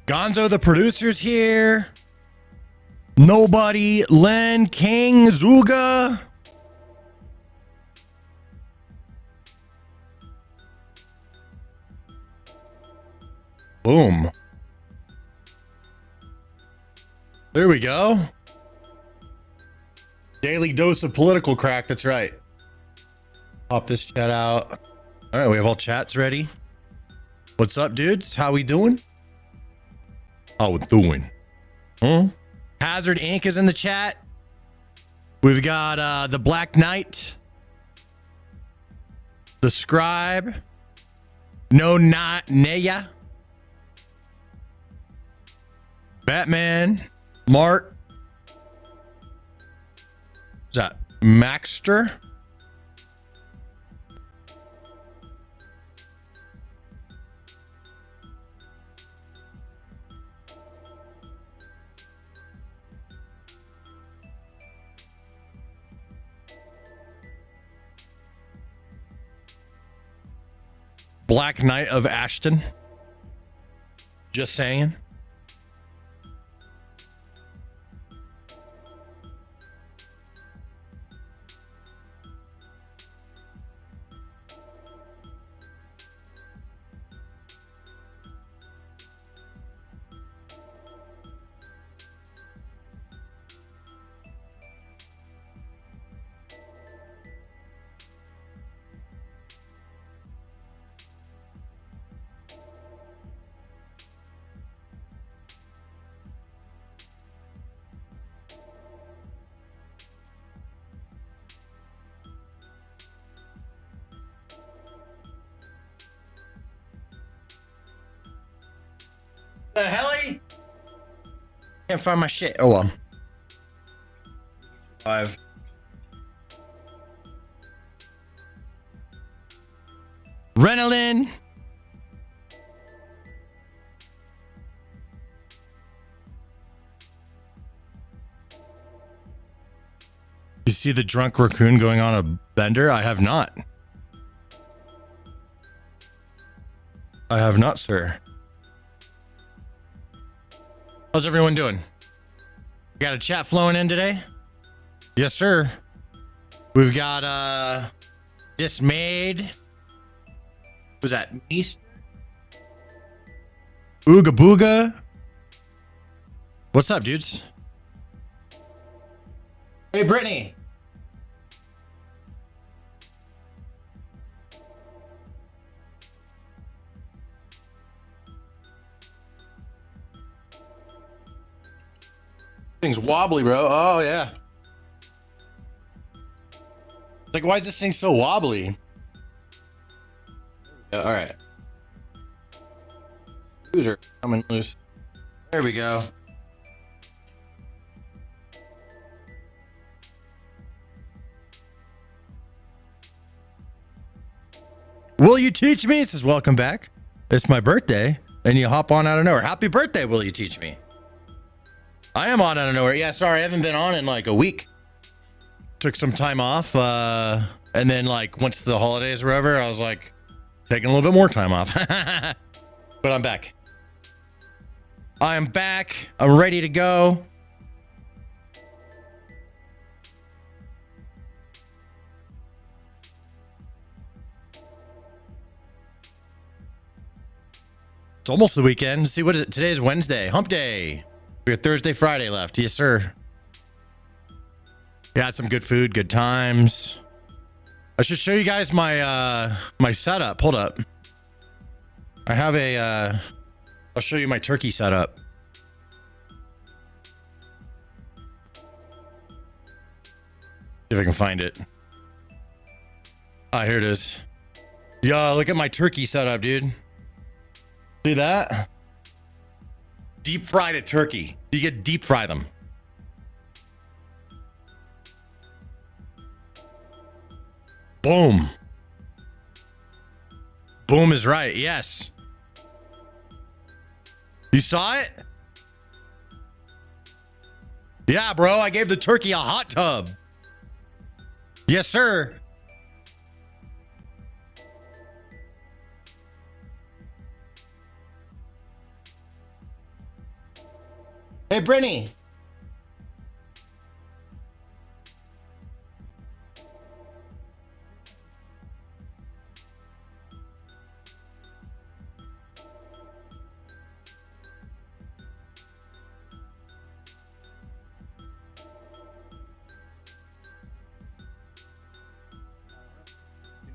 Gonzo, the producer's here. Nobody, Len, King, Zuga. Boom. There we go. Daily dose of political crack. That's right. Pop this chat out. All right, we have all chats ready. What's up, dudes? How we doing? How we doing? Huh? Hazard Inc. is in the chat. We've got the Black Knight, the Scribe, No Not Neya, Batman, Mark. What's that? Maxter. Black Knight of Ashton. Just saying. The helly? Can't find my shit. Oh well. 5. Renalyn. You see the drunk raccoon going on a bender? I have not. I have not, sir. How's everyone doing? Got a chat flowing in today? Yes, sir. We've got Dismayed. Who's that? East? Ooga Booga. What's up, dudes? Hey, Brittany. Thing's wobbly, bro. Oh, yeah. It's like, why is this thing so wobbly? Yeah, all right. Screws are coming loose. There we go. Will you teach me? It says, welcome back. It's my birthday. And you hop on out of nowhere. Happy birthday, will you teach me? I am on out of nowhere. Yeah, sorry, I haven't been on in like a week. Took some time off. And then like once the holidays were over, I was like taking a little bit more time off. But I'm back. I am back. I'm ready to go. It's almost the weekend. See, what is it? Today's Wednesday. Hump day. We got Thursday, Friday left. Yes, sir. Yeah, some good food, good times. I should show you guys my my setup. Hold up. I have a I'll show you my turkey setup. See if I can find it. Ah, here it is. Yo, look at my turkey setup, dude. See that? Deep fried a turkey. You get deep fry them. Boom. Boom is right. Yes. You saw it? Yeah, bro. I gave the turkey a hot tub. Yes, sir. Hey, Brittany.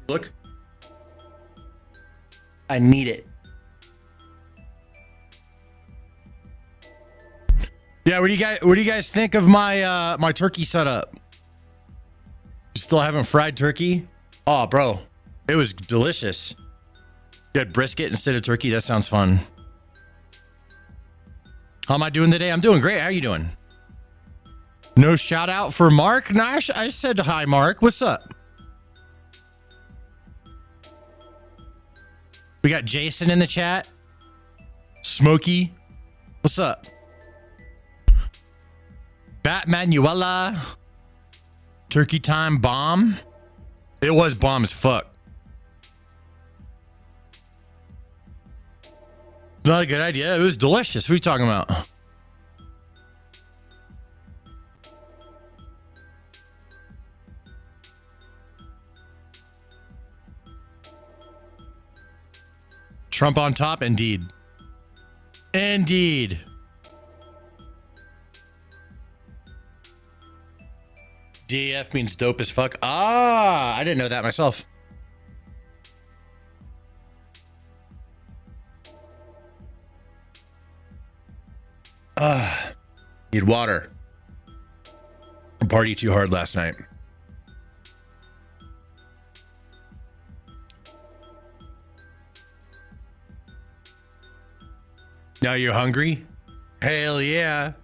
Look. I need it. Yeah, what do you guys think of my my turkey setup? You still haven't fried turkey? Oh, bro. It was delicious. You had brisket instead of turkey. That sounds fun. How am I doing today? I'm doing great. How are you doing? No shout out for Mark? No, I said hi, Mark. What's up? We got Jason in the chat. Smokey. What's up? Batmanuela. Turkey time bomb. It was bomb as fuck. Not a good idea. It was delicious. What are you talking about? Trump on top? Indeed. Indeed. DAF means dope as fuck. Ah, I didn't know that myself. Need water. I partied too hard last night. Now you're hungry? Hell yeah.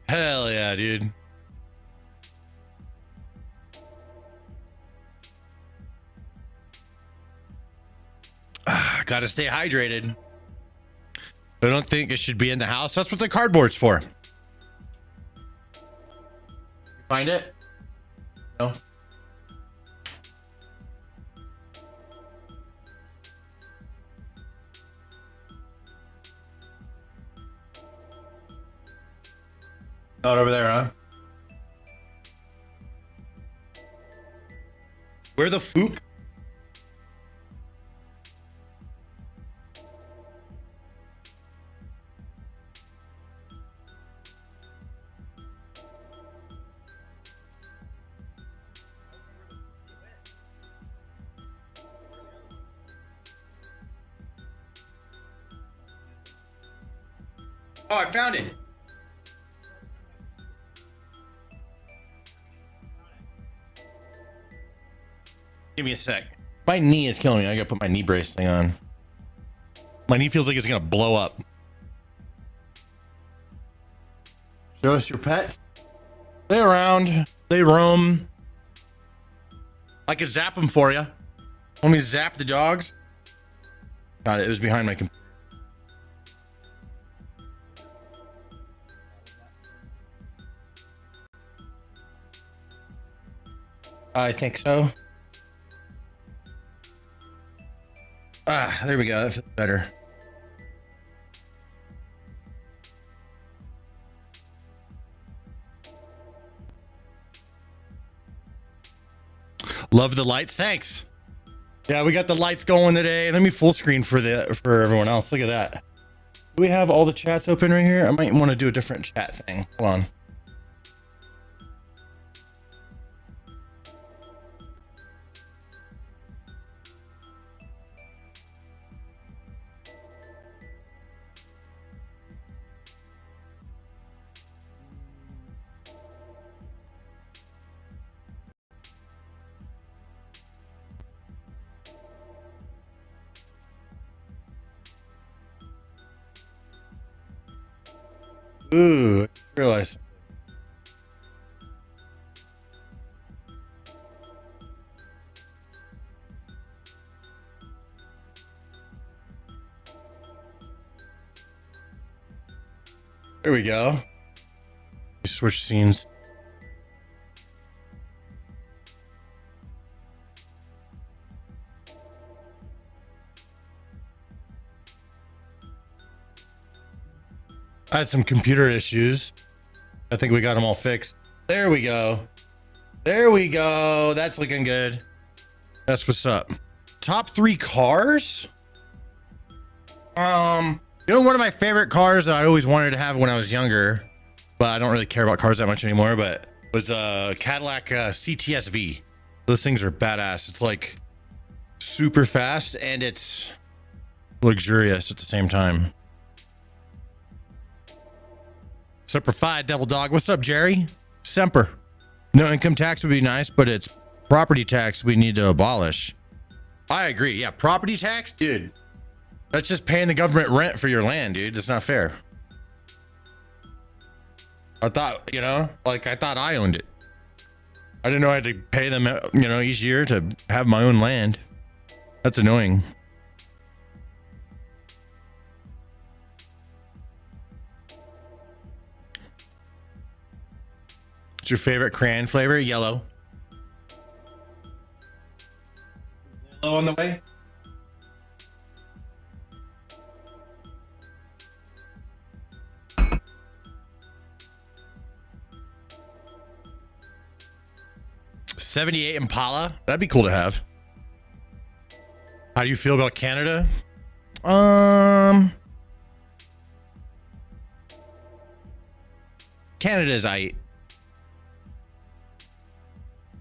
Hell yeah, dude. Gotta stay hydrated. I don't think it should be in the house. That's what the cardboard's for. Find it? No. Not over there, huh? Where the fook? Oh, I found it. Give me a sec. My knee is killing me. I gotta put my knee brace thing on. My knee feels like it's gonna blow up. Show us your pets. They around. They roam. I could zap them for you. Want me to zap the dogs? Got it. It was behind my computer. I think so. Ah, there we go. That feels better. Love the lights. Thanks. Yeah, we got the lights going today. Let me full screen for everyone else. Look at that. Do we have all the chats open right here? I might want to do a different chat thing. Hold on. Ooh, I just realized. There we go. Switch scenes. I had some computer issues. I think we got them all fixed. There we go. There we go. That's looking good. That's what's up. Top 3 cars? One of my favorite cars that I always wanted to have when I was younger, but I don't really care about cars that much anymore, but was a Cadillac CTS-V. Those things are badass. It's like super fast and it's luxurious at the same time. Semper Fi, Devil Dog. What's up, Jerry? Semper. No income tax would be nice, but it's property tax we need to abolish. I agree. Yeah, property tax, dude. That's just paying the government rent for your land, dude. It's not fair. I thought, I thought I owned it. I didn't know I had to pay them, each year to have my own land. That's annoying. What's your favorite crayon flavor? Yellow. Yellow on the way? '78 Impala. That'd be cool to have. How do you feel about Canada? Canada's aight.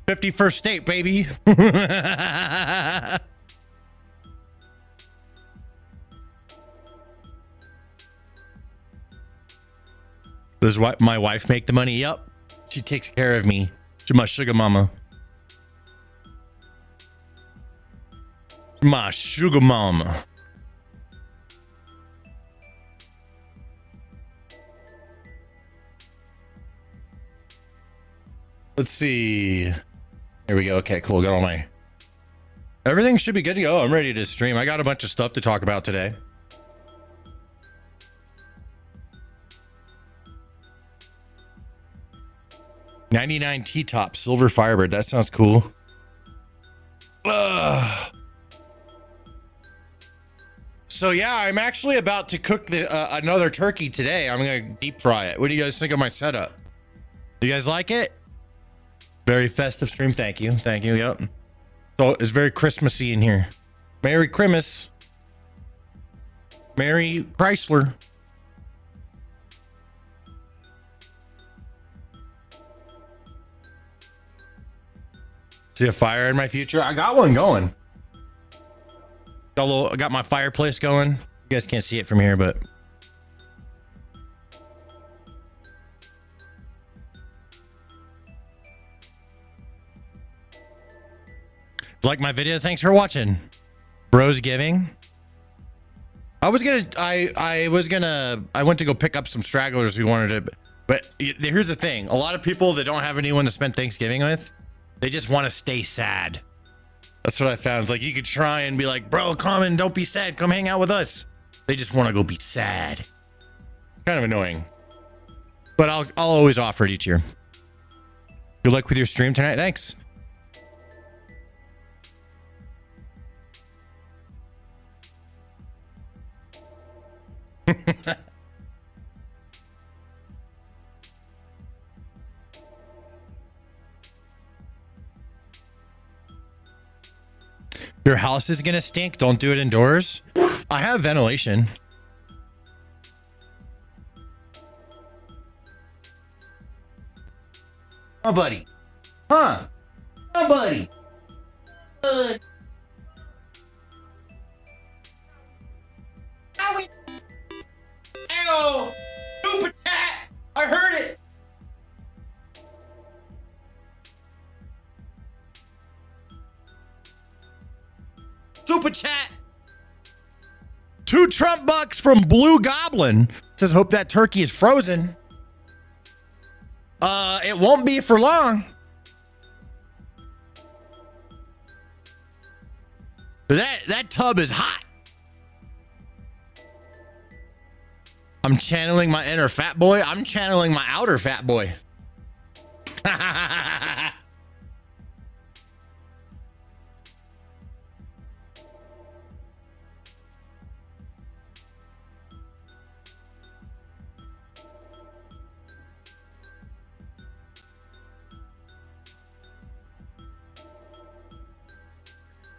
51st state, baby. Does my wife make the money? Yep. She takes care of me. She's my sugar mama. My sugar mama. Let's see. Here we go. Okay, cool. Got all my... Everything should be good to go. I'm ready to stream. I got a bunch of stuff to talk about today. '99 T-top silver Firebird. That sounds cool. So yeah, I'm actually about to cook another turkey today. I'm gonna deep fry it. What do you guys think of my setup? Do you guys like it? Very festive stream. Thank you. Thank you. Yep. So it's very Christmassy in here. Merry Christmas. Merry Chrysler. See a fire in my future? I got one going. I got my fireplace going. You guys can't see it from here, but like my videos. Thanks for watching. Bros giving. I went to go pick up some stragglers we wanted to, but here's the thing. A lot of people that don't have anyone to spend Thanksgiving with, they just want to stay sad. That's what I found. It's like you could try and be like, bro, come and don't be sad. Come hang out with us. They just want to go be sad. Kind of annoying. But I'll always offer it each year. Good luck with your stream tonight. Thanks. Your house is gonna stink. Don't do it indoors. I have ventilation. Oh, buddy. Huh? Oh, buddy. Ew! Stupid cat! I heard it! Super chat. 2 Trump bucks from Blue Goblin. Says, hope that turkey is frozen. It won't be for long. That tub is hot. I'm channeling my inner fat boy. I'm channeling my outer fat boy.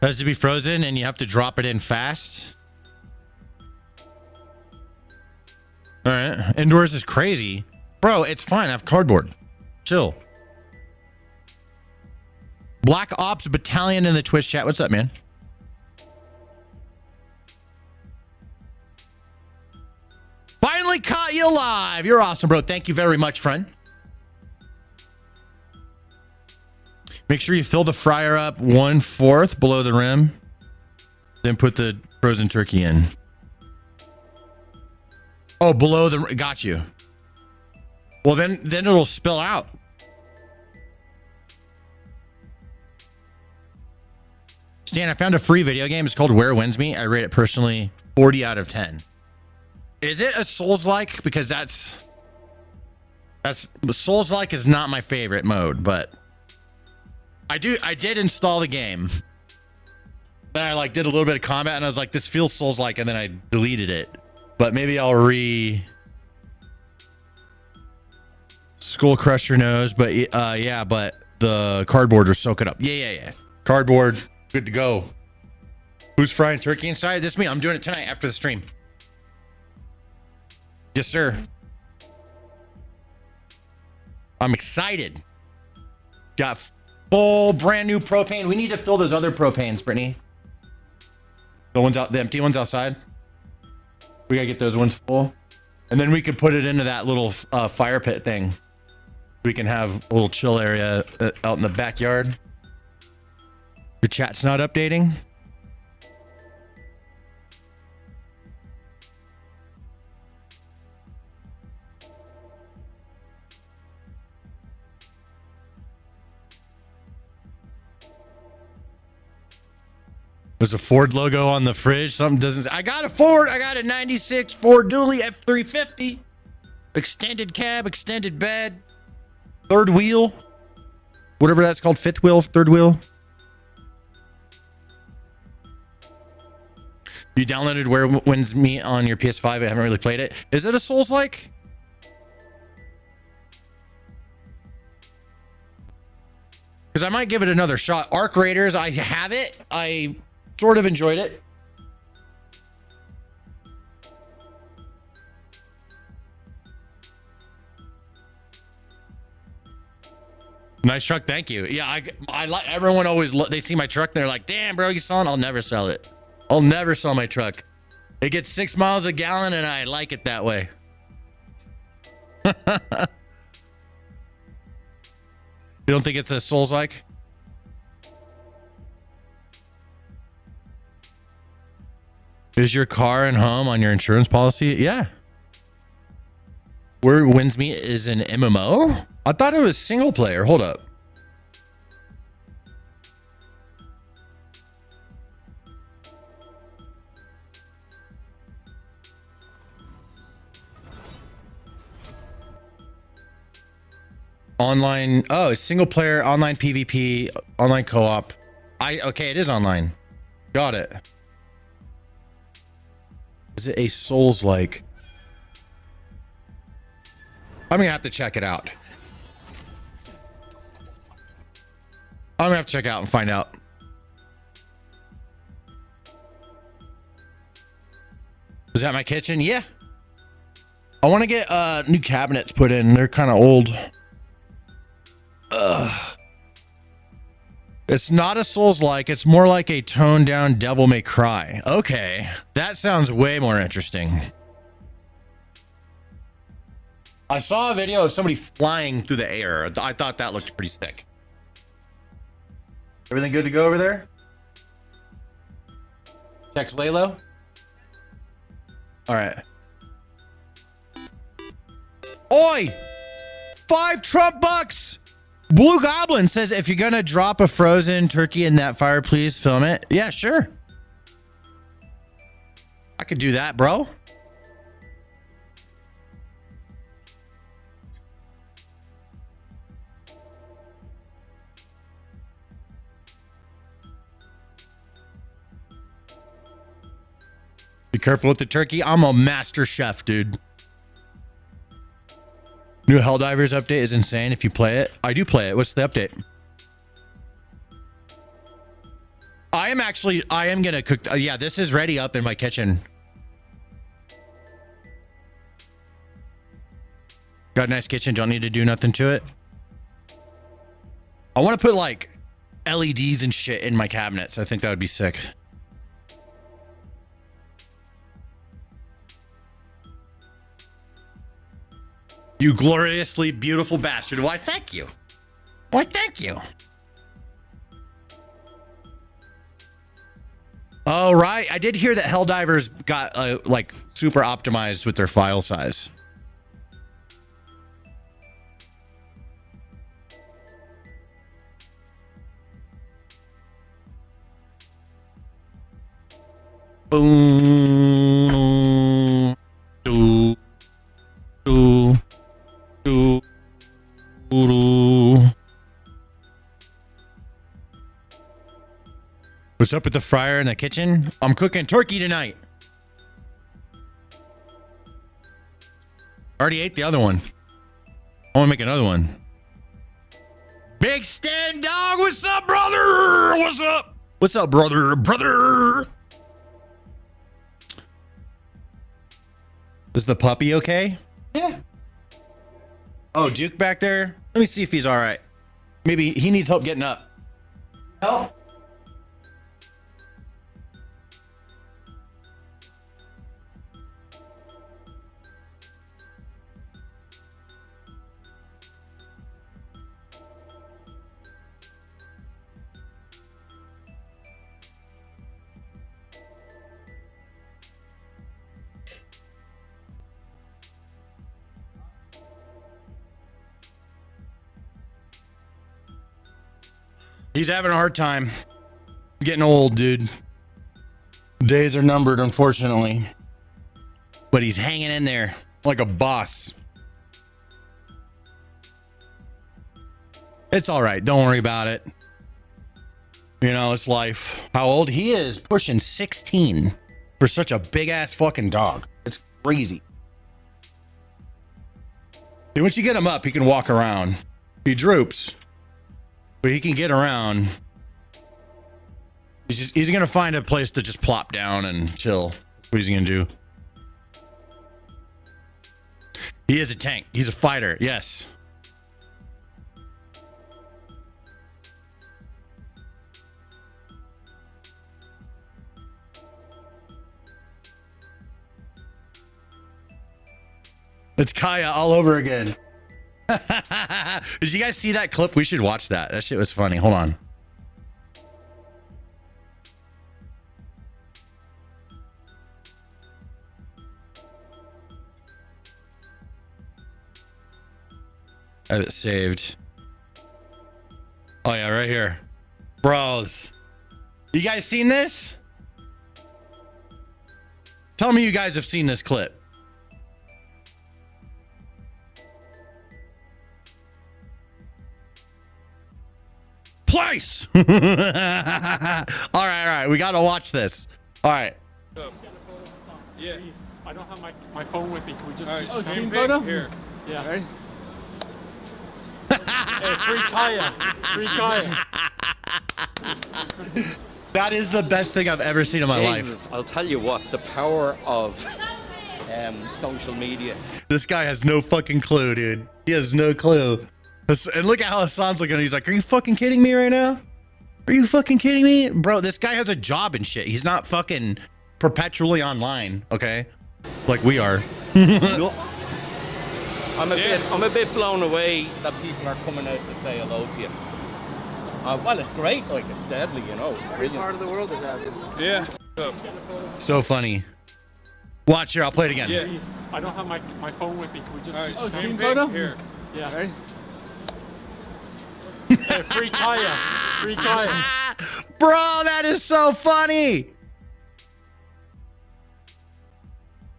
Has to be frozen and you have to drop it in fast. All right. Indoors is crazy. Bro, it's fine. I have cardboard. Chill. Black Ops Battalion in the Twitch chat. What's up, man? Finally caught you live. You're awesome, bro. Thank you very much, friend. Make sure you fill the fryer up 1/4 below the rim. Then put the frozen turkey in. Oh, below the... Got you. Well, then it'll spill out. Stan, I found a free video game. It's called Where Wins Me. I rate it personally 40 out of 10. Is it a Souls-like? Because that's Souls-like is not my favorite mode, but I did install the game. Then I like did a little bit of combat and I was like, this feels Souls-like, and then I deleted it. But maybe I'll Skull Crusher knows, but yeah, but the cardboard will soak it up. Yeah. Cardboard, good to go. Who's frying turkey inside? This is me. I'm doing it tonight after the stream. Yes, sir. I'm excited. Got full brand new propane. We need to fill those other propanes, Brittany. The empty ones outside. We gotta get those ones full. And then we could put it into that little fire pit thing. We can have a little chill area out in the backyard. Your chat's not updating. There's a Ford logo on the fridge. Something doesn't. I got a Ford. I got a 96 Ford Dually F350. Extended cab, extended bed, third wheel. Whatever that's called. Fifth wheel, third wheel. You downloaded Where Wins Me on your PS5. I haven't really played it. Is it a Souls-like? Because I might give it another shot. Arc Raiders, I have it. I sort of enjoyed it. Nice truck, thank you. Yeah, I like. Everyone always they see my truck, and they're like, "Damn, bro, you selling?" I'll never sell it. I'll never sell my truck. It gets 6 miles a gallon, and I like it that way. You don't think it's a Souls-like? Is your car and home on your insurance policy? Yeah. Where Wins Me is an MMO? I thought it was single player. Hold up. Online. Oh, it's single player, online PvP, online co-op. Okay, it is online. Got it. Is it a Souls-like? I'm gonna have to check it out. I'm gonna have to check it out and find out. Is that my kitchen? Yeah. I want to get new cabinets put in. They're kind of old. Ugh. It's not a Souls-like. It's more like a toned down Devil May Cry. Okay. That sounds way more interesting. I saw a video of somebody flying through the air. I thought that looked pretty sick. Everything good to go over there? Text Lalo? All right. Oi! 5 Trump bucks! Blue Goblin says, if you're gonna drop a frozen turkey in that fire, please film it. Yeah, sure. I could do that, bro. Be careful with the turkey. I'm a master chef, dude. New Helldivers update is insane if you play it. I do play it. What's the update? I am gonna cook. Yeah, this is ready up in my kitchen. Got a nice kitchen. Don't need to do nothing to it. I want to put like LEDs and shit in my cabinets. I think that would be sick. You gloriously beautiful bastard. Why, thank you. Why, thank you. Oh, right. I did hear that Helldivers got like super optimized with their file size. Boom. Do. Do. Do. Do. What's up with the fryer in the kitchen? I'm cooking turkey tonight. Already ate the other one. I want to make another one. Big Stan Dog, what's up, brother? What's up? What's up, brother? Brother. Is the puppy okay? Yeah. Oh, Duke back there? Let me see if he's all right. Maybe he needs help getting up. Help? He's having a hard time. Getting old, dude. Days are numbered, unfortunately. But he's hanging in there like a boss. It's all right. Don't worry about it. You know, it's life. How old? He is pushing 16 for such a big ass fucking dog. It's crazy. See, once you get him up, he can walk around. He droops, but he can get around. He's gonna find a place to just plop down and chill. What is he gonna do? He is a tank. He's a fighter. Yes. It's Kaya all over again. Did you guys see that clip? We should watch that. That shit was funny. Hold on. I have it saved. Oh yeah, right here. Bros. You guys seen this? Tell me you guys have seen this clip. Place. All right. We gotta watch this. All right. Yeah. I don't have my phone with me. Can we just do screen photo? Here. Yeah. Right. Hey, free Kaya. Free Kaya. That is the best thing I've ever seen in my life. I'll tell you what, the power of social media. This guy has no fucking clue, dude. He has no clue. And look at how Hassan's looking. He's like, are you fucking kidding me right now? Are you fucking kidding me? Bro, this guy has a job and shit. He's not fucking perpetually online, okay? Like we are. Nuts. I'm a bit blown away that people are coming out to say hello to you. Well, it's great. Like, it's deadly, you know. It's brilliant. Part of the world is that. Yeah. So funny. Watch here. I'll play it again. Yeah. I don't have my phone with me. Can we just do screen photo? Here. Yeah. Right. Hey, free Kaya. Free Kaya. Bro, that is so funny.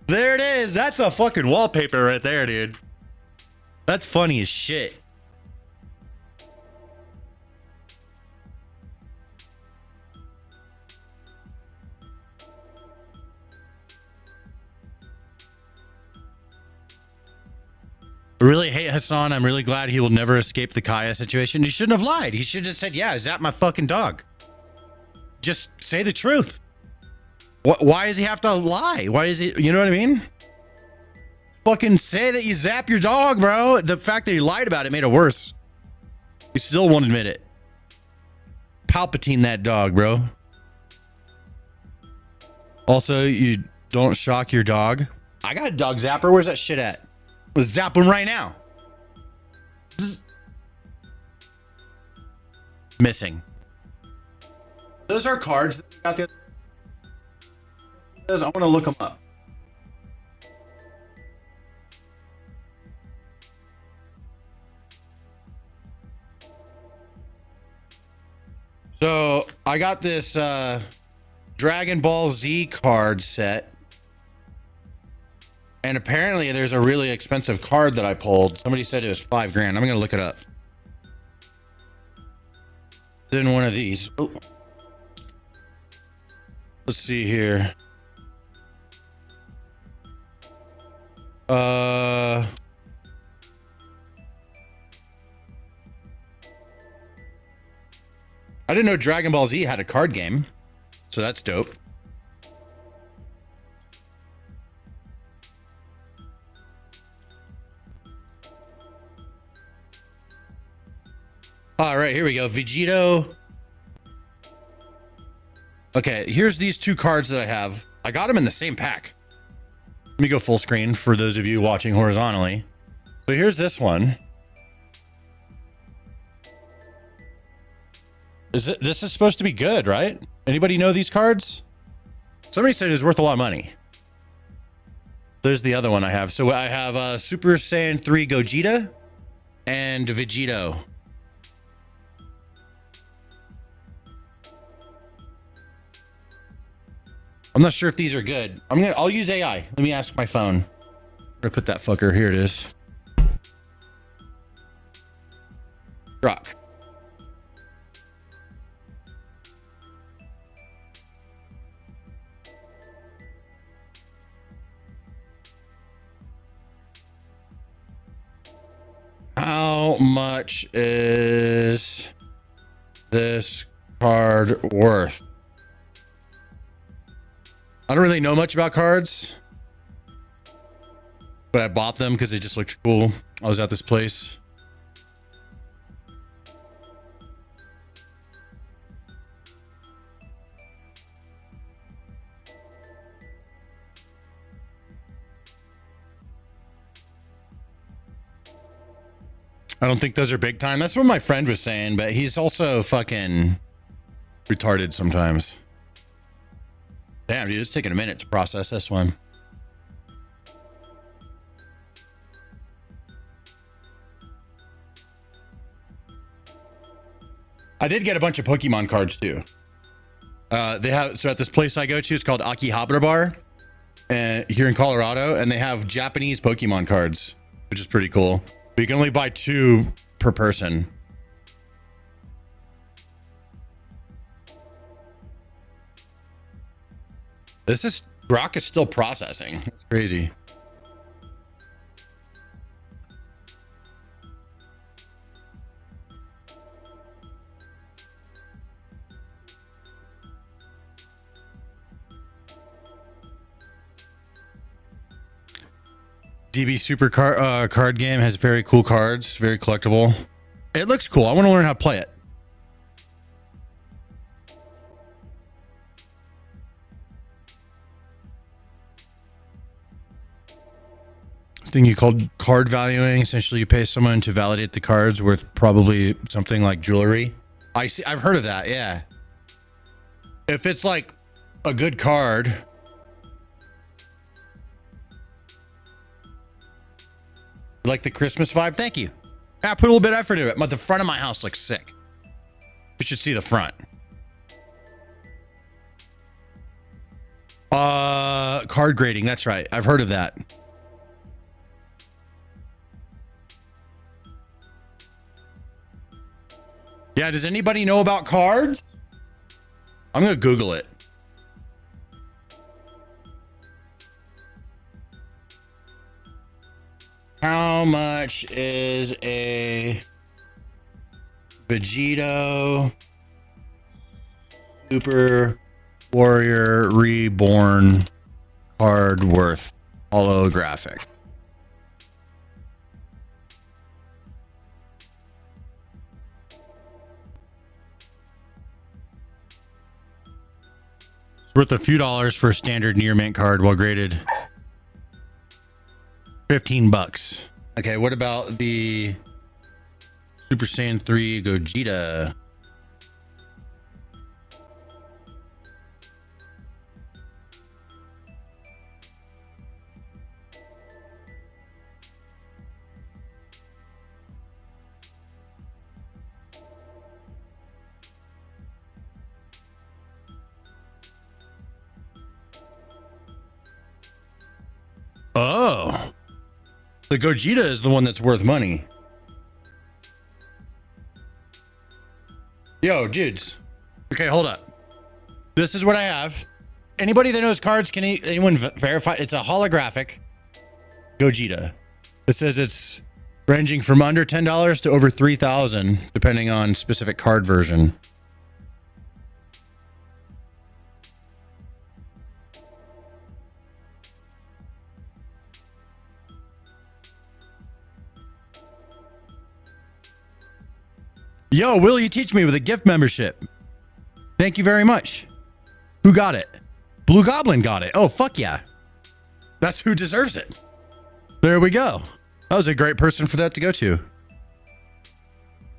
There it is. That's a fucking wallpaper right there, dude. That's funny as shit. I really hate Hassan. I'm really glad he will never escape the Kaya situation. He shouldn't have lied. He should have said, yeah, is that my fucking dog? just say the truth. Why does he have to lie? Why is he, you know what I mean? Fucking say that you zap your dog, bro. The fact that he lied about it made it worse. He still won't admit it. Palpatine that dog, bro. Also, you don't shock your dog. I got a dog zapper. Where's that shit at? Let's zap him right now. Zzz. Missing. Those are cards that we got the other. I want to look them up. So I got this Dragon Ball Z card set. And apparently there's a really expensive card that I pulled. Somebody said it was $5 grand. I'm going to look it up. It's in one of these. Oh. Let's see here. I didn't know Dragon Ball Z had a card game. So that's dope. All right, here we go. Vegito. Okay, here's these two cards that I have. I got them in the same pack. Let me go full screen for those of you watching horizontally. So here's this one. This is supposed to be good, right? Anybody know these cards? Somebody said it was worth a lot of money. There's the other one I have. So I have Super Saiyan 3 Gogeta and Vegito. I'm not sure if these are good. I'll use AI. Let me ask my phone. I'm gonna put that fucker. Here it is. Rock. How much is this card worth? I don't really know much about cards, but I bought them because they just looked cool. I was at this place. I don't think those are big time. That's what my friend was saying, but he's also fucking retarded sometimes. Damn, dude, it's taking a minute to process this one. I did get a bunch of Pokemon cards too. They have, so at this place I go to, it's called Akihabara Bar, here in Colorado, and they have Japanese Pokemon cards, which is pretty cool. But you can only buy 2 per person. Grok is still processing. It's crazy. DB Super card game has very cool cards, very collectible. It looks cool. I want to learn how to play it. Thing you called card valuing. Essentially, you pay someone to validate the cards worth probably something like jewelry. I see. I've heard of that. Yeah. If it's like a good card. Like the Christmas vibe. Thank you. I put a little bit of effort into it. But the front of my house looks sick. You should see the front. Card grading. That's right. I've heard of that. Yeah, does anybody know about cards? I'm gonna Google it. How much is a Vegito Super Warrior Reborn card worth holographic. It's worth a few dollars for a standard near mint card, well graded. $15. Okay, what about the Super Saiyan 3 Gogeta? Oh, the Gogeta is the one that's worth money. Yo, dudes. Okay, hold up. This is what I have. Anybody that knows cards, can anyone verify? It's a holographic Gogeta. It says it's ranging from under $10 to over $3,000, depending on specific card version. Yo, will you teach me with a gift membership? Thank you very much. Who got it? Blue Goblin got it. Oh, fuck yeah. That's who deserves it. There we go. That was a great person for that to go to.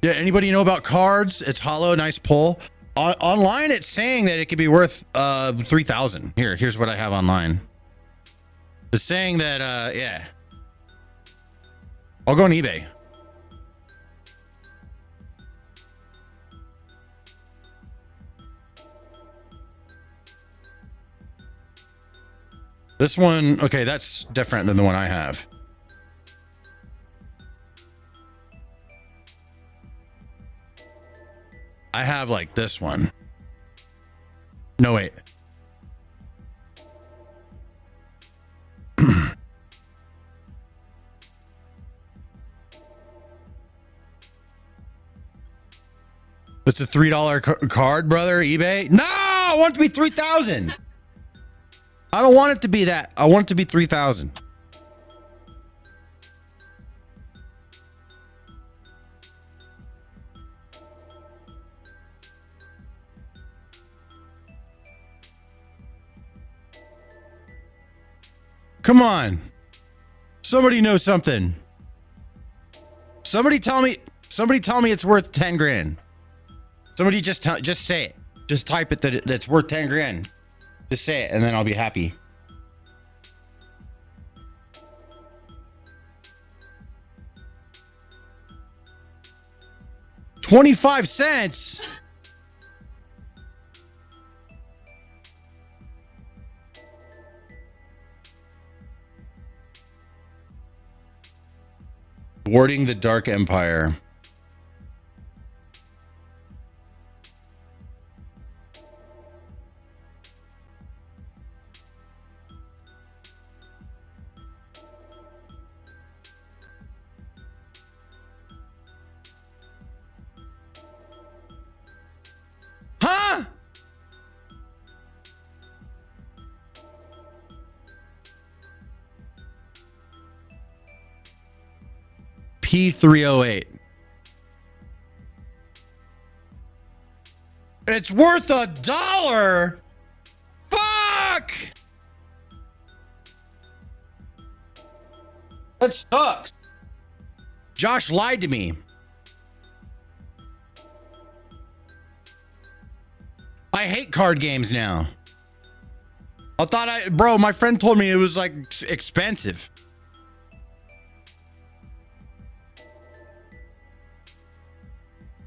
Yeah, anybody know about cards? It's hollow, nice pull. Online, it's saying that it could be worth $3,000. Here's what I have online. It's saying that, yeah. I'll go on eBay. This one, okay, that's different than the one I have. I have like this one. No, wait. It's a $3 card, brother, eBay? No, I want it to be 3,000. I don't want it to be that. I want it to be 3,000. Come on. Somebody knows something. Somebody tell me it's worth 10 grand. Somebody just say it. Just type it that it's worth 10 grand. Just say it and then I'll be happy. $0.25. Warding the Dark Empire. Huh? P308. It's worth $1. Fuck! That sucks. Josh lied to me. I hate card games now. Bro, my friend told me it was like expensive.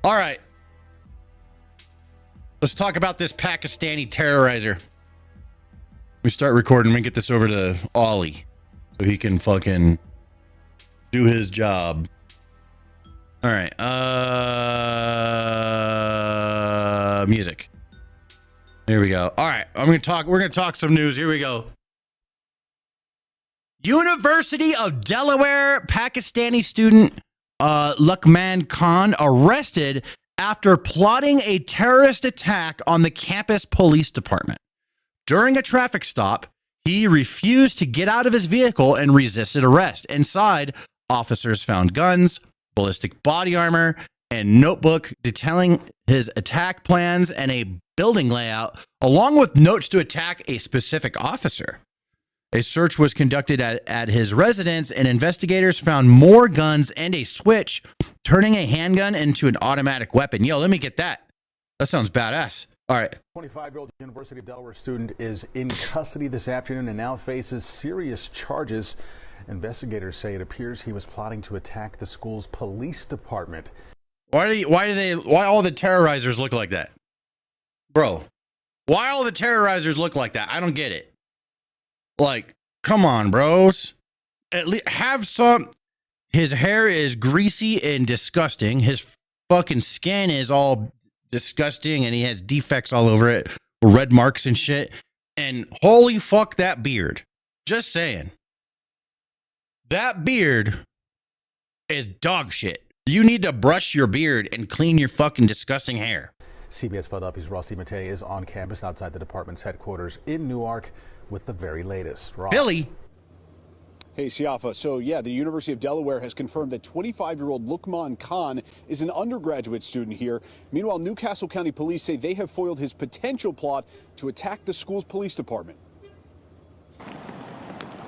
All right. Let's talk about this Pakistani terrorizer. We start recording. We get this over to Ollie so he can fucking do his job. All right. Music. Here we go. All right. We're going to talk some news. Here we go. University of Delaware Pakistani student Luqman Khan arrested after plotting a terrorist attack on the campus police department. During a traffic stop, he refused to get out of his vehicle and resisted arrest. Inside, officers found guns, ballistic body armor, and notebook detailing his attack plans and a building layout, along with notes to attack a specific officer. A search was conducted at his residence, and investigators found more guns and a switch, turning a handgun into an automatic weapon. Yo, let me get that. That sounds badass. All right. 25-year-old University of Delaware student is in custody this afternoon and now faces serious charges. Investigators say it appears he was plotting to attack the school's police department. Why all the terrorizers look like that? Bro, why all the terrorizers look like that? I don't get it. Like, come on, bros. At least have some. His hair is greasy and disgusting. His fucking skin is all disgusting and he has defects all over it, red marks and shit. And holy fuck, that beard. Just saying. That beard is dog shit. You need to brush your beard and clean your fucking disgusting hair. CBS Philadelphia's Ross DiMattei is on campus outside the department's headquarters in Newark with the very latest. Ross. Billy. Hey, Siafa. So, yeah, the University of Delaware has confirmed that 25-year-old Luqman Khan is an undergraduate student here. Meanwhile, Newcastle County Police say they have foiled his potential plot to attack the school's police department.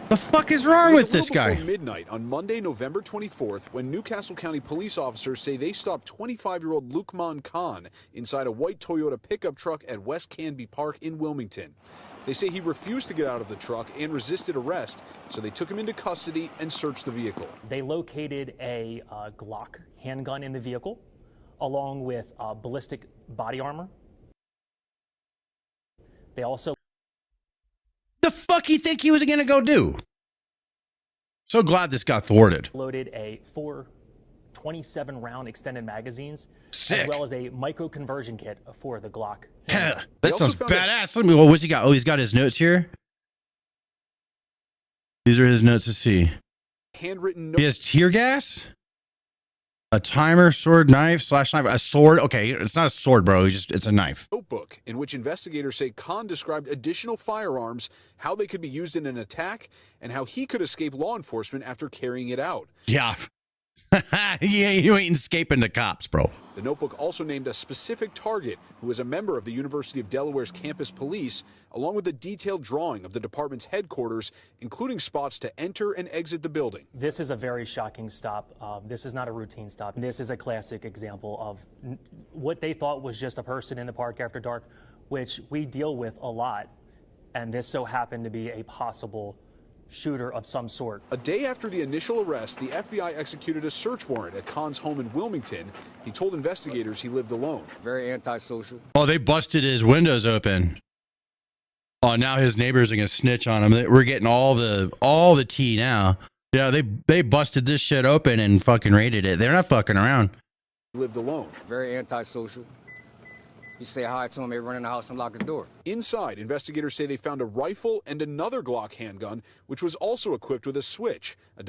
The fuck is wrong with this guy? Before midnight on Monday, November 24th, when Newcastle County police officers say they stopped 25-year-old Luqman Khan inside a white Toyota pickup truck at West Canby Park in Wilmington. They say he refused to get out of the truck and resisted arrest, so they took him into custody and searched the vehicle. They located a Glock handgun in the vehicle, along with ballistic body armor. They also... The fuck you think he was going to go do? So glad this got thwarted. Loaded a 4 27-round extended magazines, Sick. as well as a micro conversion kit for the Glock. That sounds badass. Let me. Well, what's he got? Oh, he's got his notes here. These are his notes to see. Handwritten He has tear gas, a timer, sword, knife, /knife, a sword. Okay, it's not a sword, bro. It's a knife. notebook in which investigators say Khan described additional firearms, how they could be used in an attack, and how he could escape law enforcement after carrying it out. Yeah. Yeah, you ain't escaping the cops, bro. The notebook also named a specific target who is a member of the University of Delaware's campus police, along with a detailed drawing of the department's headquarters, including spots to enter and exit the building. This is a very shocking stop. This is not a routine stop. This is a classic example of what they thought was just a person in the park after dark, which we deal with a lot. And this so happened to be a possible shooter of some sort. A day after the initial arrest, the FBI executed a search warrant at Khan's home in Wilmington. He told investigators he lived alone. Very antisocial. Oh, they busted his windows open. Oh, now his neighbors are gonna snitch on him. We're getting all the tea now. Yeah, they busted this shit open and fucking raided it. They're not fucking around. He lived alone. Very antisocial. You say hi to him, they run in the house and lock the door. Inside, investigators say they found a rifle and another Glock handgun, which was also equipped with a switch, a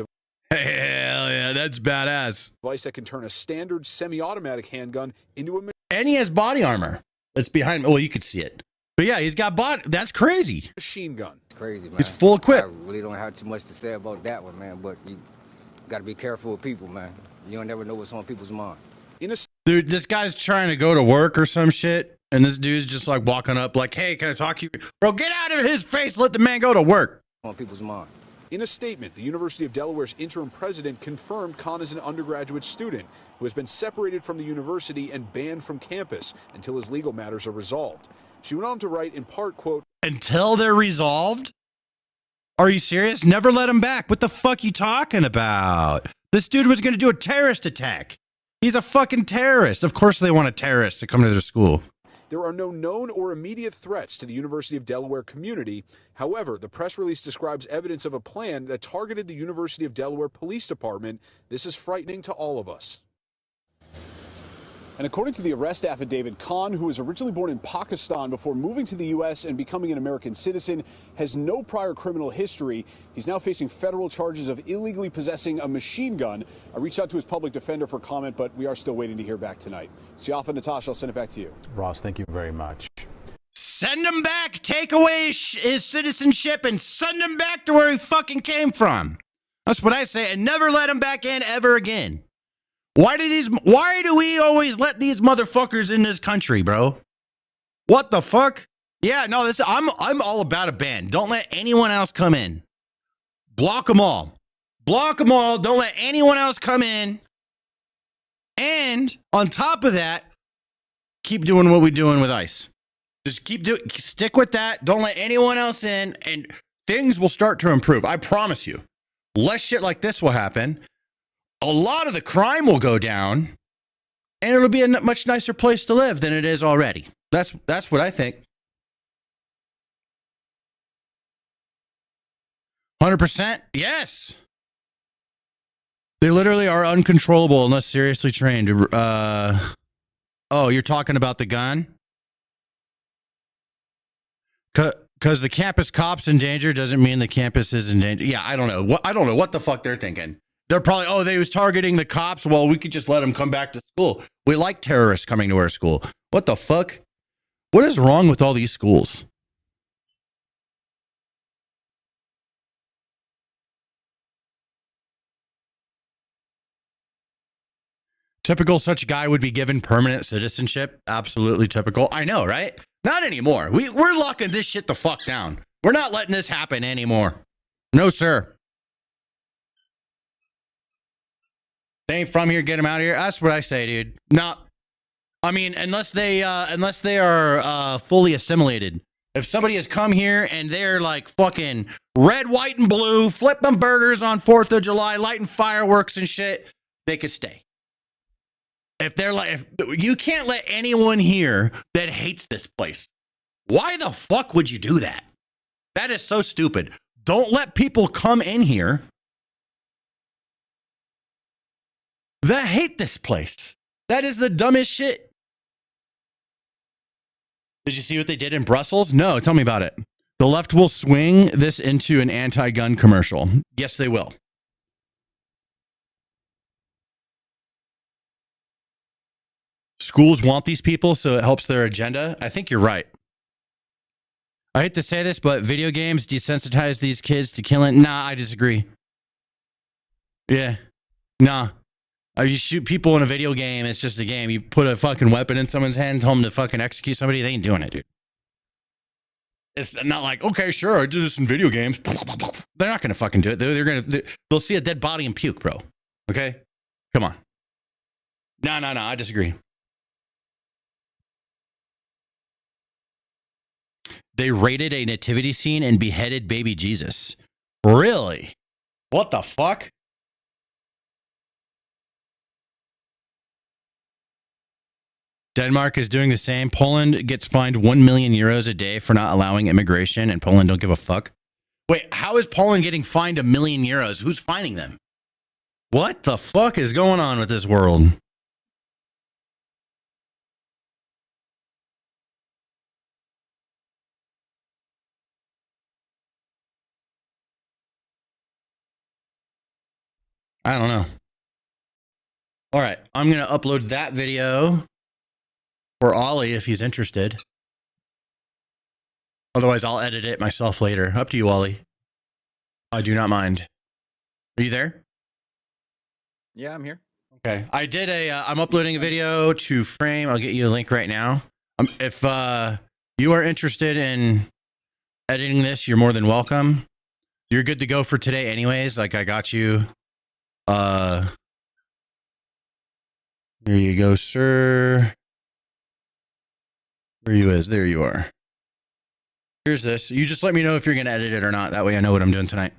Hell yeah, that's badass. device that can turn a standard semi-automatic handgun into a And he has body armor. It's behind. Oh, you could see it. But yeah, he's got body. That's crazy. machine gun. It's crazy, man. He's full equipped. I really don't have too much to say about that one, man, but you got to be careful with people, man. You don't never know what's on people's mind. In a Dude, this guy's trying to go to work or some shit, and this dude's just like walking up like, hey, can I talk to you? Bro, get out of his face. Let the man go to work. On people's mind. In a statement, the University of Delaware's interim president confirmed Khan is an undergraduate student who has been separated from the university and banned from campus until his legal matters are resolved. She went on to write in part, quote, Until they're resolved? Are you serious? Never let him back. What the fuck you talking about? This dude was going to do a terrorist attack. He's a fucking terrorist. Of course they want a terrorist to come to their school. There are no known or immediate threats to the University of Delaware community. However, the press release describes evidence of a plan that targeted the University of Delaware Police Department. This is frightening to all of us. And according to the arrest affidavit, Khan, who was originally born in Pakistan before moving to the U.S. and becoming an American citizen, has no prior criminal history. He's now facing federal charges of illegally possessing a machine gun. I reached out to his public defender for comment, but we are still waiting to hear back tonight. Siafa, Natasha, I'll send it back to you. Ross, thank you very much. Send him back. Take away his citizenship and send him back to where he fucking came from. That's what I say. And never let him back in ever again. Why do we always let these motherfuckers in this country, bro? What the fuck? Yeah, no, I'm all about a ban. Don't let anyone else come in. Block them all. Block them all. Don't let anyone else come in. And on top of that, keep doing what we're doing with ICE. Just stick with that. Don't let anyone else in, and things will start to improve. I promise you. Less shit like this will happen. A lot of the crime will go down, and it'll be a much nicer place to live than it is already. That's what I think. 100%? Yes. They literally are uncontrollable unless seriously trained. Oh, you're talking about the gun? Because the campus cop's in danger doesn't mean the campus is in danger. Yeah, I don't know. I don't know what the fuck they're thinking. They're probably, oh, they was targeting the cops. Well, we could just let them come back to school. We like terrorists coming to our school. What the fuck? What is wrong with all these schools? Typical such guy would be given permanent citizenship. Absolutely typical. I know, right? Not anymore. We're locking this shit the fuck down. We're not letting this happen anymore. No, sir. They ain't from here. Get them out of here. That's what I say, dude. Not. I mean, unless they are fully assimilated. If somebody has come here and they're like fucking red, white, and blue, flipping burgers on 4th of July, lighting fireworks and shit, they could stay. If they're like, if you can't let anyone here that hates this place. Why the fuck would you do that? That is so stupid. Don't let people come in here that hate this place. That is the dumbest shit. Did you see what they did in Brussels? No, tell me about it. The left will swing this into an anti-gun commercial. Yes, they will. Schools want these people, so it helps their agenda. I think you're right. I hate to say this, but video games desensitize these kids to killing. Nah, I disagree. Yeah. Nah. You shoot people in a video game, it's just a game. You put a fucking weapon in someone's hand, tell them to fucking execute somebody, they ain't doing it, dude. It's not like, okay, sure, I do this in video games. They're not gonna fucking do it. They'll see a dead body and puke, bro. Okay? Come on. No, I disagree. They raided a nativity scene and beheaded baby Jesus. Really? What the fuck? Denmark is doing the same. Poland gets fined 1 million euros a day for not allowing immigration, and Poland don't give a fuck. Wait, how is Poland getting fined 1 million euros? Who's fining them? What the fuck is going on with this world? I don't know. All right, I'm going to upload that video for Ollie if he's interested. Otherwise, I'll edit it myself later. Up to you, Ollie. I do not mind. Are you there? Yeah, I'm here. Okay. I'm uploading a video to Frame. I'll get you a link right now. If you are interested in editing this, you're more than welcome. You're good to go for today anyways. Like, I got you. There you go, sir. Where you is? There you are. Here's this. You just let me know if you're going to edit it or not. That way I know what I'm doing tonight.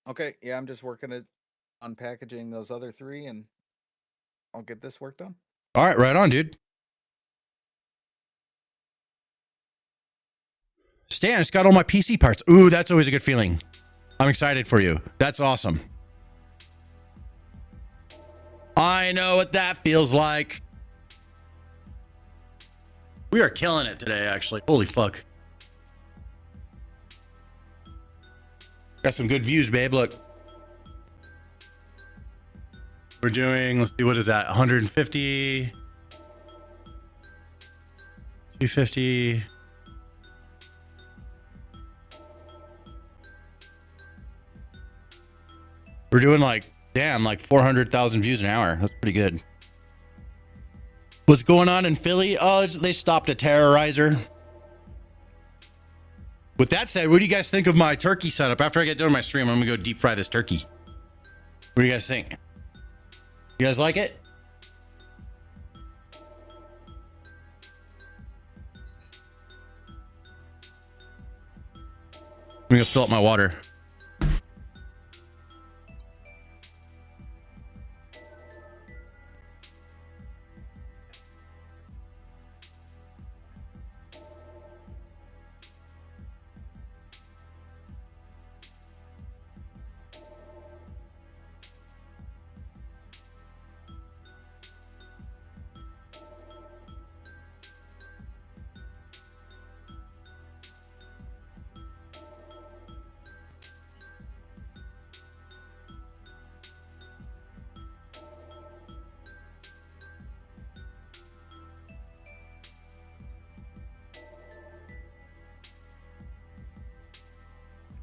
Okay, yeah, I'm just working at unpackaging those other three, and I'll get this work done. All right, right on, dude. Stan, it's got all my PC parts. Ooh, that's always a good feeling. I'm excited for you. That's awesome. I know what that feels like. We are killing it today, actually. Holy fuck. Got some good views, babe. Look. We're doing, let's see, what is that? 150, 250. We're doing like, damn, like 400,000 views an hour. That's pretty good. What's going on in Philly? Oh, they stopped a terrorizer. With that said, what do you guys think of my turkey setup? After I get done with my stream, I'm gonna go deep fry this turkey. What do you guys think? You guys like it? I'm gonna fill up my water.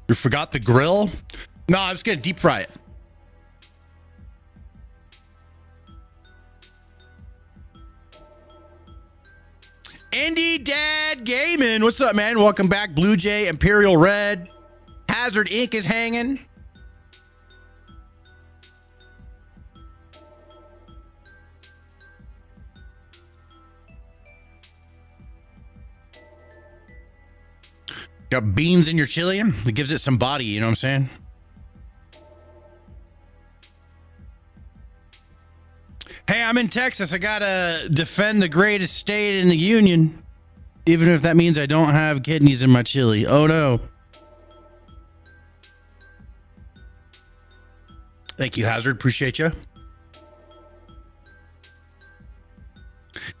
You forgot the grill? No, I was gonna deep fry it. Indie Dad Gaming, what's up, man? Welcome back. Blue Jay, Imperial Red, Hazard Inc. is hanging. Got beans in your chili that gives it some body, you know what I'm saying? Hey, I'm in Texas. I gotta defend the greatest state in the union, even if that means I don't have kidneys in my chili. Oh no. Thank you, Hazard. Appreciate you.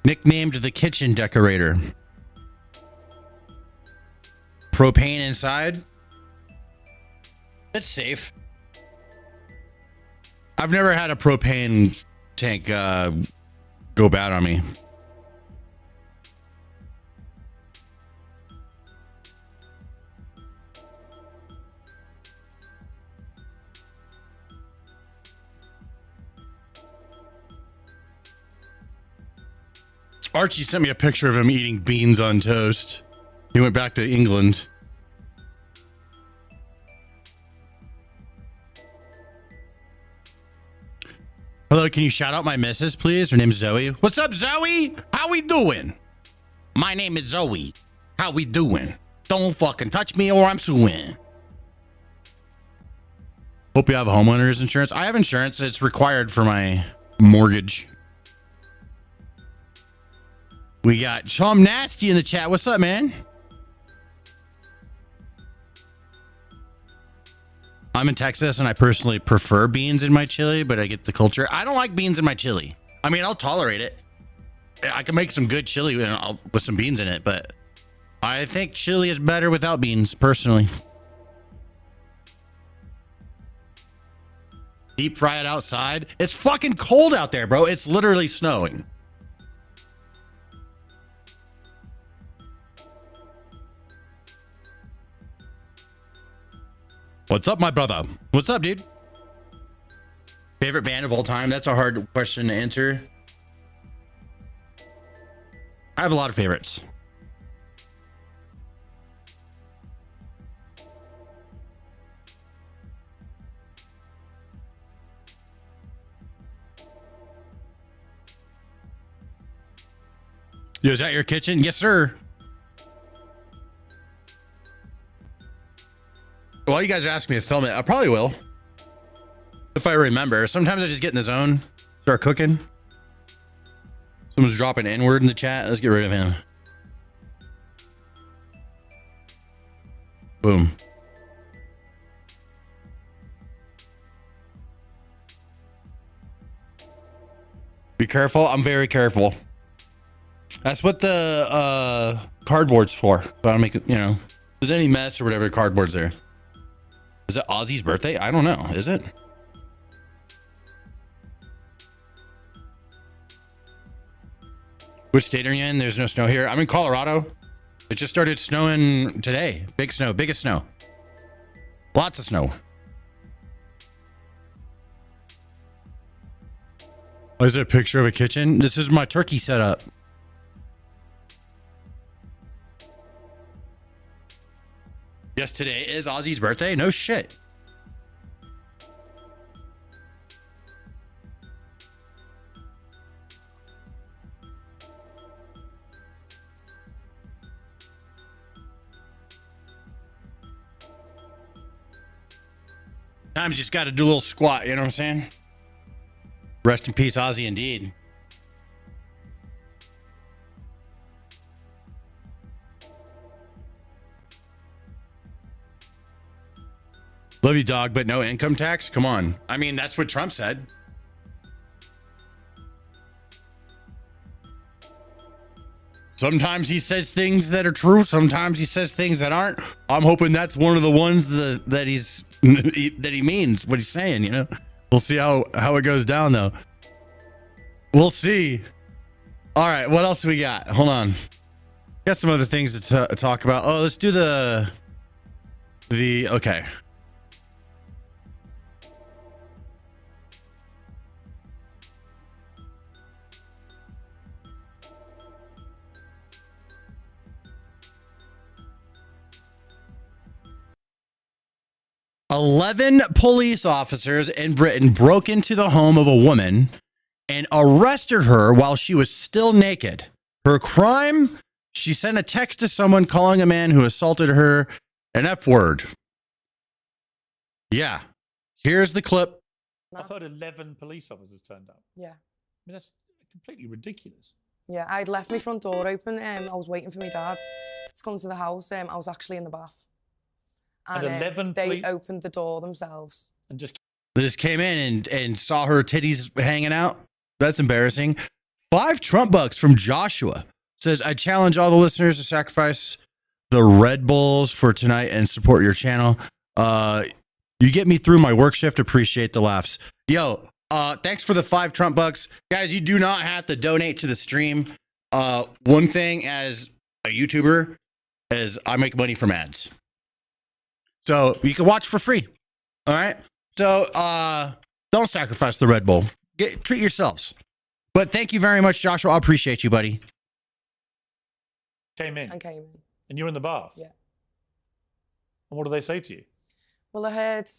Nicknamed the kitchen decorator. Propane inside. That's safe. I've never had a propane tank go bad on me. Archie sent me a picture of him eating beans on toast. He went back to England. Hello, can you shout out my missus, please? Her name's Zoe. What's up, Zoe? How we doing? My name is Zoe. How we doing? Don't fucking touch me or I'm suing. Hope you have homeowner's insurance. I have insurance. It's required for my mortgage. We got Chum Nasty in the chat. What's up, man? I'm in Texas and I personally prefer beans in my chili, but I get the culture. I don't like beans in my chili. I mean, I'll tolerate it. I can make some good chili with some beans in it, but I think chili is better without beans, personally. Deep fry it outside. It's fucking cold out there, bro. It's literally snowing. What's up, my brother? What's up, dude? Favorite band of all time? That's a hard question to answer. I have a lot of favorites. Yo, is that your kitchen? Yes, sir. Well, you guys are asking me to film it. I probably will. If I remember. Sometimes I just get in the zone, start cooking. Someone's dropping N-word in the chat. Let's get rid of him. Boom. Be careful. I'm very careful. That's what the cardboard's for. So I don't make it, you know, if there's any mess or whatever, the cardboard's there. Is it Ozzy's birthday? I don't know. Is it? Which state are you in? There's no snow here. I'm in Colorado. It just started snowing today. Big snow. Biggest snow. Lots of snow. Oh, is it a picture of a kitchen? This is my turkey setup. Yes, today is Ozzy's birthday. No shit. Sometimes you just got to do a little squat. You know what I'm saying? Rest in peace, Ozzy, indeed. Love you, dog, but no income tax? Come on. I mean, that's what Trump said. Sometimes he says things that are true. Sometimes he says things that aren't. I'm hoping that's one of the ones that he means what he's saying, you know? We'll see how it goes down, though. We'll see. All right, what else we got? Hold on. Got some other things to talk about. Oh, let's do the okay. "11 police officers in Britain broke into the home of a woman and arrested her while she was still naked. Her crime? She sent a text to someone calling a man who assaulted her an F word." Yeah. Here's the clip. I've heard 11 police officers turned up. Yeah. I mean, that's completely ridiculous. Yeah, I'd left my front door open. I was waiting for my dad to come to the house. I was actually in the bath. And 11 they opened the door themselves. And just They just came in and saw her titties hanging out. That's embarrassing. 5 Trump bucks from Joshua. Says, "I challenge all the listeners to sacrifice the Red Bulls for tonight and support your channel. You get me through my work shift. Appreciate the laughs." Yo, thanks for the 5 Trump bucks. Guys, you do not have to donate to the stream. One thing as a YouTuber is I make money from ads. So you can watch for free. All right. So don't sacrifice the Red Bull. Treat yourselves. But thank you very much, Joshua. I appreciate you, buddy. came in. And came in. And you're in the bath? Yeah. And what do they say to you? Well, I heard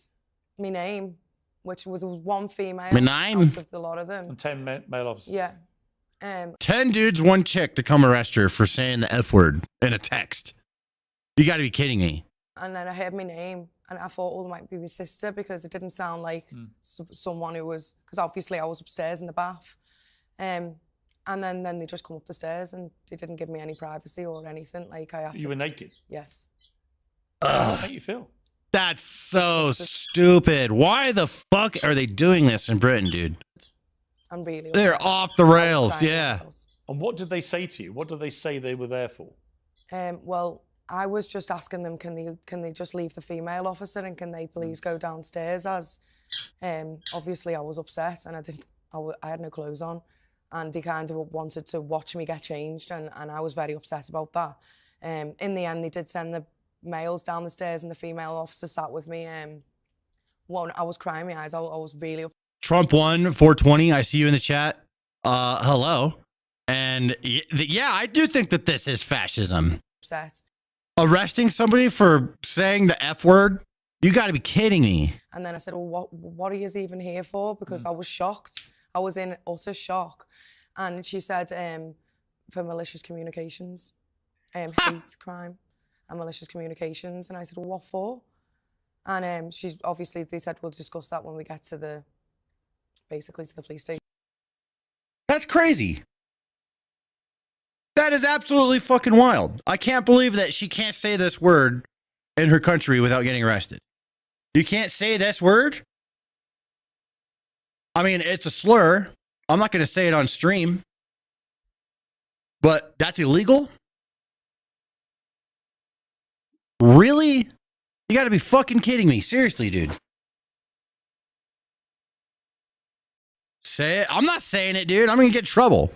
my name, which was one female. My name? Out of the lot of them. And 10 male officers? Yeah. 10 dudes, 1 chick to come arrest her for saying the F word in a text. You got to be kidding me. And then I heard my name, and I thought, oh, it might be my sister, because it didn't sound like someone who was, because obviously I was upstairs in the bath. And then they just come up the stairs, and they didn't give me any privacy or anything. Like I had to. You were naked? Yes. How do you feel? That's so stupid. Why the fuck are they doing this in Britain, dude? I'm really They're upset. off the rails, yeah. And what did they say to you? What did they say they were there for? Well, I was just asking them, can they just leave the female officer, and can they please go downstairs? As obviously I was upset, and I had no clothes on, and they kind of wanted to watch me get changed, and I was very upset about that. In the end, they did send the males down the stairs, and the female officer sat with me. I was crying my eyes out. I was really upset. Trump won 420. I see you in the chat. Hello. And yeah, I do think that this is fascism. Upset. Arresting somebody for saying the F word? You got to be kidding me. And then I said, well, what are you even here for? Because I was shocked. I was in utter shock. And she said, for malicious communications, hate crime and malicious communications. And I said, well, what for? And they said, we'll discuss that when we get to the police station. That's crazy. That is absolutely fucking wild. I can't believe that she can't say this word in her country without getting arrested. You can't say this word? I mean, it's a slur. I'm not going to say it on stream, but that's illegal? Really? You got to be fucking kidding me. Seriously, dude. Say it. I'm not saying it, dude. I'm going to get in trouble.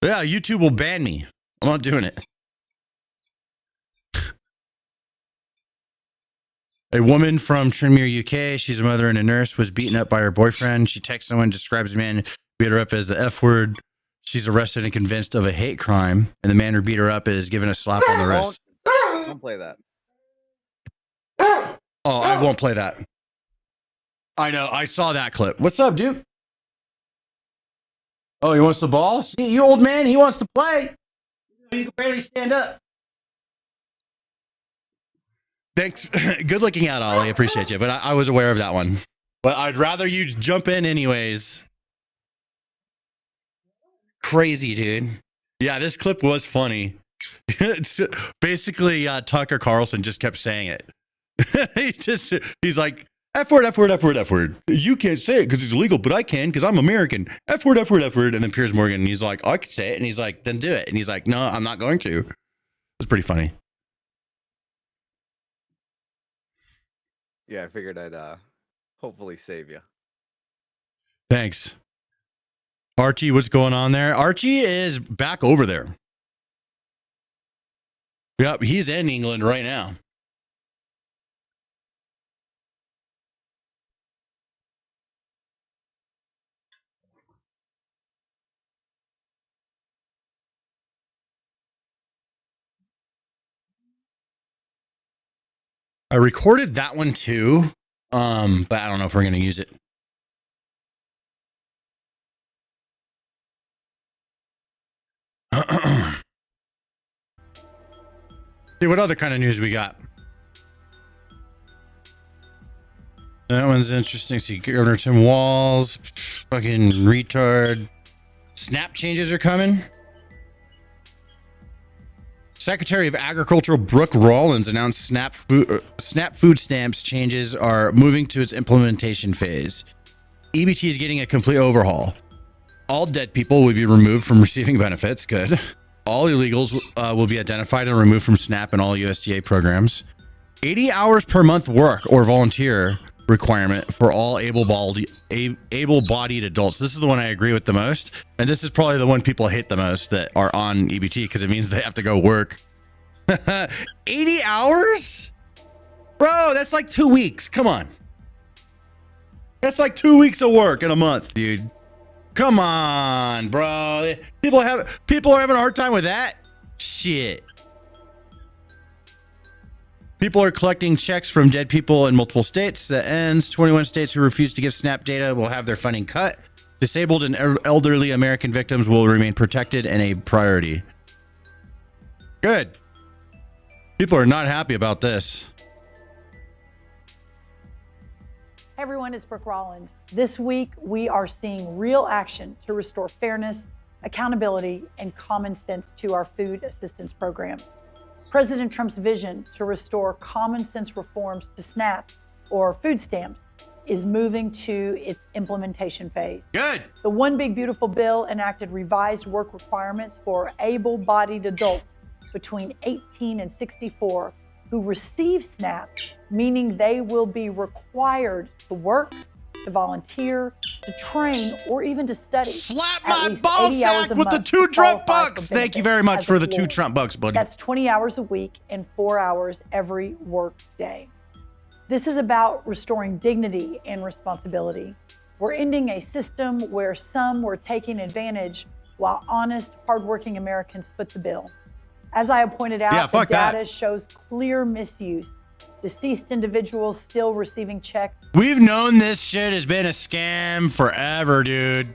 Yeah, YouTube will ban me. I'm not doing it. A woman from Trinmere, UK, she's a mother and a nurse, was beaten up by her boyfriend. She texts someone, describes the man, beat her up as the F word. She's arrested and convinced of a hate crime. And the man who beat her up is given a slap on the wrist. Don't play that. Oh, I won't play that. I know. I saw that clip. What's up, dude? Oh, he wants the ball? See, you old man, he wants to play. You can barely stand up. Thanks. Good looking out, Ollie. Appreciate you. But I was aware of that one. But I'd rather you jump in anyways. Crazy, dude. Yeah, this clip was funny. It's basically, Tucker Carlson just kept saying it. He's like, F word, F word, F word, F word. You can't say it because it's illegal, but I can because I'm American. F word, F word, F word. And then Piers Morgan, he's like, I can say it. And he's like, then do it. And he's like, no, I'm not going to. It's pretty funny. Yeah, I figured I'd hopefully save you. Thanks. Archie, what's going on there? Archie is back over there. Yep, he's in England right now. I recorded that one too, but I don't know if we're going to use it. See what other kind of news we got. That one's interesting. See, Governor Tim Walz, fucking retard. Snap changes are coming. Secretary of Agriculture Brooke Rollins announced SNAP food stamps changes are moving to its implementation phase. EBT is getting a complete overhaul. All dead people will be removed from receiving benefits. Good. All illegals will be identified and removed from SNAP and all USDA programs. 80 hours per month work or volunteer requirement for all able-bodied adults. This is the one I agree with the most, and this is probably the one people hate the most that are on EBT because it means they have to go work. 80 hours? Bro, that's like 2 weeks. Come on. That's like 2 weeks of work in a month, dude. Come on, bro. People are having a hard time with that. Shit. People are collecting checks from dead people in multiple states. That ends. 21 states who refuse to give SNAP data will have their funding cut. Disabled and elderly American victims will remain protected and a priority. Good. People are not happy about this. Hey everyone, it's Brooke Rollins. This week, we are seeing real action to restore fairness, accountability, and common sense to our food assistance programs. President Trump's vision to restore common sense reforms to SNAP, or food stamps, is moving to its implementation phase. Good. The One Big Beautiful Bill enacted revised work requirements for able-bodied adults between 18 and 64 who receive SNAP, meaning they will be required to work, to volunteer, to train, or even to study. Slap my ball sack with the 2 Trump bucks. Thank you very much for the 2 Trump bucks, buddy. That's 20 hours a week and 4 hours every work day. This is about restoring dignity and responsibility. We're ending a system where some were taking advantage while honest, hardworking Americans foot the bill. As I have pointed out, the data shows clear misuse. Deceased individuals still receiving checks. We've known this shit has been a scam forever, dude.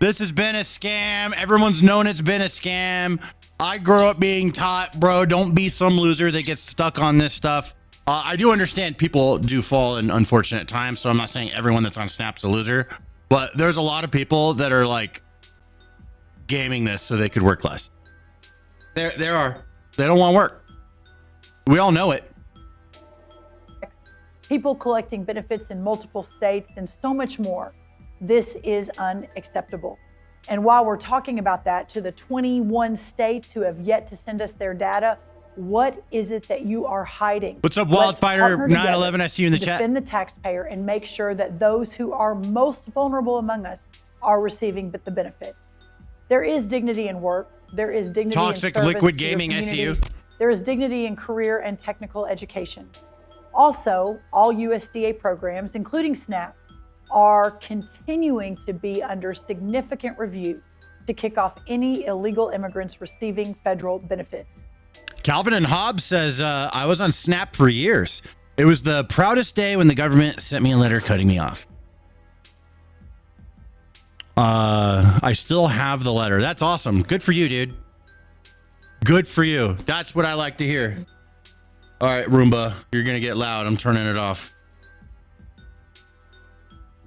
This has been a scam. Everyone's known it's been a scam. I grew up being taught, bro, don't be some loser that gets stuck on this stuff. I do understand people do fall in unfortunate times, so I'm not saying everyone that's on Snap's a loser, but there's a lot of people that are like gaming this so they could work less. There are. They don't want to work. We all know it. People collecting benefits in multiple states and so much more. This is unacceptable. And while we're talking about that, to the 21 states who have yet to send us their data, what is it that you are hiding? What's up, Let's Wildfire partner 911? I see you in the together to chat. defend the taxpayer and make sure that those who are most vulnerable among us are receiving the benefits. There is dignity in work. There is dignity Toxic in service Liquid to your Gaming, I see community. you. There is dignity in career and technical education. Also, all USDA programs, including SNAP, are continuing to be under significant review to kick off any illegal immigrants receiving federal benefits. Calvin and Hobbs says, I was on Snap for years. It was the proudest day when the government sent me a letter cutting me off. I still have the letter. That's awesome. Good for you, dude. Good for you. That's what I like to hear. All right, Roomba, you're going to get loud. I'm turning it off.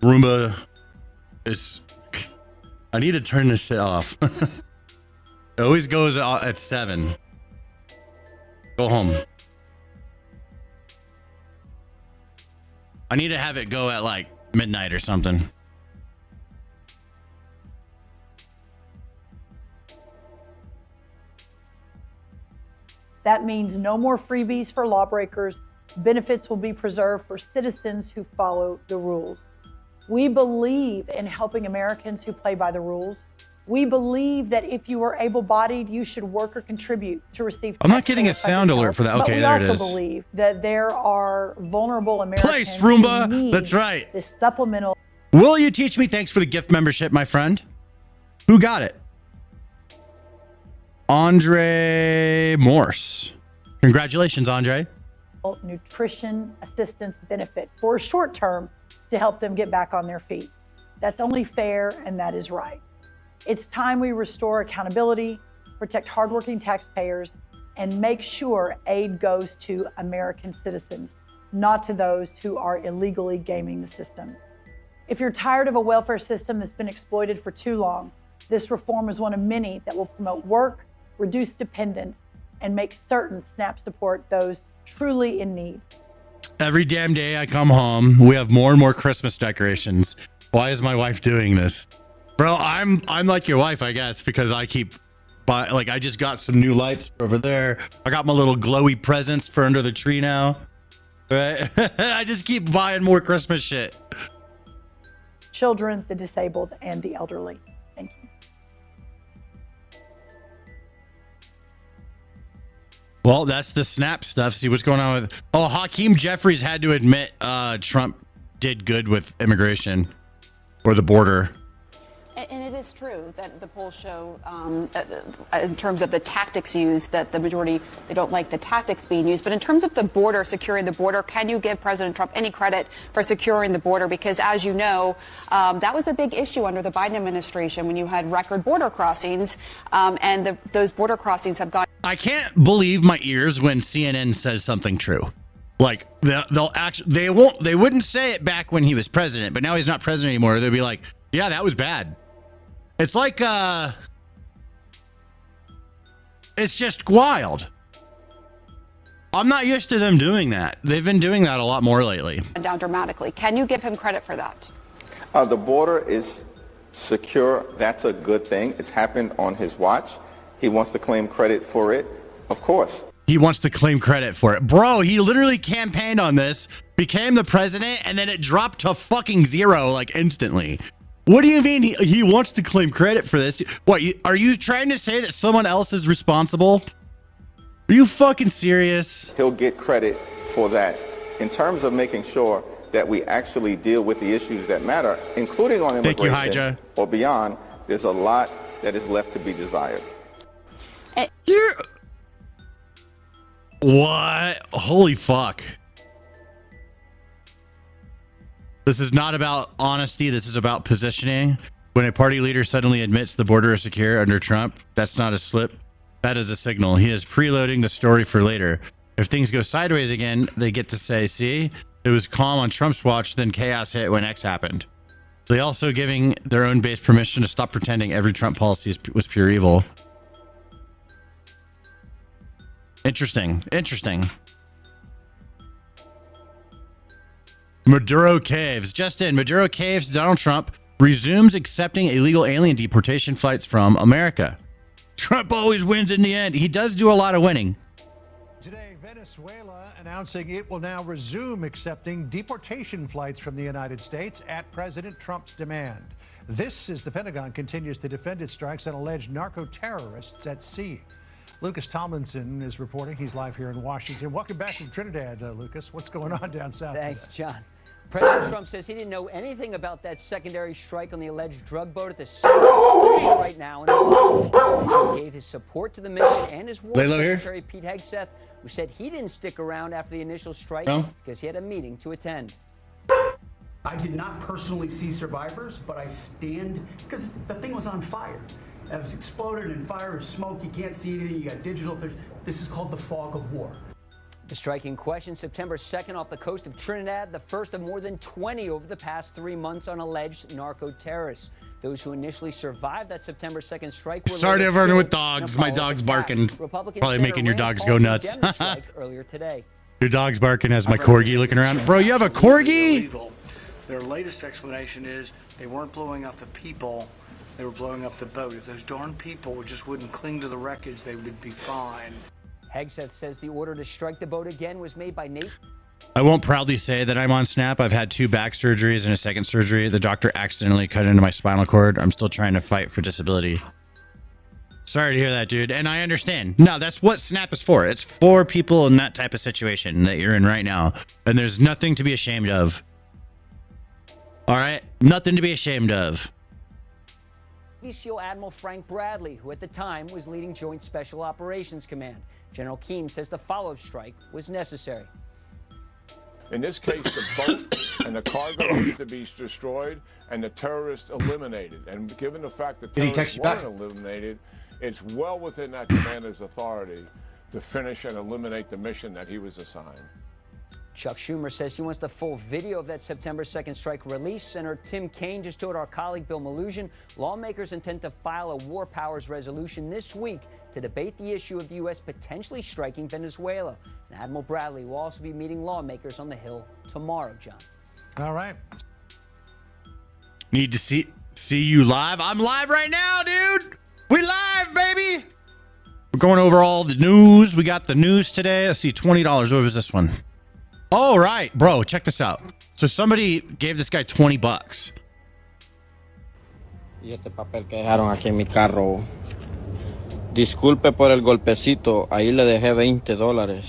Roomba is... I need to turn this shit off. It always goes at 7. Go home. I need to have it go at like midnight or something. That means no more freebies for lawbreakers. Benefits will be preserved for citizens who follow the rules. We believe in helping Americans who play by the rules. We believe that if you are able-bodied, you should work or contribute to receive. I'm not getting a sound alert for that. Okay, there it is. But we also believe that there are vulnerable Americans Place, Roomba. who need That's right. this supplemental. Will you teach me? Thanks for the gift membership, my friend. Who got it? Andre Morse. Congratulations, Andre. Nutrition assistance benefit for a short term to help them get back on their feet. That's only fair, and that is right. It's time we restore accountability, protect hardworking taxpayers, and make sure aid goes to American citizens, not to those who are illegally gaming the system. If you're tired of a welfare system that's been exploited for too long, this reform is one of many that will promote work, reduce dependence, and make certain SNAP support those truly in need. Every damn day I come home, we have more and more Christmas decorations. Why is my wife doing this? Bro, I'm like your wife, I guess, because I keep buying, like I just got some new lights over there. I got my little glowy presents for under the tree now. Right? I just keep buying more Christmas shit. Children, the disabled, and the elderly. Thank you. Well, that's the SNAP stuff. See what's going on with... Oh, Hakeem Jeffries had to admit Trump did good with immigration or the border. And it is true that the polls show, in terms of the tactics used, that the majority, they don't like the tactics being used. But in terms of the border, securing the border, can you give President Trump any credit for securing the border? Because as you know, that was a big issue under the Biden administration when you had record border crossings, and those border crossings have gone. I can't believe my ears when CNN says something true. Like they'll actually, they wouldn't say it back when he was president, but now he's not president anymore. They'll be like, yeah, that was bad. It's like, it's just wild. I'm not used to them doing that. They've been doing that a lot more lately. Down dramatically. Can you give him credit for that? The border is secure. That's a good thing. It's happened on his watch. He wants to claim credit for it. Of course. He wants to claim credit for it. Bro, he literally campaigned on this, became the president, and then it dropped to fucking zero like instantly. What do you mean he wants to claim credit for this? What, are you trying to say that someone else is responsible? Are you fucking serious? He'll get credit for that. In terms of making sure that we actually deal with the issues that matter, including on immigration or beyond, there's a lot that is left to be desired. What? Holy fuck. This is not about honesty. This is about positioning. When a party leader suddenly admits the border is secure under Trump, that's not a slip. That is a signal. He is preloading the story for later. If things go sideways again, they get to say, see, it was calm on Trump's watch, then chaos hit when X happened. They also giving their own base permission to stop pretending every Trump policy was pure evil. Interesting. Interesting. Maduro Caves. Just in, Maduro Caves, Donald Trump resumes accepting illegal alien deportation flights from America. Trump always wins in the end. He does do a lot of winning. Today, Venezuela announcing it will now resume accepting deportation flights from the United States at President Trump's demand. This as the Pentagon continues to defend its strikes on alleged narco-terrorists at sea. Lucas Tomlinson is reporting. He's live here in Washington. Welcome back from Trinidad, Lucas. What's going on down south? Thanks, John. President Trump says he didn't know anything about that secondary strike on the alleged drug boat at the sea right now. And he gave his support to the mission and his war secretary, Pete Hegseth, who said he didn't stick around after the initial strike because he had a meeting to attend. I did not personally see survivors, but I stand because the thing was on fire. It was exploded and fire and smoke. You can't see anything. You got digital. This is called the fog of war. The strike in question, September 2nd off the coast of Trinidad, the first of more than 20 over the past 3 months on alleged narco-terrorists. Those who initially survived that September 2nd strike were sorry to everyone with dogs. My dog's barking. Probably making your dogs go nuts. Earlier today. Your dog's barking as my corgi looking around. Bro, you have a corgi? Their latest explanation is they weren't blowing up the people, they were blowing up the boat. If those darn people just wouldn't cling to the wreckage, they would be fine. Hegseth says the order to strike the boat again was made by Nate. I won't proudly say that I'm on snap. I've had 2 back surgeries and a second surgery. The doctor accidentally cut into my spinal cord. I'm still trying to fight for disability. Sorry to hear that, dude. And I understand. No, that's what snap is for. It's for people in that type of situation that you're in right now. And there's nothing to be ashamed of. All right? Nothing to be ashamed of. Navy SEAL Admiral Frank Bradley, who at the time was leading Joint Special Operations Command. General Keane says the follow-up strike was necessary. In this case, the boat and the cargo needed to be destroyed and the terrorists eliminated. And given the fact that terrorists weren't eliminated, it's well within that commander's authority to finish and eliminate the mission that he was assigned. Chuck Schumer says he wants the full video of that September 2nd strike released. Senator Tim Kaine just told our colleague Bill Maloogian lawmakers intend to file a war powers resolution this week to debate the issue of the U.S. potentially striking Venezuela. And Admiral Bradley will also be meeting lawmakers on the Hill tomorrow, John. All right. Need to see you live. I'm live right now, dude. We live, baby. We're going over all the news. We got the news today. Let's see, $20. What was this one? Oh, right, bro, check this out. So somebody gave this guy $20. Y este papel que dejaron aquí en mi carro. Disculpe por el golpecito. Ahí le dejé $20.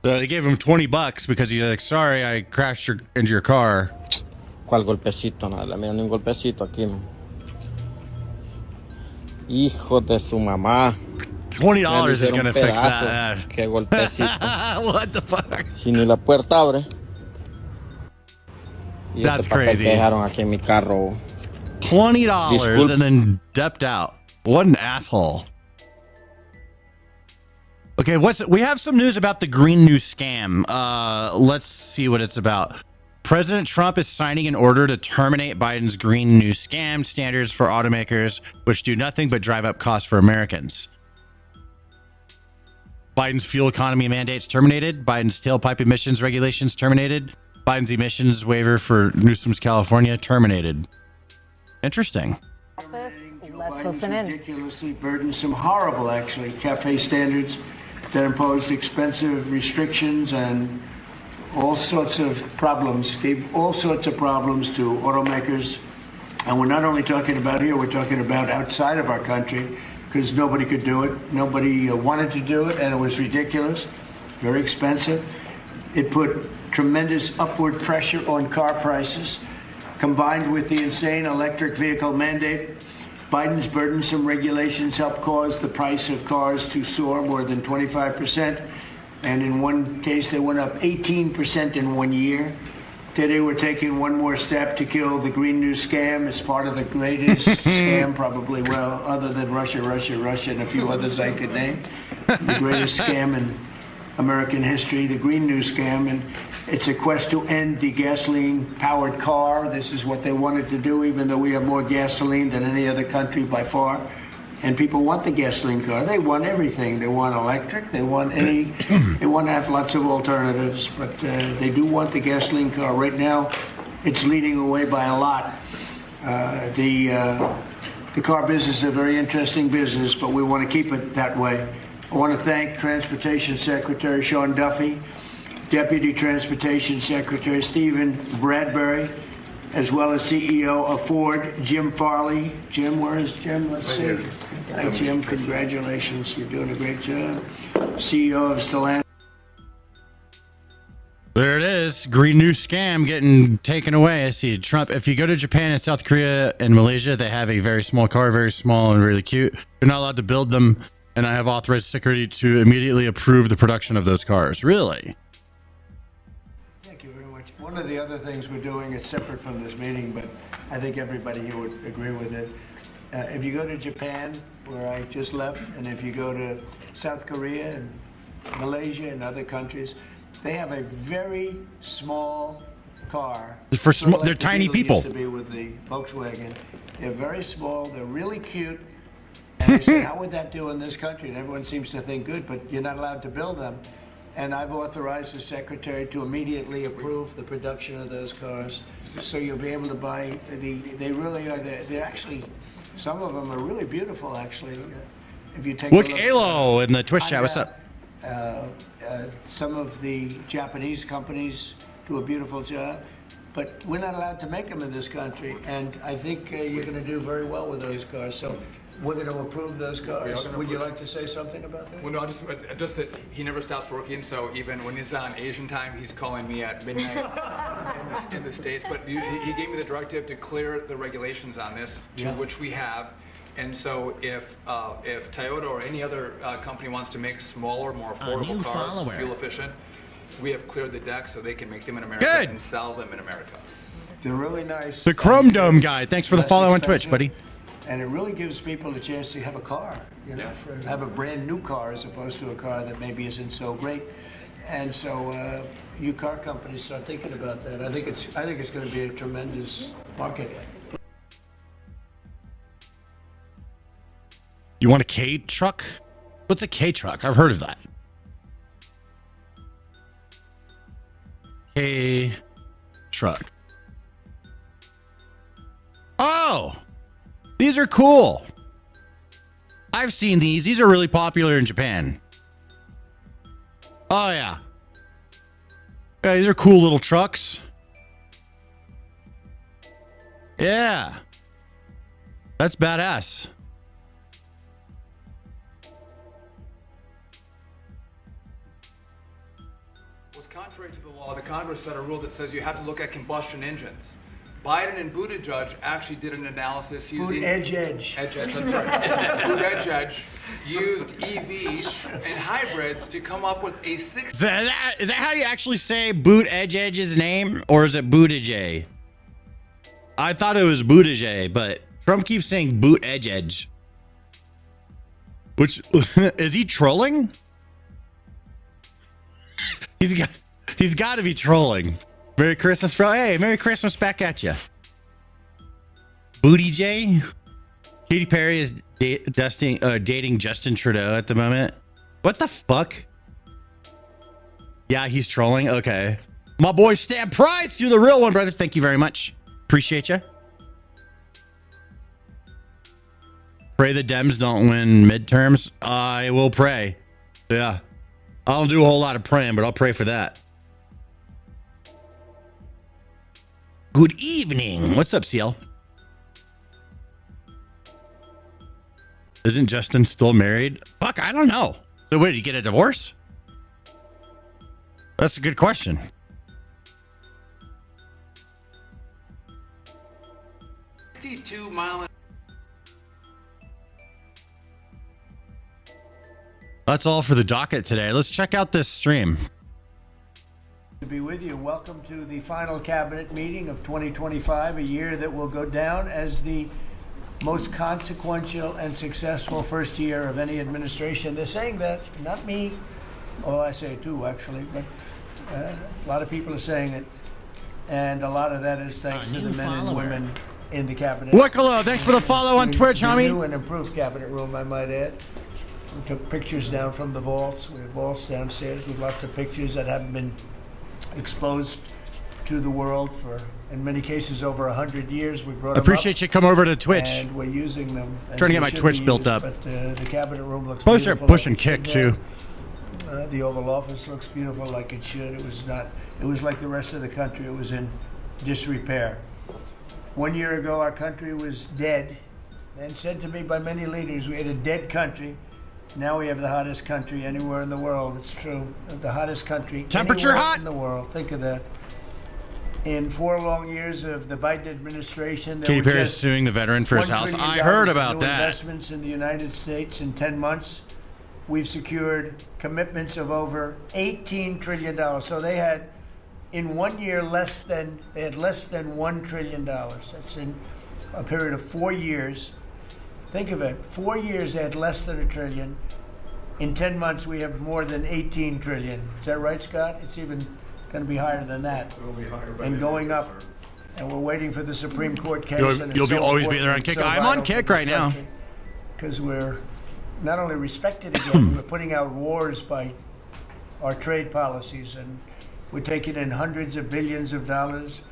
So they gave him $20 because he's like, sorry, I crashed into your car. ¿Cuál golpecito? Nada, mira, ni un golpecito aquí. Hijo de su mamá. $20 is gonna fix that. Qué golpecito. What the fuck? Si ni la puerta abre. Y that's este papel crazy. Que dejaron aquí en mi carro. $20 and then depped out. What an asshole. Okay, we have some news about the Green New scam. Let's see what it's about. President Trump is signing an order to terminate Biden's Green New scam standards for automakers, which do nothing but drive up costs for Americans. Biden's fuel economy mandates terminated. Biden's tailpipe emissions regulations terminated. Biden's emissions waiver for Newsom's California terminated. Interesting. Let's listen in. Ridiculously burdensome, horrible actually, CAFE standards that imposed expensive restrictions and all sorts of problems, gave all sorts of problems to automakers. And we're not only talking about here, we're talking about outside of our country, because nobody could do it. Nobody wanted to do it, and it was ridiculous, very expensive. It put tremendous upward pressure on car prices, combined with the insane electric vehicle mandate. Biden's burdensome regulations helped cause the price of cars to soar more than 25%, and in one case, they went up 18% in 1 year. Today, we're taking one more step to kill the Green New scam. It's part of the greatest scam, probably, well, other than Russia, and a few others I could name. The greatest scam in American history, the Green New scam. And it's a quest to end the gasoline-powered car. This is what they wanted to do, even though we have more gasoline than any other country by far. And people want the gasoline car. They want everything. They want electric. They want they want to have lots of alternatives, but they do want the gasoline car. Right now, it's leading away by a lot. The car business is a very interesting business, but we want to keep it that way. I want to thank Transportation Secretary Sean Duffy, Deputy Transportation Secretary Stephen Bradbury, as well as CEO of Ford, Jim Farley. Jim, where is Jim? Let's see. Hi, Jim. Congratulations. You're doing a great job. CEO of Stellantis. There it is. Green new scam getting taken away. I see Trump. If you go to Japan and South Korea and Malaysia, they have a very small car, very small and really cute. You're not allowed to build them. And I have authorized security to immediately approve the production of those cars. Really? Thank you very much. One of the other things we're doing is separate from this meeting, but I think everybody here would agree with it. If you go to Japan, where I just left, and if you go to South Korea and Malaysia and other countries, they have a very small car. For small, they're tiny people. Used to be with the Volkswagen. They're very small. They're really cute. And they say, how would that do in this country? And everyone seems to think good, but you're not allowed to build them. And I've authorized the secretary to immediately approve the production of those cars. So you'll be able to buy they really are, they're actually, some of them are really beautiful, actually. If you take look, a look. Alo in the Twitch chat, what's up? Some of the Japanese companies do a beautiful job, but we're not allowed to make them in this country. And I think you're going to do very well with those cars. So we're going to approve those cars. Would you like to say something about that? Well, no, just that he never stops working. So even when he's on Asian time, he's calling me at midnight in the States. But he gave me the directive to clear the regulations on this, which we have. And so if Toyota or any other company wants to make smaller, more affordable cars, fuel efficient, we have cleared the deck so they can make them in America and sell them in America. They're really nice. The Chrome Dome guy. Thanks for the follow on Twitch, buddy. And it really gives people a chance to have a car, have a brand new car as opposed to a car that maybe isn't so great. And so you car companies start thinking about that. I think it's going to be a tremendous market. You want a K truck? What's a K truck? I've heard of that. K truck. Oh, these are cool. I've seen these. These are really popular in Japan. Oh, yeah. Yeah, these are cool little trucks. Yeah. That's badass. Was contrary to the law, the Congress set a rule that says you have to look at combustion engines. Biden and Buttigieg actually did an analysis using Buttigieg used EVs and hybrids to come up with a Is that how you actually say Buttigieg's name, or is it Buttigieg? I thought it was Buttigieg, but Trump keeps saying Buttigieg. Which is he trolling? He's got to be trolling. Merry Christmas, bro. Hey, Merry Christmas back at you. Booty J. Katy Perry is dating Justin Trudeau at the moment. What the fuck? Yeah, he's trolling. Okay. My boy Stan Price, you're the real one, brother. Thank you very much. Appreciate you. Pray the Dems don't win midterms. I will pray. Yeah. I don't do a whole lot of praying, but I'll pray for that. Good evening. What's up, CL? Isn't Justin still married? Fuck, I don't know. So what, did he get a divorce? That's a good question. That's all for the docket today. Let's check out this stream. To be with you. Welcome to the final cabinet meeting of 2025, a year that will go down as the most consequential and successful first year of any administration. They're saying that, not me. Oh, I say it too, actually, but a lot of people are saying it. And a lot of that is thanks to the men and women in the cabinet. Wicklow, thanks for the follow on Twitch, homie. New and improved cabinet room, I might add. We took pictures down from the vaults. We have vaults downstairs with lots of pictures that haven't been exposed to the world for, in many cases, over 100 years. We brought I appreciate you come over to Twitch. And we're using them. Trying to get my Twitch built up. But the cabinet room looks Supposed beautiful. to push and kick too. The Oval Office looks beautiful like it should. It was not. It was like the rest of the country. It was in disrepair. 1 year ago, our country was dead, and said to me by many leaders, we had a dead country. Now we have the hottest country anywhere in the world. It's true. The hottest country Temperature anywhere hot in the world. Think of that. In 4 long years of the Biden administration, there Katy were Perry is just suing the veteran for his $1 house. trillion I heard in about new that. Investments in the United States in 10 months. We've secured commitments of over $18 trillion. So they had, in 1 year, less than $1 trillion. That's in a period of 4 years. Think of it. 4 years they had less than $1 trillion. In 10 months we have more than $18 trillion. Is that right, Scott? It's even going to be higher than that. It'll be higher by And going up. And we're waiting for the Supreme Court case. You'll always be there on Kick. I'm on Kick right now. Because we're not only respected again, we're putting out wars by our trade policies, and we're taking in hundreds of billions of dollars,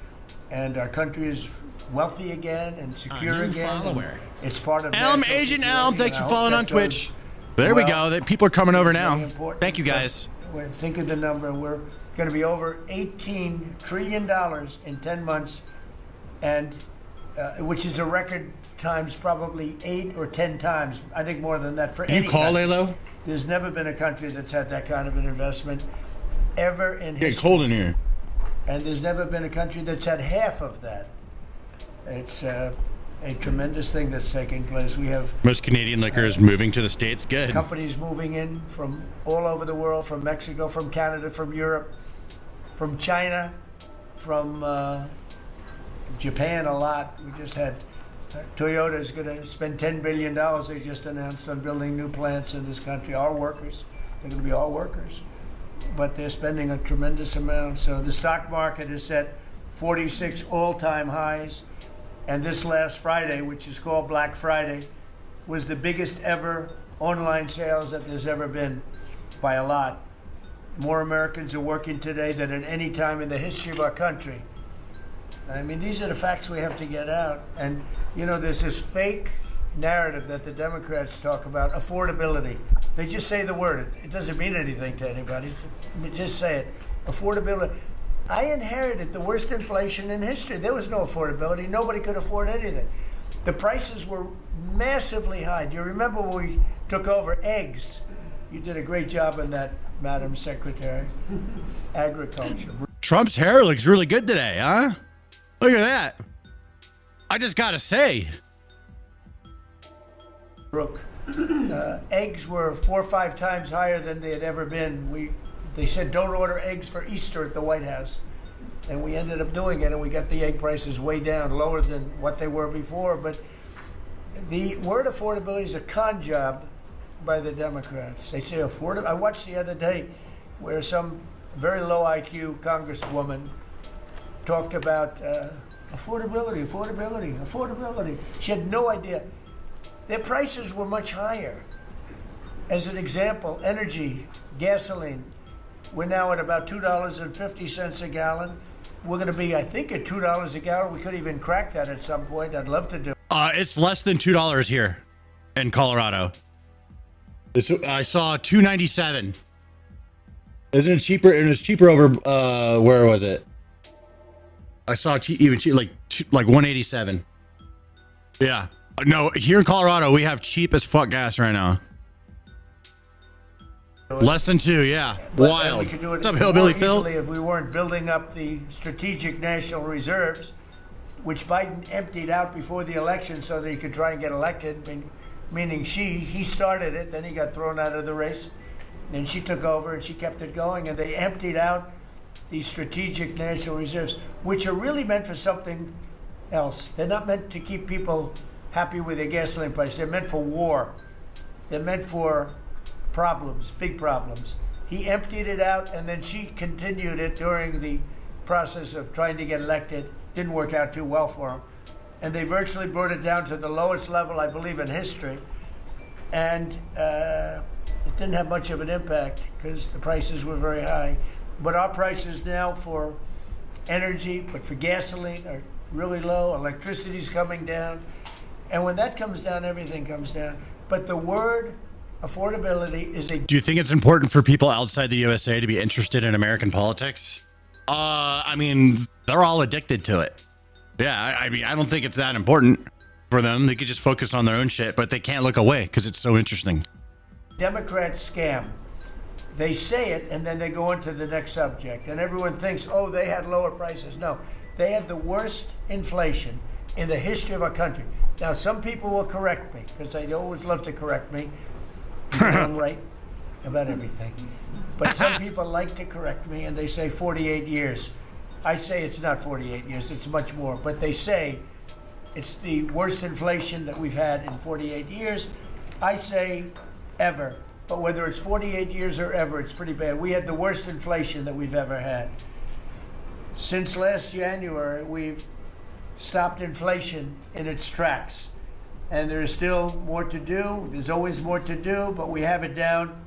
and our country is wealthy again and secure again. Follower. It's part of Elm, national Agent security, Elm, thanks and for I hope following that on Twitch. does There we well. go. People are coming over It's very now. important, Thank you, guys. Think of the number. We're going to be over $18 trillion in 10 months, and which is a record times probably 8 or 10 times. I think more than that for Can you any call country. Lalo? There's never been a country that's had that kind of an investment ever in history. Getting cold in here. And there's never been a country that's had half of that. It's a tremendous thing that's taking place. We have Most Canadian liquors moving to the States. Good. companies moving in from all over the world, from Mexico, from Canada, from Europe, from China, from Japan a lot. We just had Toyota is going to spend $10 billion, they just announced, on building new plants in this country. Our workers, they're going to be all workers. But they're spending a tremendous amount. So the stock market is at 46 all-time highs. And this last Friday, which is called Black Friday, was the biggest ever online sales that there's ever been by a lot. More Americans are working today than at any time in the history of our country. I mean, these are the facts we have to get out. And, you know, there's this fake narrative that the Democrats talk about, affordability. They just say the word. It doesn't mean anything to anybody. Just say it. Affordability. I inherited the worst inflation in history. There was no affordability. Nobody could afford anything. The prices were massively high. Do you remember when we took over eggs? You did a great job in that, Madam Secretary. Agriculture. Trump's hair looks really good today, huh? Look at that. I just got to say. Brooke, eggs were 4 or 5 times higher than they had ever been. They said don't order eggs for Easter at the White House. And we ended up doing it, and we got the egg prices way down, lower than what they were before. But the word affordability is a con job by the Democrats. They say affordable. I watched the other day where some very low IQ congresswoman talked about affordability. She had no idea. Their prices were much higher. As an example, energy, gasoline, we're now at about $2.50 a gallon. We're going to be, I think, at $2 a gallon. We could even crack that at some point. I'd love to do it. It's less than $2 here in Colorado. I saw $2.97. Isn't it cheaper? It was cheaper over, where was it? I saw even cheap, like $1.87. Yeah. No, here in Colorado, we have cheap as fuck gas right now. Less than $2, yeah. Wild. We could do it What's up, Hillbilly more Phil? easily if we weren't building up the strategic national reserves, which Biden emptied out before the election so that he could try and get elected. Meaning he started it, then he got thrown out of the race, and she took over and she kept it going, and they emptied out these strategic national reserves, which are really meant for something else. They're not meant to keep people happy with their gasoline price. They're meant for war. They're meant for problems, big problems. He emptied it out, and then she continued it during the process of trying to get elected. Didn't work out too well for him. And they virtually brought it down to the lowest level, I believe, in history. And it didn't have much of an impact because the prices were very high. But our prices now for energy, but for gasoline are really low. Electricity's coming down. And when that comes down, everything comes down. But the word affordability is a... Do you think it's important for people outside the USA to be interested in American politics? I mean, they're all addicted to it. Yeah, I mean, I don't think it's that important for them. They could just focus on their own shit, but they can't look away because it's so interesting. Democrat scam. They say it, and then they go into the next subject. And everyone thinks, oh, they had lower prices. No, they had the worst inflation in the history of our country. Now, some people will correct me, because they always love to correct me. I'm right about everything. But some people like to correct me, and they say 48 years. I say it's not 48 years, it's much more. But they say it's the worst inflation that we've had in 48 years. I say ever. But whether it's 48 years or ever, it's pretty bad. We had the worst inflation that we've ever had. Since last January, we've stopped inflation in its tracks. And there is still more to do. There's always more to do, but we have it down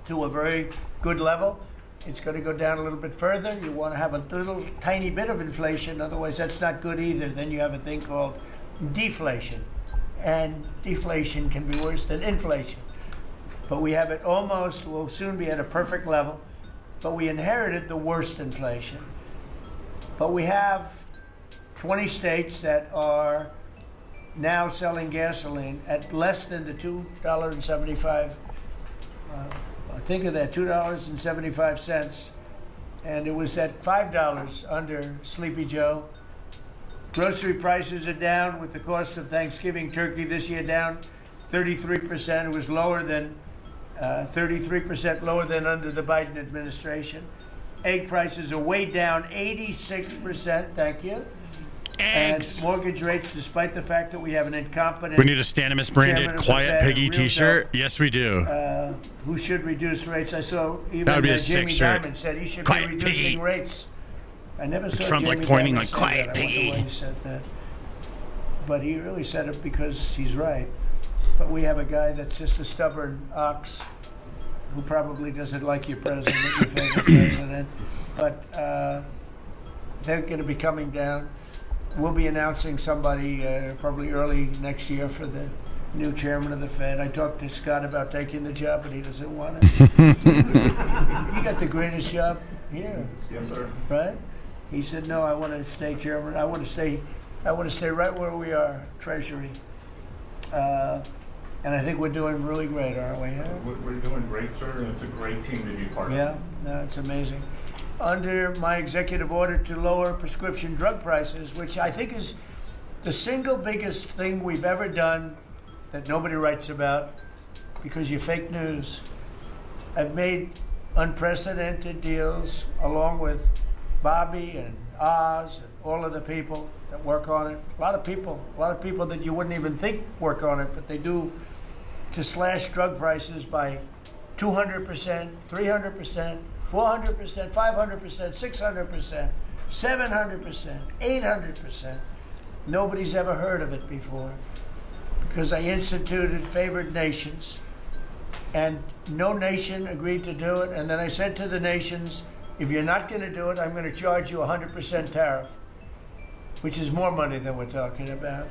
to a very good level. It's going to go down a little bit further. You want to have a little tiny bit of inflation, otherwise that's not good either. Then you have a thing called deflation. And deflation can be worse than inflation. But we have it almost, we'll soon be at a perfect level, but we inherited the worst inflation. But we have 20 states that are now selling gasoline at less than the $2.75, think of that, $2.75, and it was at $5 under Sleepy Joe. Grocery prices are down with the cost of Thanksgiving turkey this year down 33%. It was lower than 33% lower than under the Biden administration. Egg prices are way down 86%. Thank you. Eggs. And mortgage rates, despite the fact that we have an incompetent... We need a Stanimus branded Quiet Piggy t-shirt. Yes, we do. Who should reduce rates. I saw even Jamie Dimon said he should be reducing rates. I never saw Trump Jamie like pointing Dimon like say Quiet that. Piggy. I wonder why he said that. But he really said it because he's right. But we have a guy that's just a stubborn ox who probably doesn't like your president, your favorite president. But they're going to be coming down. We'll be announcing somebody probably early next year for the new chairman of the Fed. I talked to Scott about taking the job, but he doesn't want it. You got the greatest job here. Yes, sir. Right? He said, no, I want to stay chairman. I want to stay right where we are, Treasury. And I think we're doing really great, aren't we? Huh? We're doing great, sir, and it's a great team to be part of. Yeah, no, it's amazing. Under my executive order to lower prescription drug prices, which I think is the single biggest thing we've ever done that nobody writes about because you're fake news. I've made unprecedented deals along with Bobby and Oz and all of the people that work on it. A lot of people that you wouldn't even think work on it, but they do, to slash drug prices by 200%, 300%, 400%, 500%, 600%, 700%, 800%. Nobody's ever heard of it before because I instituted favored nations and no nation agreed to do it. And then I said to the nations, if you're not going to do it, I'm going to charge you 100% tariff, which is more money than we're talking about.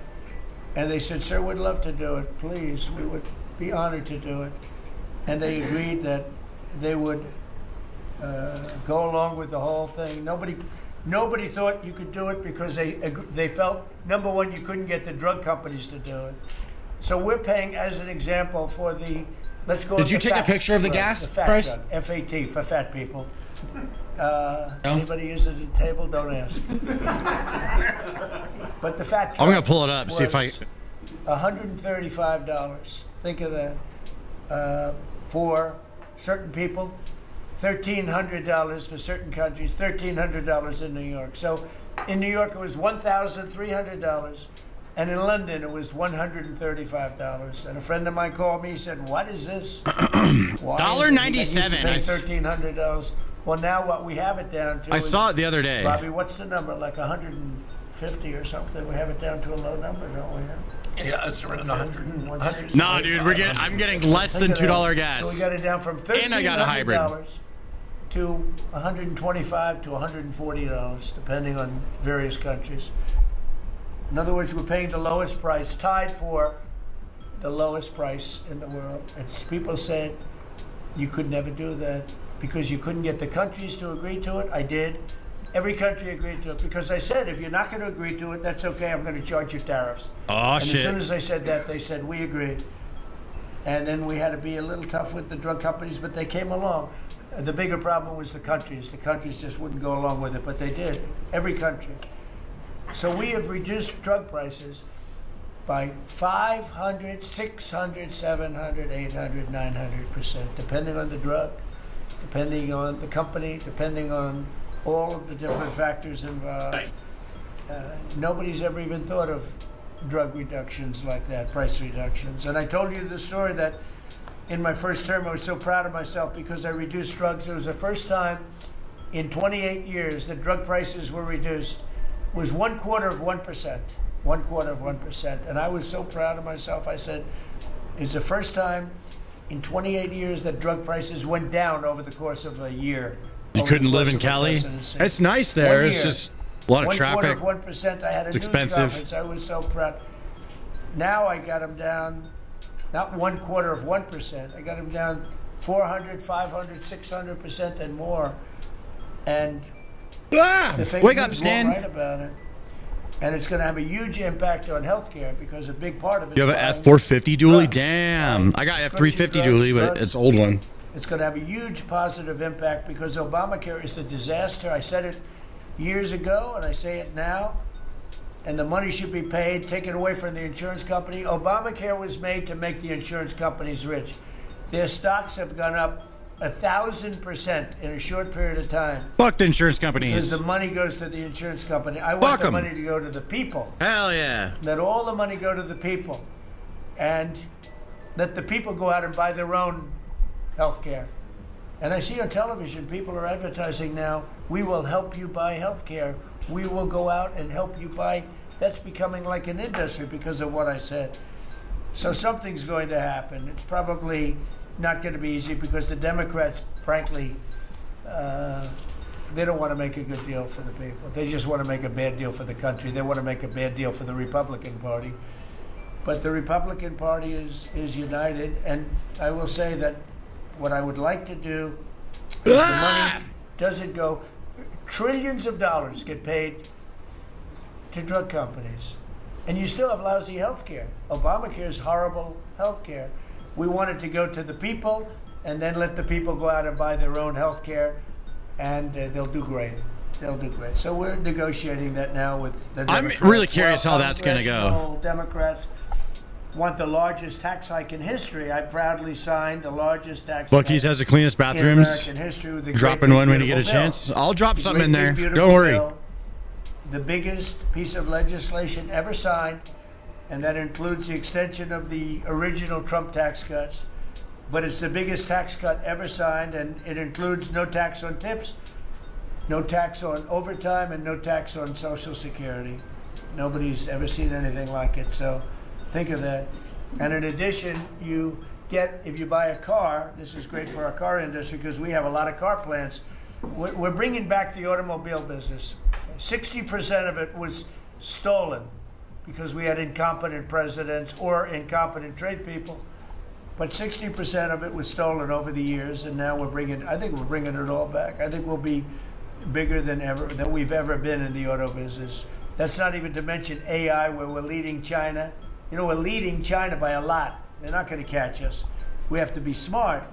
And they said, sir, we'd love to do it. Please, we would be honored to do it. And they agreed that they would go along with the whole thing. Nobody thought you could do it because they felt, number one, you couldn't get the drug companies to do it. So we're paying, as an example, for the, let's go. Did you take a picture of the gas price? FAT, for fat people. Anybody use it at the table? Don't ask. But the fat drug I'm going to pull it up, see if I... $135. Think of that. For certain people. $1,300 for certain countries, $1,300 in New York. So in New York it was $1,300, and in London it was $135. And a friend of mine called me, he said, what is this? $1.97. $1,300. Well, now what we have it down to I saw it the other day. Bobby, what's the number? Like 150 or something? We have it down to a low number, don't we? Yeah, it's around 100. Nah, dude, I'm getting less than $2 gas. So we got it down from $1,300 and I got a hybrid to $125 to $140, depending on various countries. In other words, we're paying the lowest price, tied for the lowest price in the world. It's, people said you could never do that because you couldn't get the countries to agree to it. I did. Every country agreed to it because I said, if you're not going to agree to it, that's okay. I'm going to charge you tariffs. Oh, shit. As soon as I said that, they said, we agree. And then we had to be a little tough with the drug companies, but they came along. The bigger problem was the countries. The countries just wouldn't go along with it, but they did. Every country. So we have reduced drug prices by 500, 600, 700, 800, 900%, depending on the drug, depending on the company, depending on all of the different factors involved. Nobody's ever even thought of drug reductions like that, price reductions. And I told you the story that in my first term, I was so proud of myself because I reduced drugs. It was the first time in 28 years that drug prices were reduced. It was 1/4 of 1%, 1/4 of 1%. And I was so proud of myself. I said, it's the first time in 28 years that drug prices went down over the course of a year. You couldn't live in Cali? It's nice there. It's just a lot of traffic. 1/4 of 1%. I had a It's news expensive. conference. I was so proud. Now I got them down, not 1/4 of 1%. I got them down 400, 500, 600% and more. And the fake wake up, news Stan. won't write about it. And it's going to have a huge impact on healthcare because a big part of it. You have an F450 dually? Damn. I got F350 dually, but it's old one. It's going to have a huge positive impact because Obamacare is a disaster. I said it years ago, and I say it now. And the money should be paid, taken away from the insurance company. Obamacare was made to make the insurance companies rich. Their stocks have gone up 1,000% in a short period of time. Fuck the insurance companies. Because the money goes to the insurance company. I want the money to go to the people. Hell yeah. Let all the money go to the people. And let the people go out and buy their own health care. And I see on television, people are advertising now, we will help you buy health care. We will go out and help you buy. That's becoming like an industry because of what I said. So something's going to happen. It's probably not going to be easy because the Democrats, frankly, they don't want to make a good deal for the people. They just want to make a bad deal for the country. They want to make a bad deal for the Republican Party. But the Republican Party is united, and I will say that what I would like to do is the money doesn't go. Trillions of dollars get paid to drug companies, and you still have lousy health care. Obamacare is horrible health care. We want it to go to the people, and then let the people go out and buy their own health care, and they'll do great. They'll do great. So we're negotiating that now with the Democrats. I'm really curious how that's going to go. Democrats want the largest tax hike in history. I proudly signed the largest tax Buc-ee's hike has the cleanest bathrooms. in American history with the Dropping one when you get a chance. I'll drop something in there. Don't worry. The biggest piece of legislation ever signed, and that includes the extension of the original Trump tax cuts. But it's the biggest tax cut ever signed, and it includes no tax on tips, no tax on overtime, and no tax on Social Security. Nobody's ever seen anything like it, so think of that. And in addition, you get, if you buy a car, this is great for our car industry because we have a lot of car plants. We're bringing back the automobile business. 60% of it was stolen because we had incompetent presidents or incompetent trade people. But 60% of it was stolen over the years, and now I think we're bringing it all back. I think we'll be bigger than we've ever been in the auto business. That's not even to mention AI, where we're leading China. You know, we're leading China by a lot. They're not going to catch us. We have to be smart,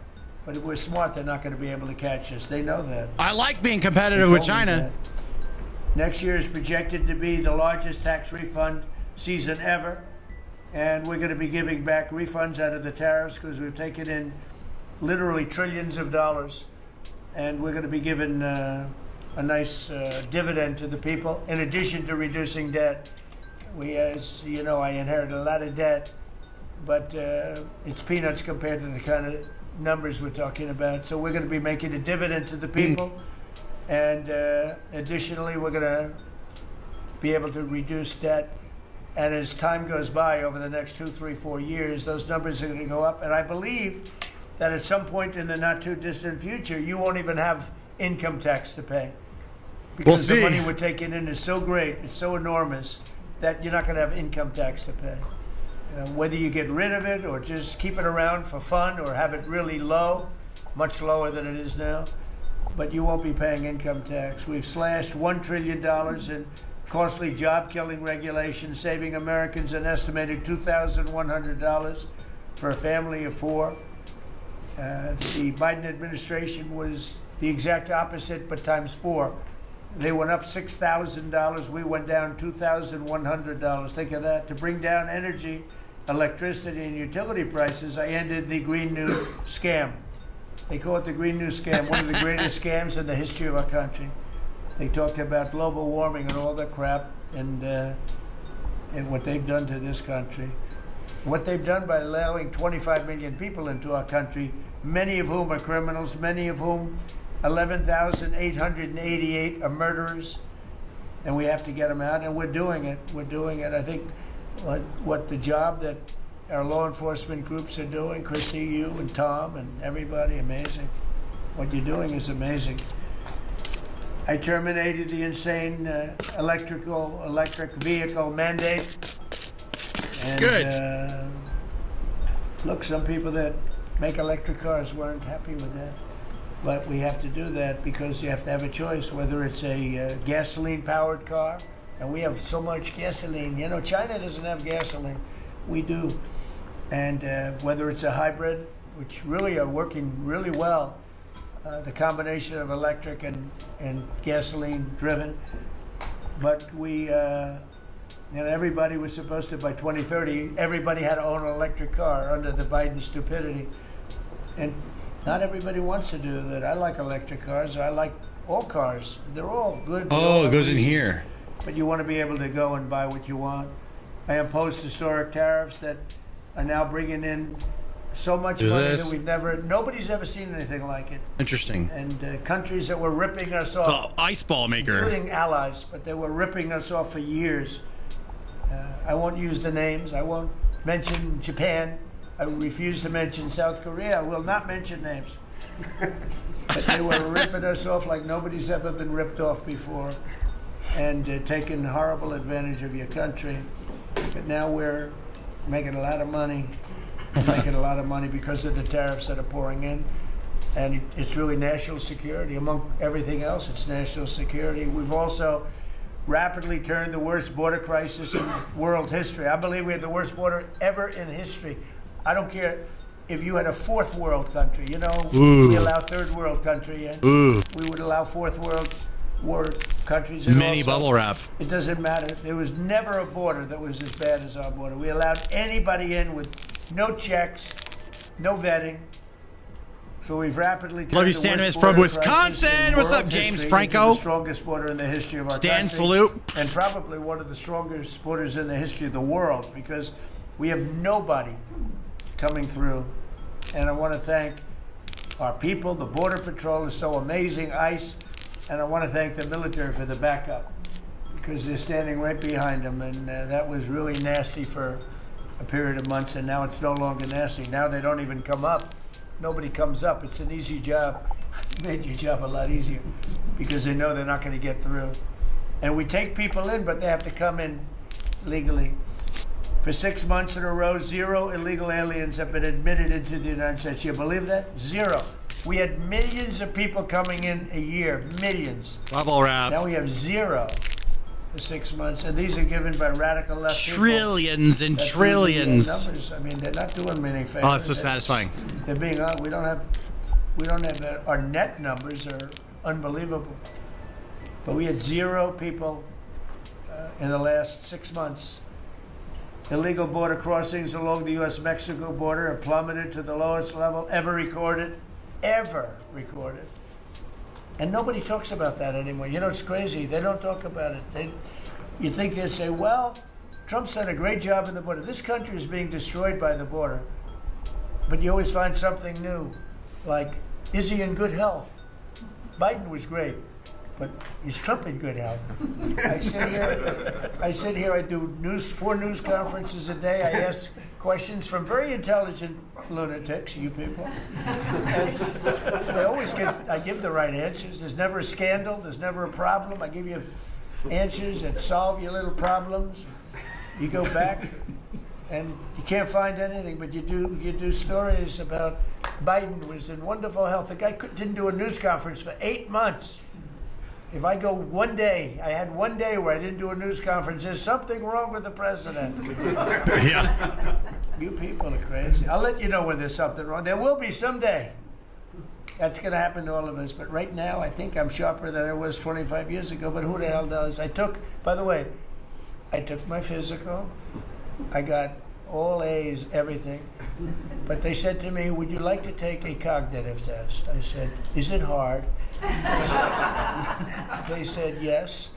but if we're smart, they're not going to be able to catch us. They know that. I like being competitive with China. Next year is projected to be the largest tax refund season ever, and we're going to be giving back refunds out of the tariffs because we've taken in literally trillions of dollars, and we're going to be giving a nice dividend to the people in addition to reducing debt. We, as you know, I inherited a lot of debt, but it's peanuts compared to the kind of numbers we're talking about. So we're going to be making a dividend to the people, and additionally, we're going to be able to reduce debt. And as time goes by over the next 2, 3, 4 years, those numbers are going to go up. And I believe that at some point in the not too distant future, you won't even have income tax to pay. Because the money we're taking in is so great, it's so enormous, that you're not going to have income tax to pay. Whether you get rid of it or just keep it around for fun or have it really low, much lower than it is now, but you won't be paying income tax. We've slashed $1 trillion in costly job-killing regulations, saving Americans an estimated $2,100 for a family of 4. The Biden administration was the exact opposite, but times 4. They went up $6,000. We went down $2,100. Think of that. To bring down energy, electricity, and utility prices, I ended the Green New Scam. They call it the Green New Scam, one of the greatest scams in the history of our country. They talked about global warming and all that crap, and what they've done to this country. What they've done by allowing 25 million people into our country, many of whom are criminals, many of whom 11,888 are murderers, and we have to get them out, and we're doing it. We're doing it. I think what the job that our law enforcement groups are doing, Christy, you and Tom and everybody, amazing. What you're doing is amazing. I terminated the insane electric vehicle mandate. And, good. Look, some people that make electric cars weren't happy with that. But we have to do that because you have to have a choice, whether it's a gasoline-powered car, and we have so much gasoline. You know, China doesn't have gasoline. We do. And whether it's a hybrid, which really are working really well, the combination of electric and gasoline-driven. But we, everybody was supposed to, by 2030, everybody had to own an electric car under the Biden stupidity. And not everybody wants to do that. I like electric cars. I like all cars. They're all good. Oh, it goes in here. But you want to be able to go and buy what you want. I opposed historic tariffs that are now bringing in so much money that nobody's ever seen anything like it. Interesting. And countries that were ripping us off. It's an ice ball maker. Including allies, but they were ripping us off for years. I won't use the names. I won't mention Japan. I refuse to mention South Korea. I will not mention names. But they were ripping us off like nobody's ever been ripped off before, and taking horrible advantage of your country. But now we're making a lot of money. We're making a lot of money because of the tariffs that are pouring in. And it's really national security. Among everything else, it's national security. We've also rapidly turned the worst border crisis in world history. I believe we had the worst border ever in history. I don't care if you had a fourth world country, you know, we allow third world country in. We would allow fourth world countries in. Mini bubble wrap. It doesn't matter. There was never a border that was as bad as our border. We allowed anybody in with no checks, no vetting. So we've rapidly turned Love you, the Stan worst from border Wisconsin. crisis in What's up, world James history Franco? into the strongest border in the history of our Stan, country. salute. And probably one of the strongest borders in the history of the world, because we have nobody coming through. And I want to thank our people. The Border Patrol is so amazing, ICE, and I want to thank the military for the backup, because they're standing right behind them, and that was really nasty for a period of months, and now it's no longer nasty. Now they don't even come up. Nobody comes up. It's an easy job. It made your job a lot easier because they know they're not going to get through. And we take people in, but they have to come in legally. For 6 months in a row, 0 illegal aliens have been admitted into the United States. You believe that? 0. We had millions of people coming in a year, millions. Bubble wrap. Now we have 0 for 6 months, and these are given by radical left trillions people. And trillions. Numbers. I mean, they're not doing many favors. Oh, that's so satisfying. They're being we don't have our net numbers are unbelievable, but we had 0 people in the last 6 months. Illegal border crossings along the U.S.-Mexico border have plummeted to the lowest level ever recorded. And nobody talks about that anymore. You know, it's crazy. They don't talk about it. You think they'd say, well, Trump's done a great job in the border. This country is being destroyed by the border. But you always find something new, like, is he in good health? Biden was great. but is Trump in good health? I sit here, I do 4 news conferences a day. I ask questions from very intelligent lunatics, you people. And I give the right answers. There's never a scandal, there's never a problem. I give you answers that solve your little problems. You go back and you can't find anything, but you do stories about Biden was in wonderful health. The guy didn't do a news conference for 8 months. If I go one day, I had one day where I didn't do a news conference, there's something wrong with the president. Yeah. You people are crazy. I'll let you know when there's something wrong. There will be someday. That's going to happen to all of us. But right now, I think I'm sharper than I was 25 years ago. But who the hell does? By the way, I took my physical. I got all A's, everything. But they said to me, would you like to take a cognitive test? I said, is it hard? They said, yes.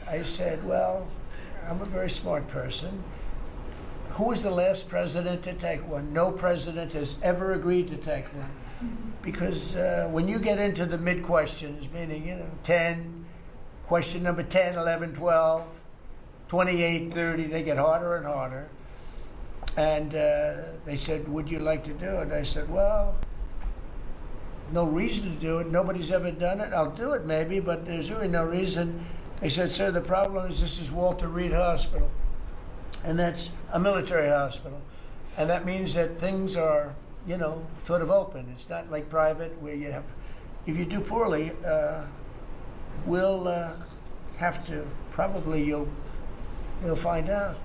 I said, well, I'm a very smart person. Who was the last president to take one? No president has ever agreed to take one. Because when you get into the mid-questions, meaning, 10, question number 10, 11, 12, 28, 30, they get harder and harder. And they said, would you like to do it? I said, well, no reason to do it. Nobody's ever done it. I'll do it maybe, but there's really no reason. They said, sir, the problem is this is Walter Reed Hospital. And that's a military hospital. And that means that things are, sort of open. It's not like private where you have, if you do poorly, we'll have to, probably you'll find out.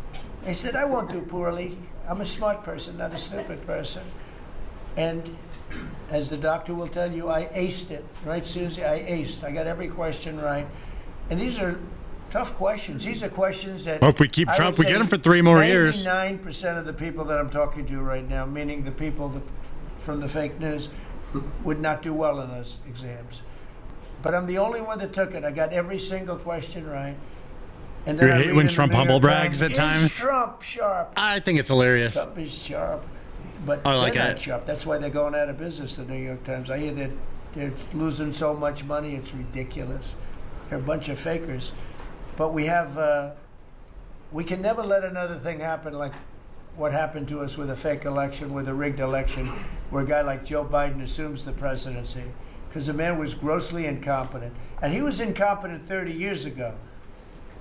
I said, I won't do poorly. I'm a smart person, not a stupid person. And as the doctor will tell you, I aced it. Right, Susie? I aced. I got every question right. And these are tough questions. These are questions that... Hope we keep Trump. We get him for 3 more years. 99% of the people that I'm talking to right now, meaning the people from the fake news, would not do well in those exams. But I'm the only one that took it. I got every single question right. And then you hate when Trump humble brags at times? Is Trump sharp? I think it's hilarious. Trump is sharp. But I like they're it. not sharp. That's why they're going out of business, the New York Times. I hear that they're losing so much money, it's ridiculous. They're a bunch of fakers. But we can never let another thing happen like what happened to us with a fake election, with a rigged election, where a guy like Joe Biden assumes the presidency. Because the man was grossly incompetent. And he was incompetent 30 years ago.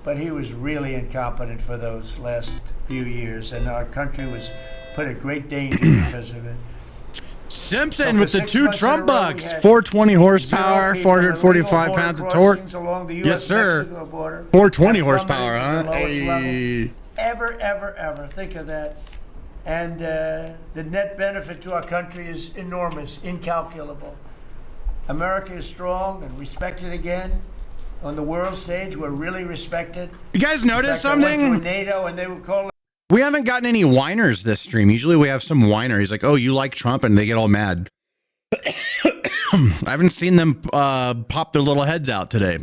But he was really incompetent for those last few years. And our country was put at great danger because of it. Simpson with the 2 Trump bucks, 420 horsepower, 445 pounds of torque. Yes, sir. 420 horsepower, huh? Hey. Ever. Think of that. And the net benefit to our country is enormous, incalculable. America is strong and respected again. On the world stage, we're really respected. You guys notice something? I went to NATO and they would call it. We haven't gotten any whiners this stream. Usually we have some whiner. He's like, oh, you like Trump? And they get all mad. I haven't seen them pop their little heads out today.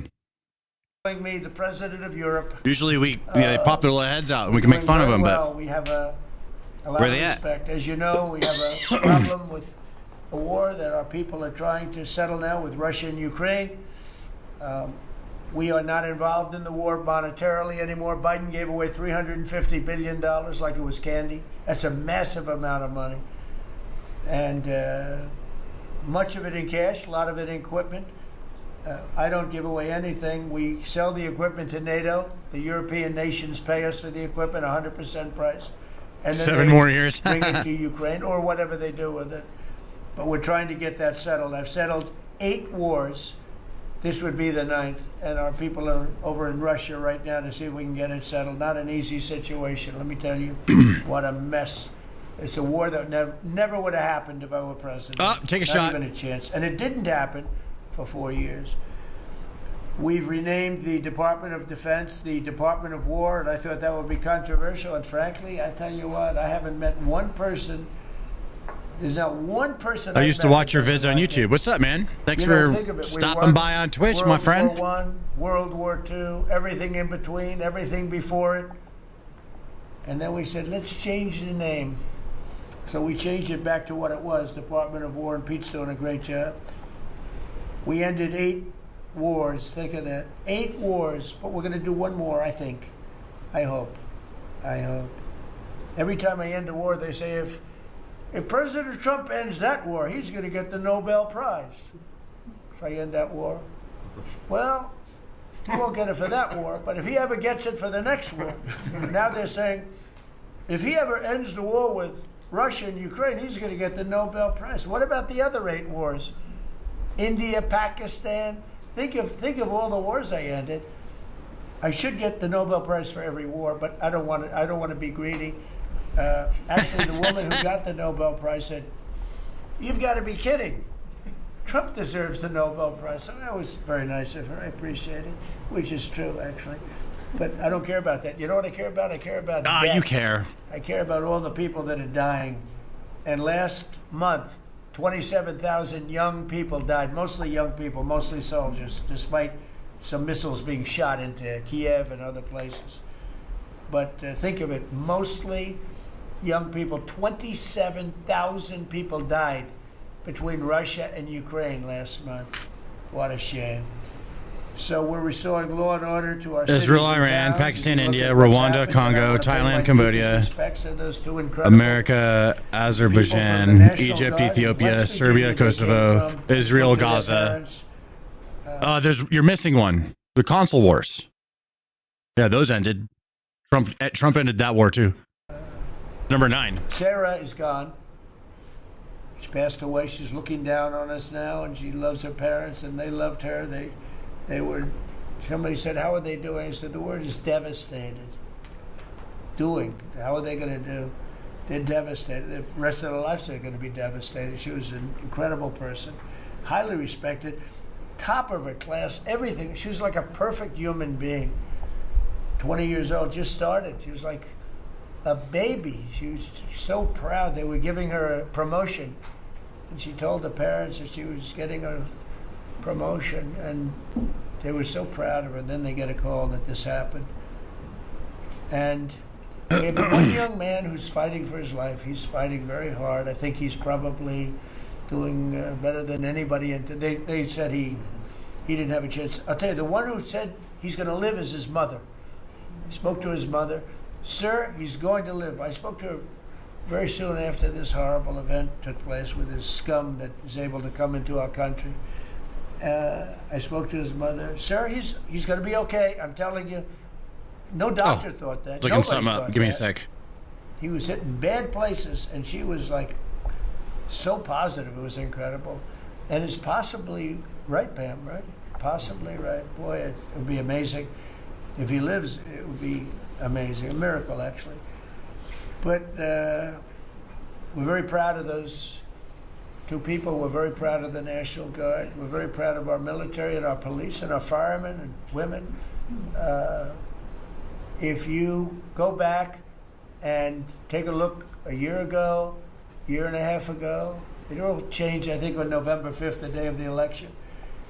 Me, the president of Europe. Usually they pop their little heads out and we can make fun of them. Well, but we have a lot of respect. As you know, we have a problem with a war that our people are trying to settle now with Russia and Ukraine. We are not involved in the war monetarily anymore. Biden gave away $350 billion like it was candy. That's a massive amount of money. And much of it in cash, a lot of it in equipment. I don't give away anything. We sell the equipment to NATO. The European nations pay us for the equipment, 100% price. And then 7 more years. bring it to Ukraine or whatever they do with it. But we're trying to get that settled. I've settled 8 wars. This would be the 9th, and our people are over in Russia right now to see if we can get it settled. Not an easy situation, let me tell you. What a mess. It's a war that never would have happened if I were president. Oh, take a shot. Not even a chance. And it didn't happen for 4 years. We've renamed the Department of Defense the Department of War, and I thought that would be controversial. And frankly, I tell you what, I haven't met one person. There's not one person. I used to watch your vids on YouTube. What's up, man? Thanks for stopping by on Twitch, my friend. World War I, World War II, everything in between, everything before it. And then we said, let's change the name. So we changed it back to what it was, Department of War, and Pete's doing a great job. We ended 8 wars. Think of that. 8 wars, but we're going to do one more, I think. I hope. I hope. Every time I end a war, they say, if President Trump ends that war, he's going to get the Nobel Prize. If I end that war. Well, he won't get it for that war, but if he ever gets it for the next war, now they're saying, if he ever ends the war with Russia and Ukraine, he's going to get the Nobel Prize. What about the other 8 wars? India, Pakistan. Think of all the wars I ended. I should get the Nobel Prize for every war, but I don't want to be greedy. Actually, the woman who got the Nobel Prize said, "You've got to be kidding. Trump deserves the Nobel Prize." So that was very nice of her. I appreciate it, which is true, actually. But I don't care about that. You know what I care about? I care about death. You care. I care about all the people that are dying. And last month, 27,000 young people died, mostly young people, mostly soldiers, despite some missiles being shot into Kiev and other places. But think of it, mostly young people. 27,000 people died between Russia and Ukraine last month. What a shame. So we're restoring law and order to our Israel, Iran, Pakistan, India, Rwanda, Congo, Thailand, Cambodia, America, Azerbaijan, Egypt, Ethiopia, Serbia, Kosovo, Israel, Gaza. You're missing one. The console wars. Yeah, those ended. Trump ended that war too. Number 9. Sarah is gone. She passed away. She's looking down on us now, and she loves her parents, and they loved her. They were. Somebody said, "How are they doing?" I said, "The word is devastated." Doing. How are they going to do? They're devastated. The rest of their lives they're going to be devastated. She was an incredible person, highly respected, top of her class, everything. She was like a perfect human being. 20 years old, just started. She was like a baby. She was so proud. They were giving her a promotion, and she told the parents that she was getting a promotion, and they were so proud of her. Then they get a call that this happened. And we have one young man who's fighting for his life. He's fighting very hard. I think he's probably doing better than anybody. And they said he didn't have a chance. I'll tell you, the one who said he's going to live is his mother. I spoke to his mother. "Sir, he's going to live." I spoke to her very soon after this horrible event took place with this scum that is able to come into our country. I spoke to his mother. "Sir, he's going to be okay. I'm telling you." No doctor thought that. Looking something up. Give me a sec. He was hitting bad places, and she was like so positive. It was incredible. And it's possibly right, Pam, right? Possibly right. Boy, it would be amazing. If he lives, it would be amazing. A miracle, actually. But we're very proud of those 2 people. We're very proud of the National Guard. We're very proud of our military and our police and our firemen and women. If you go back and take a look a year ago, year and a half ago, it all changed, I think, on November 5th, the day of the election.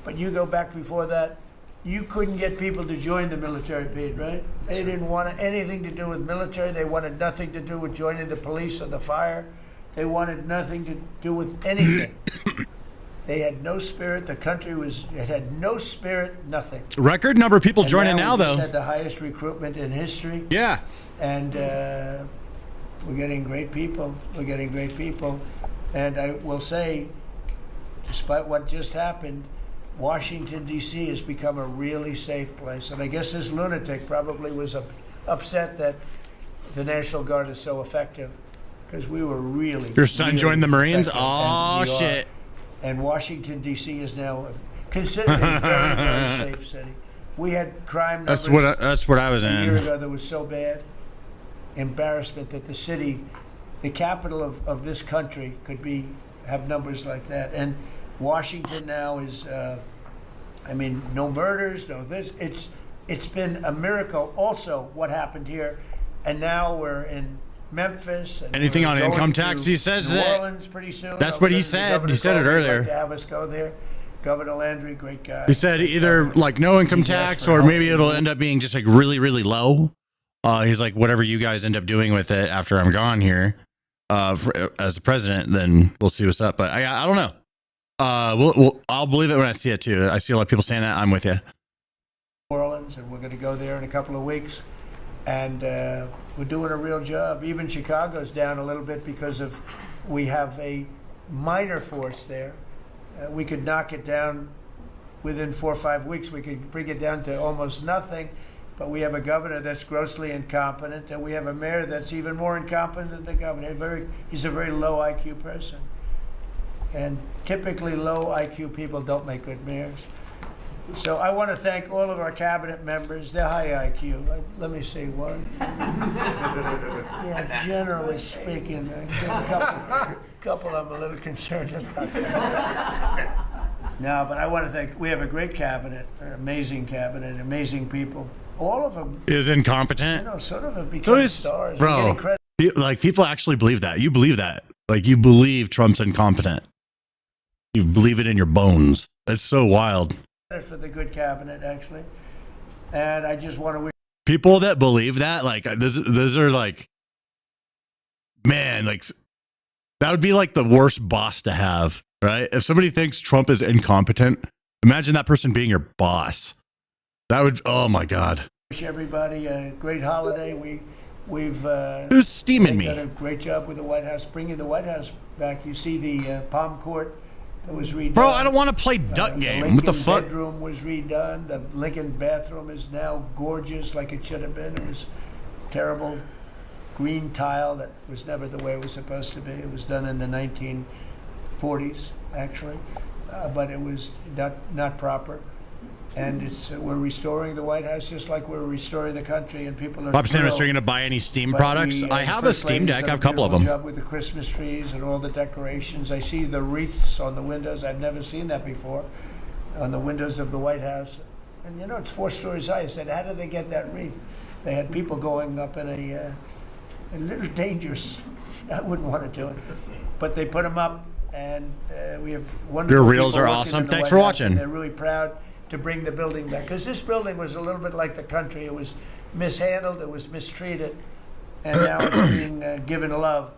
But you go back before that, you couldn't get people to join the military, Pete, right? They didn't want anything to do with military. They wanted nothing to do with joining the police or the fire. They wanted nothing to do with anything. They had no spirit. The country it had no spirit, nothing. Record number of people joining now, we though. Just had the highest recruitment in history. Yeah. And we're getting great people. We're getting great people. And I will say, despite what just happened, Washington, D.C. has become a really safe place. And I guess this lunatic probably was upset that the National Guard is so effective, because we were really. Your son really joined the Marines? effective. Oh, shit. And Washington, D.C. is now considered a very, very safe city. We had crime numbers. That's what I was in. A year ago that was so bad. Embarrassment that the city, the capital of this country, could have numbers like that. And Washington now is, no murders, no this. It's been a miracle also what happened here. And now we're in Memphis. And anything on income tax, he says New that. Orleans pretty soon. That's what he said. He said it earlier. Like to have us go there. Governor Landry, great guy. He said either like no income tax, or maybe it'll end up being just like really, really low. He's like, whatever you guys end up doing with it after I'm gone here, as the president, then we'll see what's up. But I don't know. I'll believe it when I see it too. I see a lot of people saying that. I'm with you. New Orleans, and we're going to go there in a couple of weeks, and we're doing a real job. Even Chicago's down a little bit because of we have a minor force there. We could knock it down within 4 or 5 weeks. We could bring it down to almost nothing, but we have a governor that's grossly incompetent, and we have a mayor that's even more incompetent than the governor. He's a very low IQ person, and typically low IQ people don't make good mayors. So I want to thank all of our cabinet members. They're high IQ. Let me see one. Yeah, generally speaking, a couple I'm a little concerned about. No, but I want to thank. We have a great cabinet, an amazing cabinet, amazing people. All of them is incompetent. You know, sort of have become stars. Bro, like people actually believe that. You believe that. Like you believe Trump's incompetent. You believe it in your bones. That's so wild. For the good cabinet, actually, and I just want to wish people that believe that, like those are like, man, like that would be like the worst boss to have, right? If somebody thinks Trump is incompetent, imagine that person being your boss. That would, oh my God. Wish everybody a great holiday. We've who's steaming me? Done a great job with the White House, bringing the White House back. You see the Palm Court. It was redone. Bro, I don't want to play duck game. What the fuck? The bedroom was redone. The Lincoln bathroom is now gorgeous, like it should have been. It was terrible green tile that was never the way it was supposed to be. It was done in the 1940s, actually, but it was not proper. And we're restoring the White House just like we're restoring the country, and people are. Bob Sanders, are you going to buy any Steam products? I have a Steam Deck. I have a couple of them. Job with the Christmas trees and all the decorations. I see the wreaths on the windows. I've never seen that before, on the windows of the White House. And you know, it's 4 stories high. I said, how did they get that wreath? They had people going up in a little dangerous. I wouldn't want to do it, but they put them up, and we have wonderful. Your reels are awesome. Thanks for watching. They're really proud to bring the building back, because this building was a little bit like the country. It was mishandled, it was mistreated, and now it's being given love.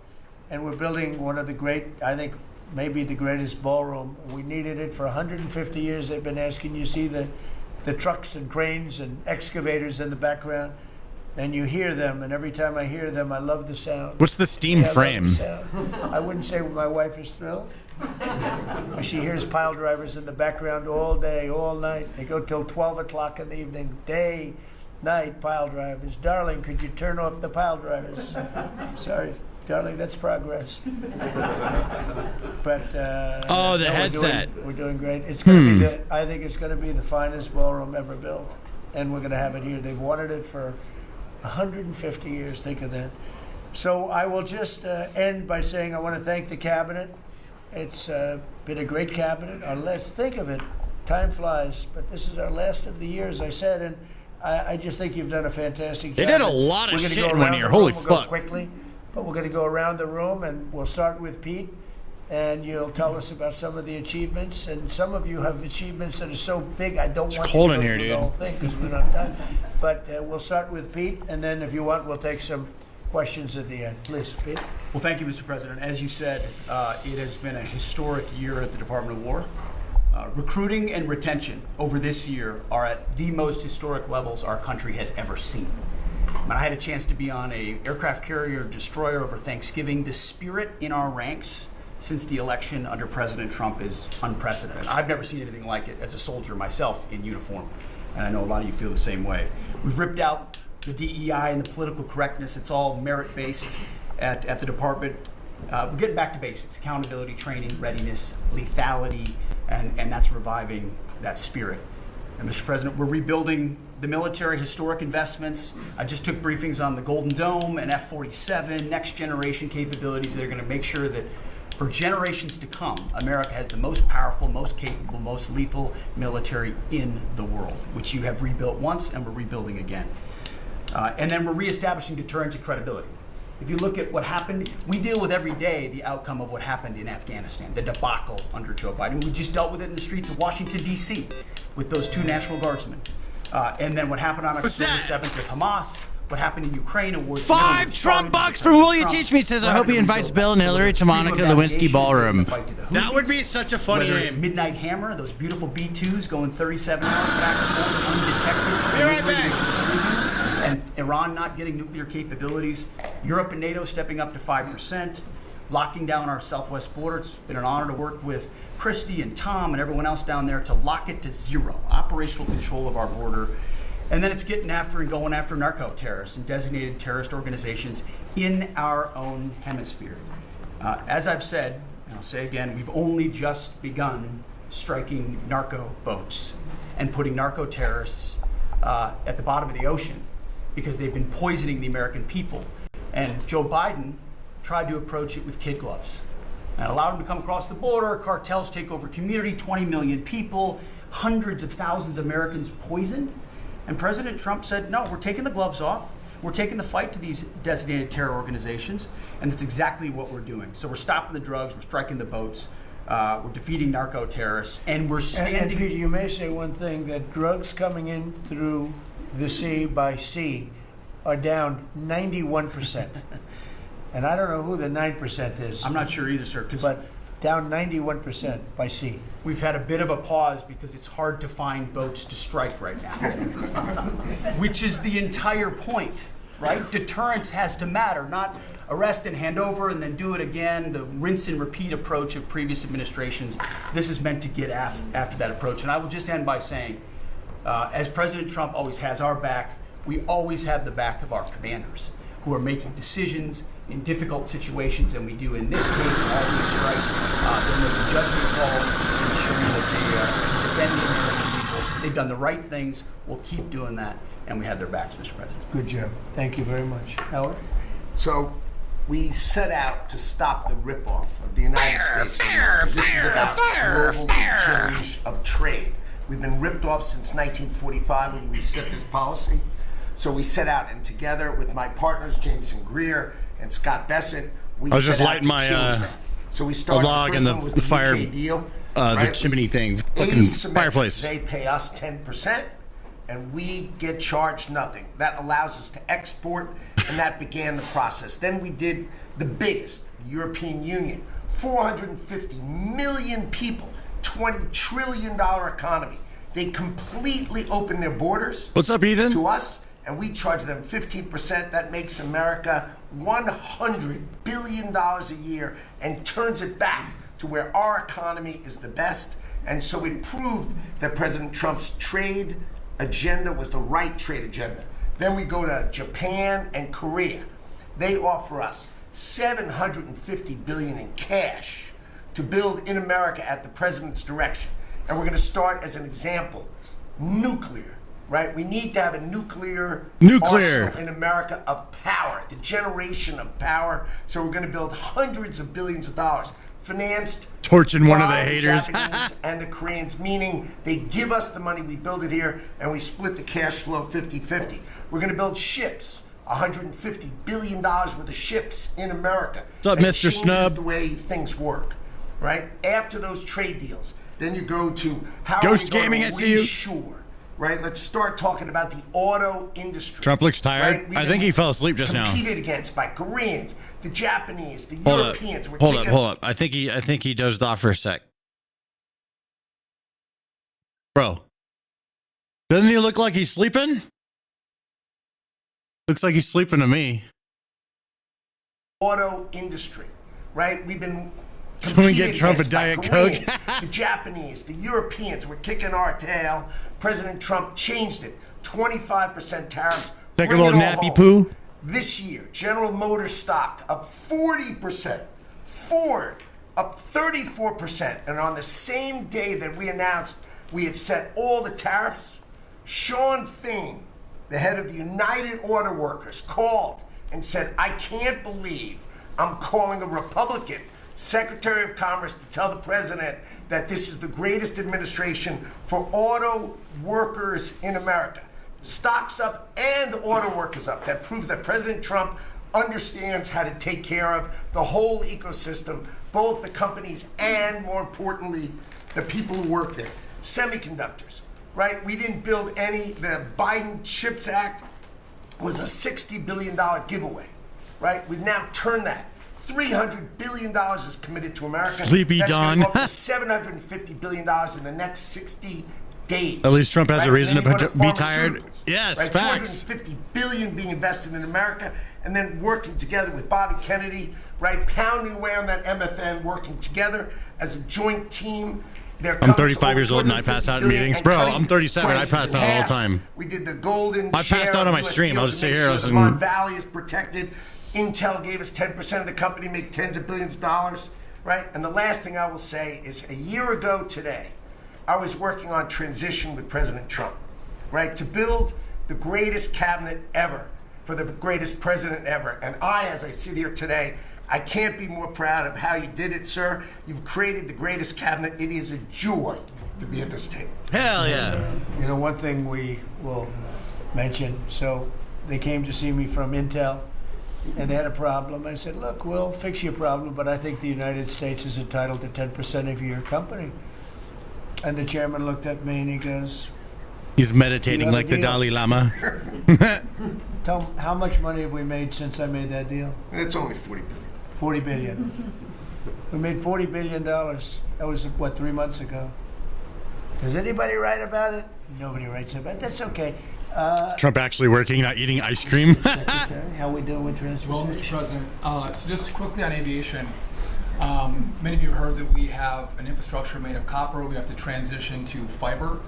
And we're building one of the great, I think, maybe the greatest ballroom. We needed it for 150 years. They've been asking. You see the trucks and cranes and excavators in the background, and you hear them, and every time I hear them, I love the sound. What's the steam frame? I wouldn't say my wife is thrilled. She hears pile drivers in the background all day, all night. They go till 12 o'clock in the evening, day, night, pile drivers. Darling, could you turn off the pile drivers? Sorry, darling, that's progress. But oh, the headset. We're doing great. It's going to be I think it's going to be the finest ballroom ever built, and we're going to have it here. They've wanted it for 150 years. Think of that. So I will just end by saying I want to thank the cabinet. It's been a great cabinet. Let's think of it. Time flies, but this is our last of the year, as I said, and I just think you've done a fantastic job. They did a lot of shit in 1 year. Holy fuck. We'll go quickly, but we're going to go around the room, and we'll start with Pete, and you'll tell us about some of the achievements. And some of you have achievements that are so big, I don't want to go through the whole thing because we don't have time. But we'll start with Pete, and then if you want, we'll take some questions at the end. Please, Pete. Well, thank you, Mr. President. As you said, it has been a historic year at the Department of War. Recruiting and retention over this year are at the most historic levels our country has ever seen. When I had a chance to be on an aircraft carrier destroyer over Thanksgiving, the spirit in our ranks since the election under President Trump is unprecedented. I've never seen anything like it as a soldier myself in uniform, and I know a lot of you feel the same way. We've ripped out the DEI and the political correctness. It's all merit-based at the department. We're getting back to basics: accountability, training, readiness, lethality, and that's reviving that spirit. And Mr. President, we're rebuilding the military, historic investments. I just took briefings on the Golden Dome and F-47, next generation capabilities that are going to make sure that for generations to come, America has the most powerful, most capable, most lethal military in the world, which you have rebuilt once and we're rebuilding again. And then we're reestablishing deterrence and credibility. If you look at what happened, we deal with every day the outcome of what happened in Afghanistan, the debacle under Joe Biden. We just dealt with it in the streets of Washington, D.C. with those 2 National Guardsmen. And then what happened on October 7th with Hamas, what happened in Ukraine and war. $5 Trump bucks from Will You Teach Me says, I hope he invites Bill and Hillary to Monica Lewinsky Ballroom. That would be such a funny Whether it's name. Midnight Hammer, those beautiful B-2s going 37 miles back and forth, undetected. Be right back. And Iran not getting nuclear capabilities. Europe and NATO stepping up to 5%. Locking down our southwest border. It's been an honor to work with Christy and Tom and everyone else down there to lock it to zero. Operational control of our border. And then it's getting after and going after narco-terrorists and designated terrorist organizations in our own hemisphere. As I've said, and I'll say again, we've only just begun striking narco boats and putting narco-terrorists at the bottom of the ocean because they've been poisoning the American people. And Joe Biden tried to approach it with kid gloves and allowed them to come across the border, cartels take over community, 20 million people, hundreds of thousands of Americans poisoned. And President Trump said, no, we're taking the gloves off. We're taking the fight to these designated terror organizations, and that's exactly what we're doing. So we're stopping the drugs, we're striking the boats, we're defeating narco-terrorists, and we're standing... And Peter, you may say one thing, that drugs coming in through the sea by sea are down 91%. And I don't know who the 9% is. I'm not sure either, sir. But down 91% by sea. We've had a bit of a pause because it's hard to find boats to strike right now. Which is the entire point, right? Deterrence has to matter, not arrest and hand over and then do it again, the rinse and repeat approach of previous administrations. This is meant to get after that approach. And I will just end by saying, as President Trump always has our back, we always have the back of our commanders who are making decisions in difficult situations, and we do in this case all these strikes. They're making judgment calls, ensuring that they defend the American people. They've done the right things. We'll keep doing that, and we have their backs, Mr. President. Good job. Thank you very much. Howard? So we set out to stop the ripoff of the United States. This is about global change of trade. We've been ripped off since 1945 when we set this policy. So we set out, and together with my partners, Jameson Greer and Scott Bessent, we I was just set out lighting to my change that. So we started, log the and first one was the fire, UK deal, the right? chimney thing, fucking Asymmetric. fireplace. They pay us 10%, and we get charged nothing. That allows us to export, and that began the process. Then we did the biggest, the European Union, 450 million people, $20 trillion economy. They completely opened their borders. What's up, Ethan? To us, and we charge them 15%. That makes America $100 billion a year and turns it back to where our economy is the best. And so it proved that President Trump's trade agenda was the right trade agenda. Then we go to Japan and Korea. They offer us $750 billion in cash to build in America at the president's direction. And we're going to start, as an example, nuclear. Right? We need to have a nuclear arsenal in America of power, the generation of power. So we're going to build hundreds of billions of dollars, financed torching one of the by haters. Japanese and the Koreans, meaning they give us the money, we build it here, and we split the cash flow 50-50. We're going to build ships, $150 billion worth of ships in America. What's up, That Mr. changes Snub? the way things work, right? After those trade deals, then you go to how Ghost are we Gaming, going I to see you. reshore? Right, let's start talking about the auto industry. Trump looks tired. Right? I think he fell asleep just now. Competed against by Koreans, the Japanese, the Hold Europeans. up. Hold up. I think he dozed off for a sec. Bro, doesn't he look like he's sleeping? Looks like he's sleeping to me. Auto industry, right? We've been Someone get Trump a Diet Coke. The Japanese, the Europeans were kicking our tail. President Trump changed it. 25% tariffs. Take a Bring little it all nappy home. poo. This year, General Motors stock up 40%. Ford up 34%. And on the same day that we announced we had set all the tariffs, Sean Fain, the head of the United Auto Workers, called and said, I can't believe I'm calling a Republican Secretary of Commerce to tell the president that this is the greatest administration for auto workers in America. Stocks up and auto workers up. That proves that President Trump understands how to take care of the whole ecosystem, both the companies and, more importantly, the people who work there. Semiconductors, right? We didn't build any. The Biden CHIPS Act was a $60 billion giveaway, right? We've now turned that. $300 billion is committed to America. Sleepy That's Don. going to go up to $750 billion in the next 60 days. At least Trump has a reason to be tired. Yes, right? facts. $250 billion being invested in America, and then working together with Bobby Kennedy, right? Pounding away on that MFN, working together as a joint team. I'm 35 years old and I pass out in meetings. Bro, I'm 37. I pass out all the time. We did the golden I passed out on my stream. I'll just sit here. The Mon Valley is protected. Intel gave us 10% of the company, make tens of billions of dollars, right? And the last thing I will say is a year ago today, I was working on transition with President Trump, right? To build the greatest cabinet ever for the greatest president ever. And I, as I sit here today, I can't be more proud of how you did it, sir. You've created the greatest cabinet. It is a joy to be at this table. Hell yeah. You know, one thing we will mention, so they came to see me from Intel, and they had a problem. I said, look, we'll fix your problem, but I think the United States is entitled to 10% of your company. And the chairman looked at me and he goes, he's meditating like the Dalai Lama. Tell him, how much money have we made since I made that deal? It's only $40 billion. 40 billion. We made $40 billion. That was, what, 3 months ago? Does anybody write about it? Nobody writes about it. That's okay. Trump actually working, not eating ice cream. How we doing with transportation? Well, Mr. President, so just quickly on aviation, many of you heard that we have an infrastructure made of copper. We have to transition to fiber.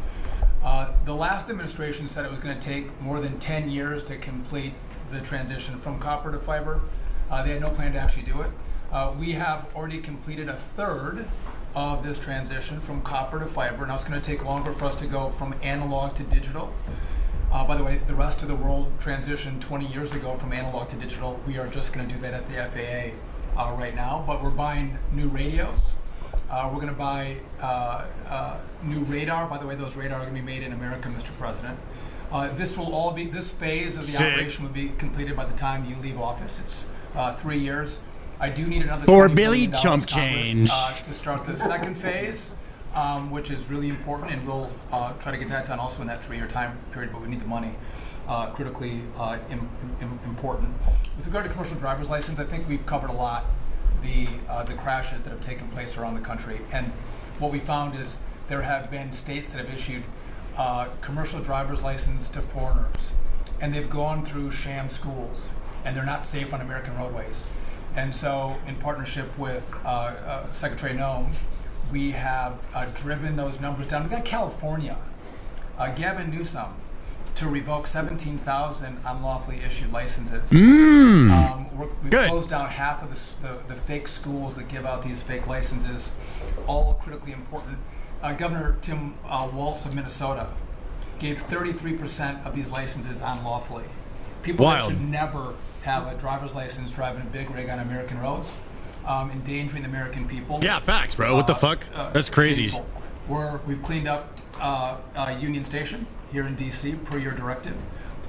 The last administration said it was going to take more than 10 years to complete the transition from copper to fiber. They had no plan to actually do it. We have already completed a third of this transition from copper to fiber. Now it's going to take longer for us to go from analog to digital. By the way, the rest of the world transitioned 20 years ago from analog to digital. We are just going to do that at the FAA right now, but we're buying new radios. We're going to buy new radar. By the way, those radar are going to be made in America, Mr. President. This phase of the operation will be completed by the time you leave office. It's 3 years. I do need another $4 $20 billion billion chump Congress, change to start the second phase, which is really important, and we'll try to get that done also in that 3-year time period, but we need the money. Critically important. With regard to commercial driver's license, I think we've covered a lot the crashes that have taken place around the country, and what we found is there have been states that have issued commercial driver's license to foreigners, and they've gone through sham schools, and they're not safe on American roadways. And so, in partnership with Secretary Noem, we have driven those numbers down. We got California, Gavin Newsom, to revoke 17,000 unlawfully issued licenses. We've closed down half of the fake schools that give out these fake licenses, all critically important. Governor Tim Walz of Minnesota gave 33% of these licenses unlawfully. People that should never have a driver's license driving a big rig on American roads, endangering the American people. Yeah, facts, bro. What the fuck? That's crazy. We've cleaned up Union Station here in D.C. per your directive.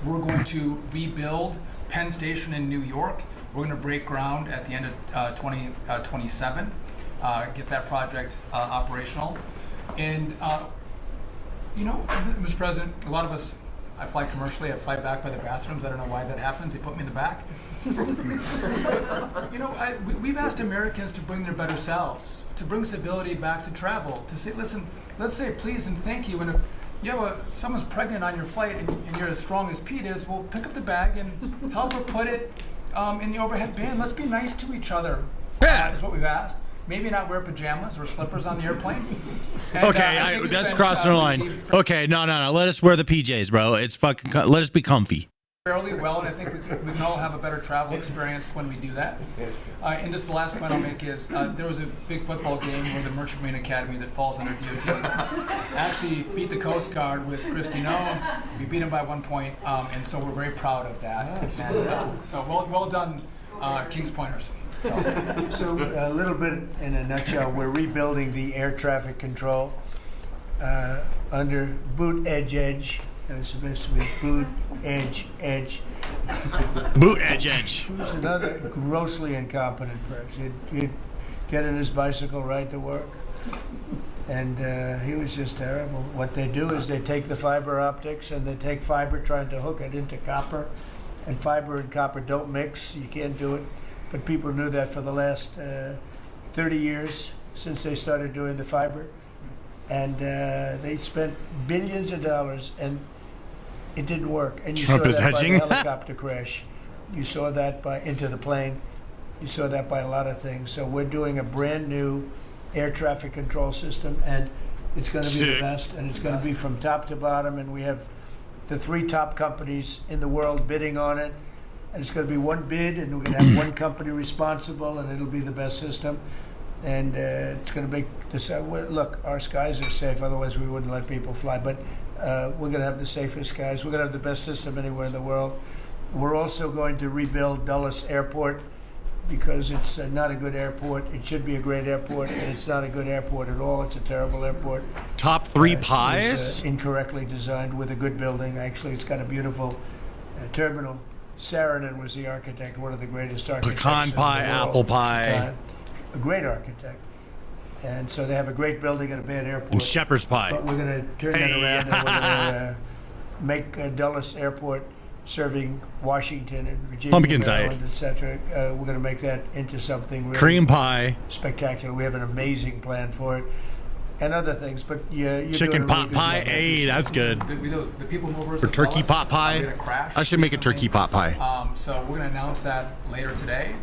We're going to rebuild Penn Station in New York. We're going to break ground at the end of 2027, get that project operational. And, you know, Mr. President, a lot of us, I fly commercially, I fly back by the bathrooms. I don't know why that happens. They put me in the back. But, you know, we've asked Americans to bring their better selves, to bring civility back to travel, to say, listen, let's say please and thank you. And if you have someone's pregnant on your flight and you're as strong as Pete is, well, pick up the bag and help her put it in the overhead bin. Let's be nice to each other, is what we've asked. Maybe not wear pajamas or slippers on the airplane. And, okay, that's crossing the line. Okay, no. Let us wear the PJs, bro. It's fucking. Let us be comfy. Fairly well, and I think we can all have a better travel experience when we do that. And just the last point I'll make is there was a big football game where the Merchant Marine Academy that falls under DOT actually beat the Coast Guard with Kristi Noem. We beat them by 1 point, and so we're very proud of that. And, so well done, Kings Pointers. So a little bit in a nutshell, we're rebuilding the air traffic control under boot edge. It's supposed to be boot edge. Boot edge. Who's another grossly incompetent person. He'd get in his bicycle, ride to work, and he was just terrible. What they do is they take the fiber optics and they take fiber, trying to hook it into copper, and fiber and copper don't mix. You can't do it. But people knew that for the last 30 years since they started doing the fiber. And they spent billions of dollars, and it didn't work. And you Trump saw is that hedging. by the helicopter crash. You saw that by Into the Plane. You saw that by a lot of things. So we're doing a brand new air traffic control system, and it's going to be the best, and it's going to be from top to bottom, and we have the 3 top companies in the world bidding on it, and it's going to be one bid, and we're going to have one company responsible, and it'll be the best system, and it's going to make this. Look, our skies are safe, otherwise we wouldn't let people fly, but we're going to have the safest skies. We're going to have the best system anywhere in the world. We're also going to rebuild Dulles Airport, because it's not a good airport. It should be a great airport, and it's not a good airport at all. It's a terrible airport. Top 3 It pies? was, incorrectly designed with a good building. Actually, it's got a beautiful terminal. Saarinen was the architect, one of the greatest architects Pecan in the pie, world apple at the pie. time. A great architect. And so they have a great building and a bad airport. And shepherd's pie. But we're going to turn that around, and we're going to make Dulles Airport, serving Washington and Virginia, Pumpkin pie. Maryland, etc. We're going to make that into something really Cream pie. spectacular. We have an amazing plan for it, and other things. But you're Chicken doing a really pot good pie. job. Hey, that's good. The people movers. Or turkey Dulles, pot pie. we had a crash I should make a recently. turkey pot pie. So we're going to announce that later today.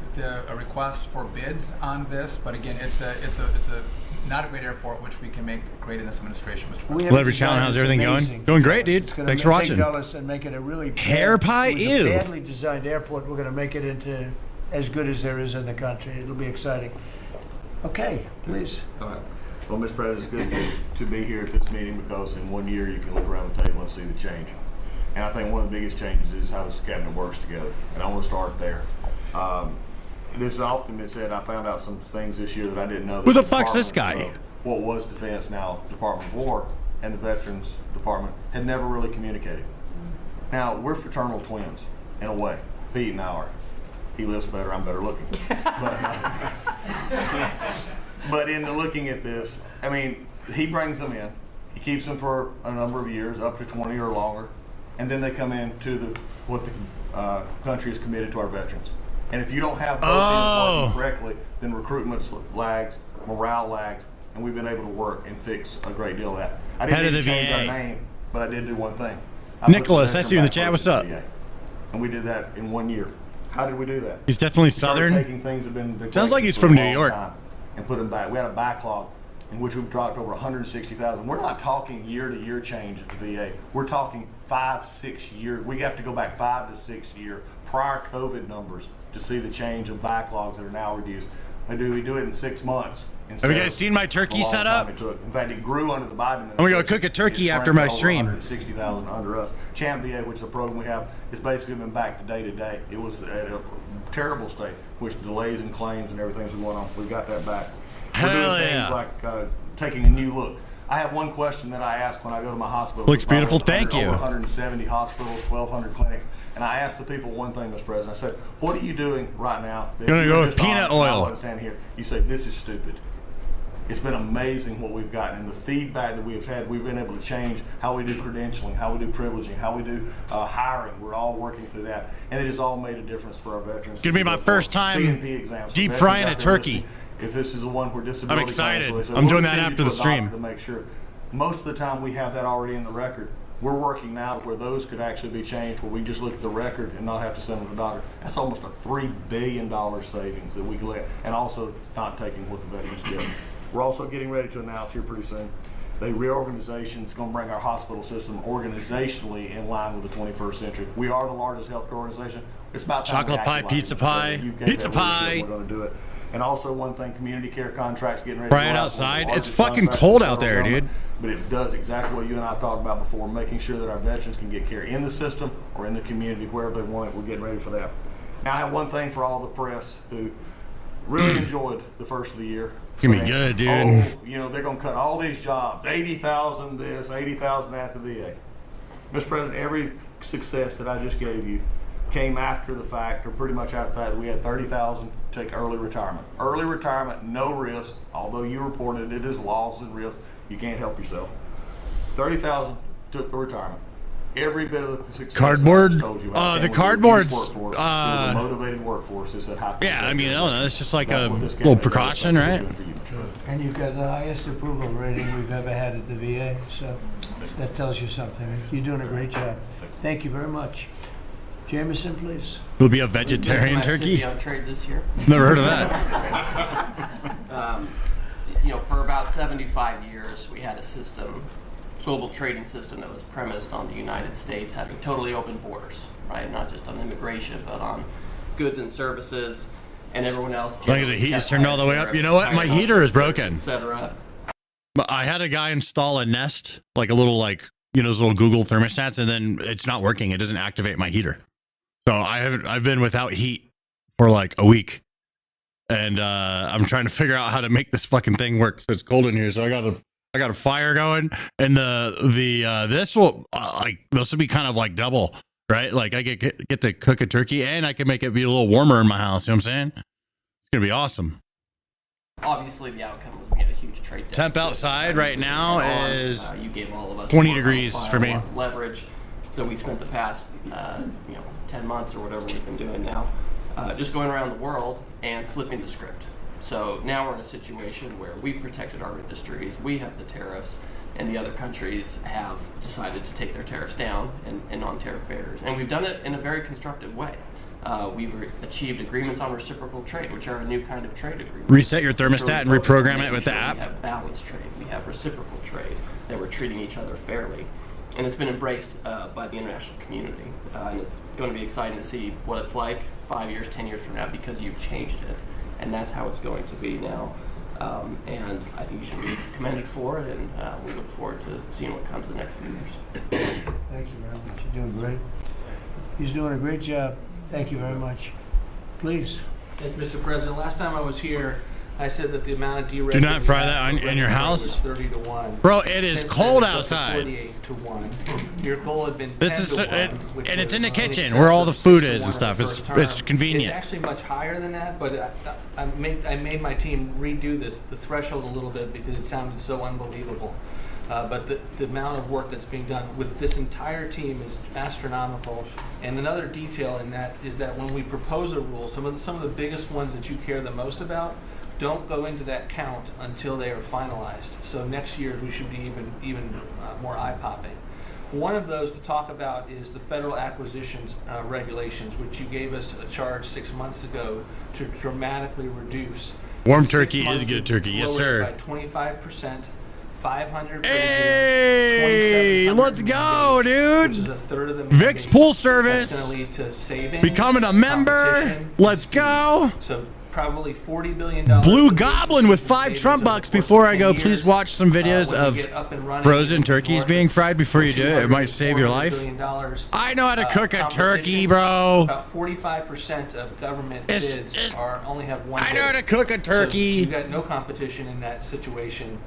A request for bids on this, but again, it's a not a great airport, which we can make great in this administration, Mr. President. Leverage Challenge, how's everything going? Going great, dude. It's gonna Thanks for take watching. Dulles and make it a really Hair pie? it was Ew. a badly designed airport. We're going to make it into as good as there is in the country. It'll be exciting. Okay, please. All right. Well, Mr. President, it's good to be here at this meeting, because in 1 year you can look around the table and see the change. And I think one of the biggest changes is how this cabinet works together. And I want to start there. This has often been said, I found out some things this year that I didn't know. Who the fuck's this guy? What was Defense, now Department of War, and the Veterans Department had never really communicated. Now, we're fraternal twins, in a way. Pete and I are. He lives better, I'm better looking. But in looking at this, I mean, he brings them in. He keeps them for a number of years, up to 20 or longer, and then they come in to what the country is committed to our veterans. And if you don't have both ends working correctly, then recruitment lags, morale lags, and we've been able to work and fix a great deal of that. I didn't Head of need to the change VA. our name, but I did do one thing. Nicholas, I see you in the chat. What's up? And we did that in 1 year. How did we do that? He's definitely We started Southern. taking things that have been Sounds like he's for a from New long York. time and put them back. We had a backlog in which we've dropped over 160,000. We're not talking year-to-year change at the VA. We're talking 5-6 years. We have to go back 5 to 6 year prior COVID numbers to see the change of backlogs that are now reduced. We do it in 6 months. Have you guys seen my turkey setup? In fact, it grew under the Biden administration. I'm gonna go cook a turkey after my stream. 160,000 under us. Champ VA, which is a program we have, it's basically been back to day to day. It was at a terrible state, which delays and claims and everything's going on. We've got that back. We're doing Hell things yeah. like taking a new look. I have one question that I ask when I go to my hospital. Looks beautiful, thank you. Over 170 hospitals, 1,200 clinics. And I asked the people one thing, Mr. President. I said, what are you doing right now? that Gonna you're go with just peanut honest and I oil. wouldn't stand here. You say, this is stupid. It's been amazing what we've gotten, and the feedback that we've had. We've been able to change how we do credentialing, how we do privileging, how we do hiring. We're all working through that, and it has all made a difference for our veterans. It's gonna be my first time CNP exams. deep Veterans frying out a there turkey. listening, if this is the one where disability I'm excited. comes, so I'm we'll doing that send you after to the a doctor stream. to make sure. Most of the time we have that already in the record. We're working now where those could actually be changed, where we just look at the record and not have to send them to the doctor. That's almost a $3 billion savings that we could let, and also not taking what the veterans get. We're also getting ready to announce here pretty soon a reorganization that's going to bring our hospital system organizationally in line with the 21st century. We are the largest healthcare organization. It's about time Chocolate we pie, act like pizza it. pie, You gave pizza that leadership, pie. We're going to do it. And also one thing, community care contracts getting ready Brian to go out. outside. One of the It's largest fucking contracts cold in the out there, federal dude. government. But it does exactly what you and I have talked about before, making sure that our veterans can get care in the system or in the community, wherever they want it. We're getting ready for that. Now, I have one thing for all the press who really enjoyed the first of the year. It's gonna be saying, good, dude. Oh, you know, they're going to cut all these jobs, 80,000 this, 80,000 at the VA. Mr. President, every success that I just gave you came after the fact, or pretty much after the fact, that we had 30,000 take early retirement. Early retirement, no risk, although you reported it as loss and risk, you can't help yourself. 30,000 took a retirement. every bit of the success Cardboard? I just told you about. The cardboard's, It was a motivated workforce. It's at high. Yeah, I mean, I don't know. It's just like That's a what this little cabinet does. precaution, That's what right? we're doing for you. And you've got the highest approval rating we've ever had at the VA, so that tells you something. You're doing a great job. Thank you very much. Jameson, please. It'll be a vegetarian turkey. On trade this year. Never heard of that. You know, for about 75 years, we had a system, global trading system that was premised on the United States having totally open borders, right? Not just on immigration, but on goods and services, and everyone else. As long as the heat is turned all the way up. You know what? My heater is broken. Etc. I had a guy install a Nest, like a little, like, you know, those little Google thermostats, and then it's not working. It doesn't activate my heater. So I've been without heat for like a week. And I'm trying to figure out how to make this fucking thing work. So it's cold in here. So I got a fire going, and this will this will be kind of like double, right? Like I get to cook a turkey, and I can make it be a little warmer in my house. You know what I'm saying? It's gonna be awesome. Obviously, the outcome was we had a huge trade deficit. Temp outside right now is you gave all of us 20 degrees for me. Leverage. So we spent the past 10 months or whatever we've been doing now, just going around the world and flipping the script. So now we're in a situation where we've protected our industries, we have the tariffs, and the other countries have decided to take their tariffs down and non-tariff barriers. And we've done it in a very constructive way. We've achieved agreements on reciprocal trade, which are a new kind of trade agreement. Reset your thermostat and reprogram it with the app. We have balanced trade. We have reciprocal trade, that we're treating each other fairly. And it's been embraced by the international community. And it's going to be exciting to see what it's like 5 years, 10 years from now, because you've changed it. And that's how it's going to be now. And I think you should be commended for it, and we look forward to seeing what comes in the next few years. Thank you very much. You're doing great. He's doing a great job. Thank you very much. Please. Thank you, Mr. President. Last time I was here, I said that the amount of deregulation. Do not fry that in your house, 30 to 1. bro. It is Since cold then, it's up to outside. 48 to 1. Your goal had been 10 This is to 1, which and it's was in the in kitchen excess where all the of food 6 to is 1 and stuff. the It's first term. it's convenient. It's actually much higher than that, but I made my team redo the threshold a little bit because it sounded so unbelievable. But the amount of work that's being done with this entire team is astronomical. And another detail in that is that when we propose a rule, some of the biggest ones that you care the most about don't go into that count until they are finalized. So next year we should be even more eye-popping. One of those to talk about is the federal acquisitions regulations, which you gave us a charge 6 months ago to dramatically reduce. Warm turkey is good turkey, yes sir. By 25%. 500 pages, Hey, let's go, dude. which is a third of the Vic's mandate. Pool That's Service. gonna lead to savings, Becoming a member. competition, Let's go. So probably $40 billion. Blue Goblin with 5 Trump bucks. Before I go, please watch some videos when we of get up and running frozen in turkeys north being of fried before you do it. It might save your $200 life. billion. I know how to cook a Competition, turkey, bro. About 45% of government bids only have one I know bid. how to cook a turkey. So you got no competition in that situation.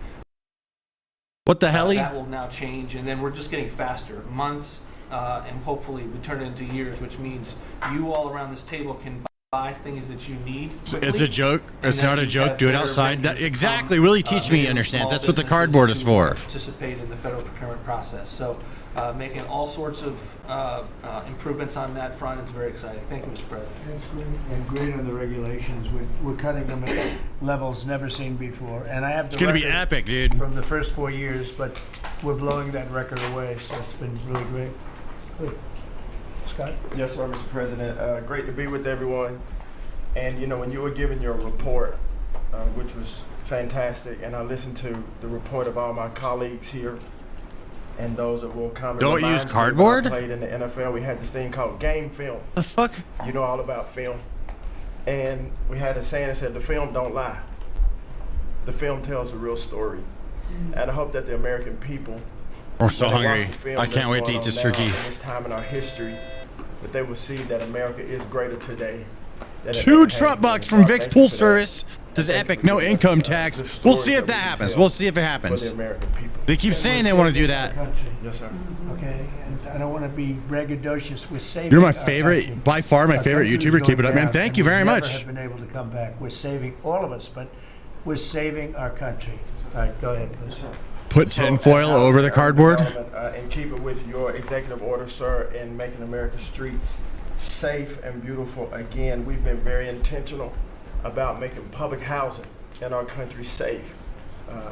What the hell? That will now change, and then we're just getting faster. Months, and hopefully we turn it into years, which means you all around this table can buy things that you need. It's a joke. It's not a joke. Do it outside. Exactly. Willie teach me understands. That's what the cardboard is for. Participate in the federal procurement process. So making all sorts of improvements on that front. It's very exciting. Thank you, Mr. President. That's great. And great on the regulations. We're cutting them at levels never seen before. And I have It's going to be epic, dude. From the first 4 years, but we're blowing that record away. So it's been really great. Good. Scott? Yes, sir, Mr. President. Great to be with everyone. And, you know, when you were giving your report, which was fantastic, and I listened to the report of all my colleagues here and those that will come. Don't use cardboard? I played in the NFL. We had this thing called game film. The fuck? You know all about film. And we had a saying that said, the film don't lie. The film tells a real story. And I hope that the American people, I'm so when they watch hungry. the film I can't wait to that's eat this going on turkey. now, in this time in our history, that they will see that America is greater today. than it 2 ever has Trump been. bucks from Vic's Thank you Pool for that. Service. This is epic. No income tax. We'll see if that happens. We'll see if it happens. For the American people. They keep saying they want to do that. Yes, sir. Okay, and I don't want to be braggadocious. We're saving. You're my our favorite, country. by far my Our favorite country YouTuber. is Keep it going up, man. down, Thank and you we very never much. have been able to come back. We're saving all of us, but we're saving our country. All right, go ahead, please. Put tinfoil over the cardboard? And keep it with your executive order, sir, in making America's streets safe and beautiful. Again, we've been very intentional about making public housing in our country safe.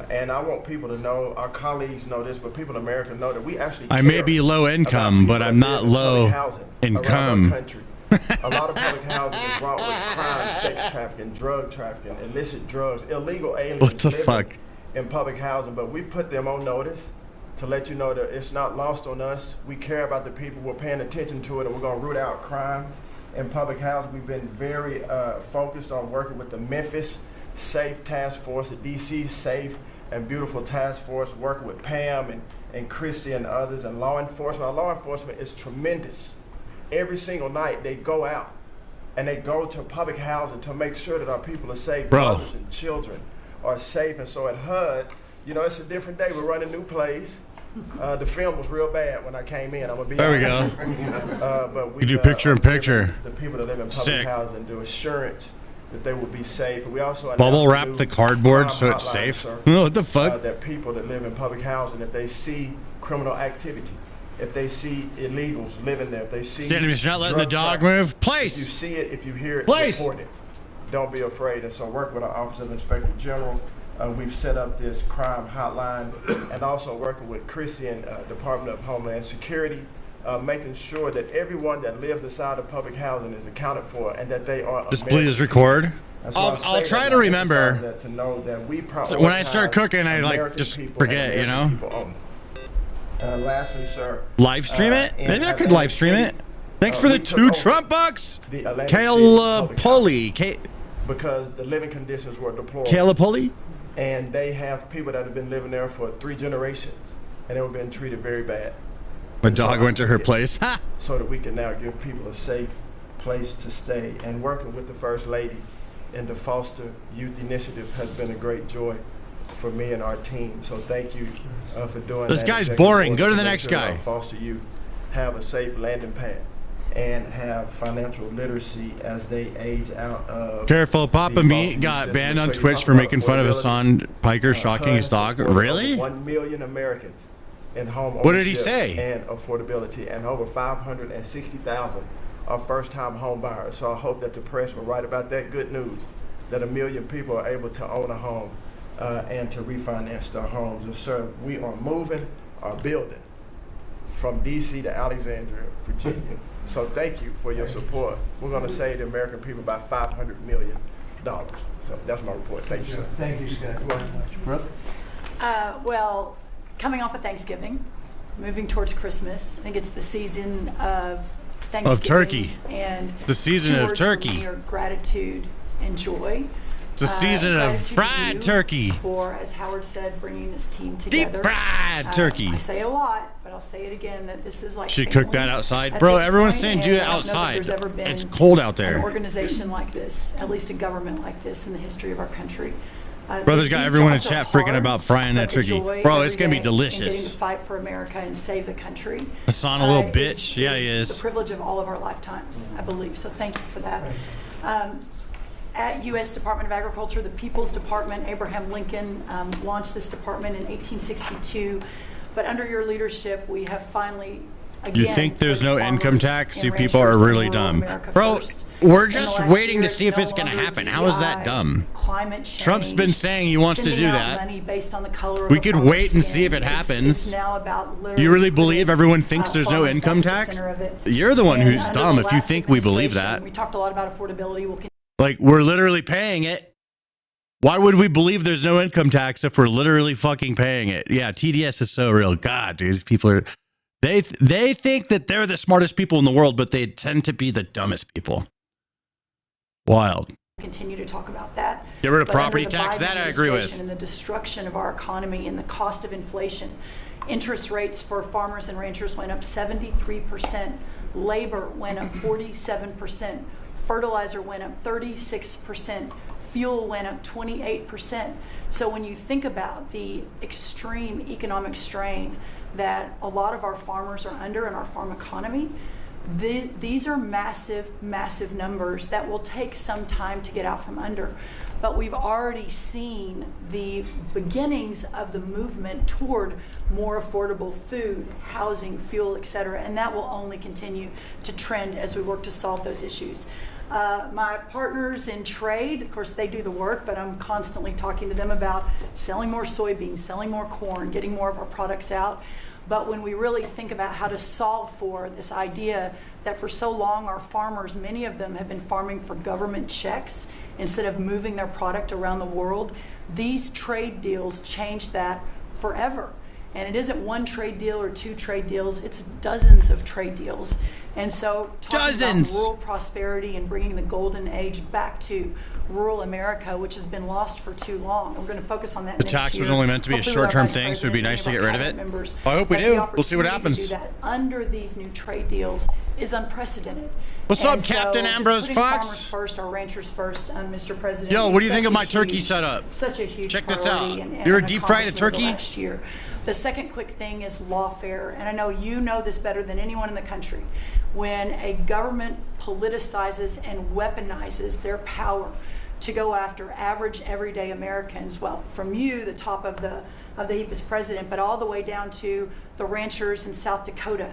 And I want people to know, our colleagues know this, but people in America know that we actually I may be low income, but I'm not low income. A lot of public housing is wrought with crime, sex trafficking, drug trafficking, illicit drugs, illegal aliens What the living fuck? in public housing. But we've put them on notice to let you know that it's not lost on us. We care about the people. We're paying attention to it, and we're going to root out crime in public housing. We've been very focused on working with the Memphis Safe Task Force, the DC Safe and Beautiful Task Force, working with Pam and Chrissy and others, and law enforcement. Our law enforcement is tremendous. Every single night they go out and they go to public housing to make sure that our people are safe. Mothers and children are safe. And so at HUD, you know, it's a different day. We're running new plays. The film was real bad when I came in. I'm gonna be honest. There we go. But we do picture in picture. The people that live in public Sick. housing do assurance that they will be safe. And we also Bubble announced a wrap new the cardboard crime so it's hotline, safe. sir, What the fuck? that people that live in public housing, if they see criminal activity, if they see illegals living there, if they see Standing, Mr. Not letting the drug dog trafficking, move. Place. If you see it, if you hear it, Place. report it. Don't be afraid. And so work with our Office of Inspector General. We've set up this crime hotline, and also working with Chrissy and Department of Homeland Security, making sure that everyone that lives inside of public housing is accounted for, and that they are Just American please record. And so I I'll say try that to I remember. emphasize that to know that we So when I start prioritize cooking, I like American just people forget, and you know? American people only. Lastly, sir. Live stream it? in Maybe I could Atlantic live stream City, it. Thanks for the we took 2 over Trump bucks. the Atlantic City public Calipoli. because the living conditions were deplorable. Calipoli? And they have people that have been living there for 3 generations, and they were being treated very bad. My And so dog went to her place. Ha! So that we can now give people a safe place to stay. And working with the First Lady in the Foster Youth Initiative has been a great joy for me and our team. So thank you for doing This that. guy's Executive boring. order Go to the make next sure that guy. our foster youth have a safe landing pad and have financial literacy as they age out of. Careful, Papa the Meat foster got youth banned system. on So you Twitch talk for about making fun of Hassan Piker shocking his dog. supported Really? over 1 million Americans in home What did he ownership say? and affordability, and over 560,000 are first-time home buyers. So I hope that the press will write about that good news, that 1 million people are able to own a home and to refinance their homes. And sir, we are moving our building from DC to Alexandria, Virginia. So thank you for your support. We're going to save the American people about $500 million. So that's my report. Thank you, sir. Thank you, Scott, very much. Brooke? Well, coming off of Thanksgiving, moving towards Christmas, I think it's the season of Thanksgiving. Of turkey. And The season two of words for turkey. me are gratitude and joy. It's a season of Gratitude to fried you turkey. For, as Howard said, bringing this team together. Deep fried turkey. I say it a lot, but I'll say it again, that this is like Should family cook that outside. at Bro, this everyone's point, saying and do it I don't know that outside. there's ever been It's cold out there. An organization like this, at least a government like this in the history of our country. Brother's got These everyone in jobs are chat freaking hard, about frying that but the turkey. joy Bro, every it's going to be day in getting delicious. to fight for America and save the country. Hassan, a little bitch. Yeah, he is. The privilege of all of our lifetimes, I believe. So thank you for that. At U.S. Department of Agriculture, the People's Department, Abraham Lincoln launched this department in 1862. But under your leadership, we have finally, again, You think there's put no farmers income tax? and You people ranchers are and really rural dumb. America Bro, first. we're In the just last waiting year, to see if no it's going to longer happen. How is that DEI, dumb? Climate change, Trump's been saying he wants to sending do out that. money based on the color of We a could farmer's wait and see skin. if it It's happens. now about Do you really literally believe everyone thinks there's no farmers income back at the tax? center of it. You're the one And who's under dumb the if you last think we believe administration, that. We talked a lot about affordability. We'll Like, we're literally paying it. Why would we believe there's no income tax if we're literally fucking paying it? Yeah, TDS is so real. God, dude, these people are... They think that they're the smartest people in the world, but they tend to be the dumbest people. Wild. continue to talk about that. Get rid of But property under the tax. Biden That I agree with. administration And the destruction of our economy and the cost of inflation. Interest rates for farmers and ranchers went up 73%. Labor went up 47%. Fertilizer went up 36%. Fuel went up 28%. So when you think about the extreme economic strain that a lot of our farmers are under in our farm economy, these are massive, massive numbers that will take some time to get out from under. but we've already seen the beginnings of the movement toward more affordable food, housing, fuel, et cetera, and that will only continue to trend as we work to solve those issues. My partners in trade, of course, they do the work, but I'm constantly talking to them about selling more soybeans, selling more corn, getting more of our products out. But when we really think about how to solve for this idea that for so long our farmers, many of them have been farming for government checks instead of moving their product around the world, these trade deals change that forever. And it isn't one trade deal or two trade deals, it's dozens of trade deals. And so talking about rural prosperity and bringing the golden age back to rural America, which has been lost for too long. We're going to focus on that The next tax year. was only meant to be a Hopefully short-term with our thing, Vice so it'd be President nice to and get rid of cabinet it. members, I hope we that do. the We'll see what opportunity to happens. do that under these new trade deals is unprecedented. What's And up, so Captain just Ambrose putting Fox? farmers first, our ranchers first, Mr. President. Yo, is what do you such think of a my turkey huge- setup? Such a huge Check this priority out. and You ever an deep fried a accomplishment of the turkey? last year. The second quick thing is lawfare, and I know you know this better than anyone in the country. When a government politicizes and weaponizes their power to go after average, everyday Americans, well, from you, the top of the heap as president, but all the way down to the ranchers in South Dakota,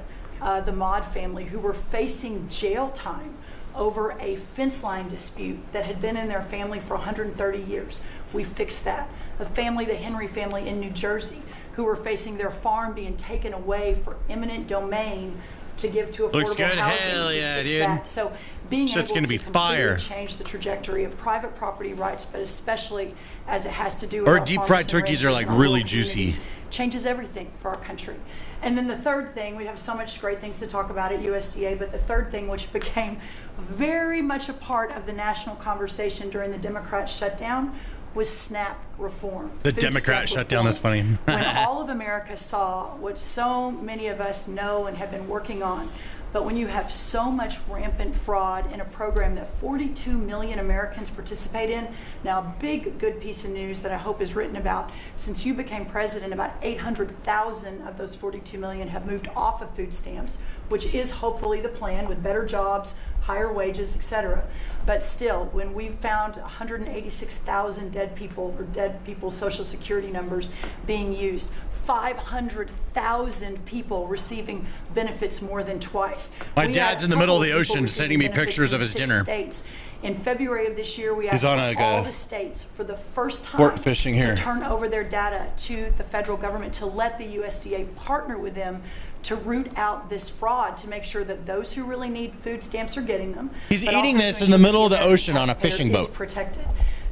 the Maud family, who were facing jail time over a fence line dispute that had been in their family for 130 years. We fixed that. The family, the Henry family in New Jersey, who were facing their farm being taken away for eminent domain to give to affordable Looks good. housing. Hell We yeah, fixed dude. that. So being Shit's able gonna to be completely fire. change the trajectory of private property rights, but especially as it has to do with Our our deep farmers fried and turkeys are ranchers like and our really rural juicy. communities, changes everything for our country. And then the third thing, we have so much great things to talk about at USDA, but the third thing, which became very much a part of the national conversation during the Democrat shutdown, was SNAP reform. The Food Democrat stamp shutdown, that's funny. when all of America saw what so many of us know and have been working on, but when you have so much rampant fraud in a program that 42 million Americans participate in, now a big good piece of news that I hope is written about, since you became president, about 800,000 of those 42 million have moved off of food stamps, which is hopefully the plan with better jobs, higher wages, etc. But still, when we found 186,000 dead people's Social Security numbers being used, 500,000 people receiving benefits more than twice. My We dad's had in the middle of a the couple people ocean sending me receiving benefits pictures in of his 6 dinner. States. In February of this year, we He's asked on all a the states for the first time sport fishing here. to turn over their data to the federal government to let the USDA partner with them to root out this fraud, to make sure that those who really need food stamps are getting them. He's but eating also to this make in the sure middle of the American ocean on a taxpayer fishing is boat. protected.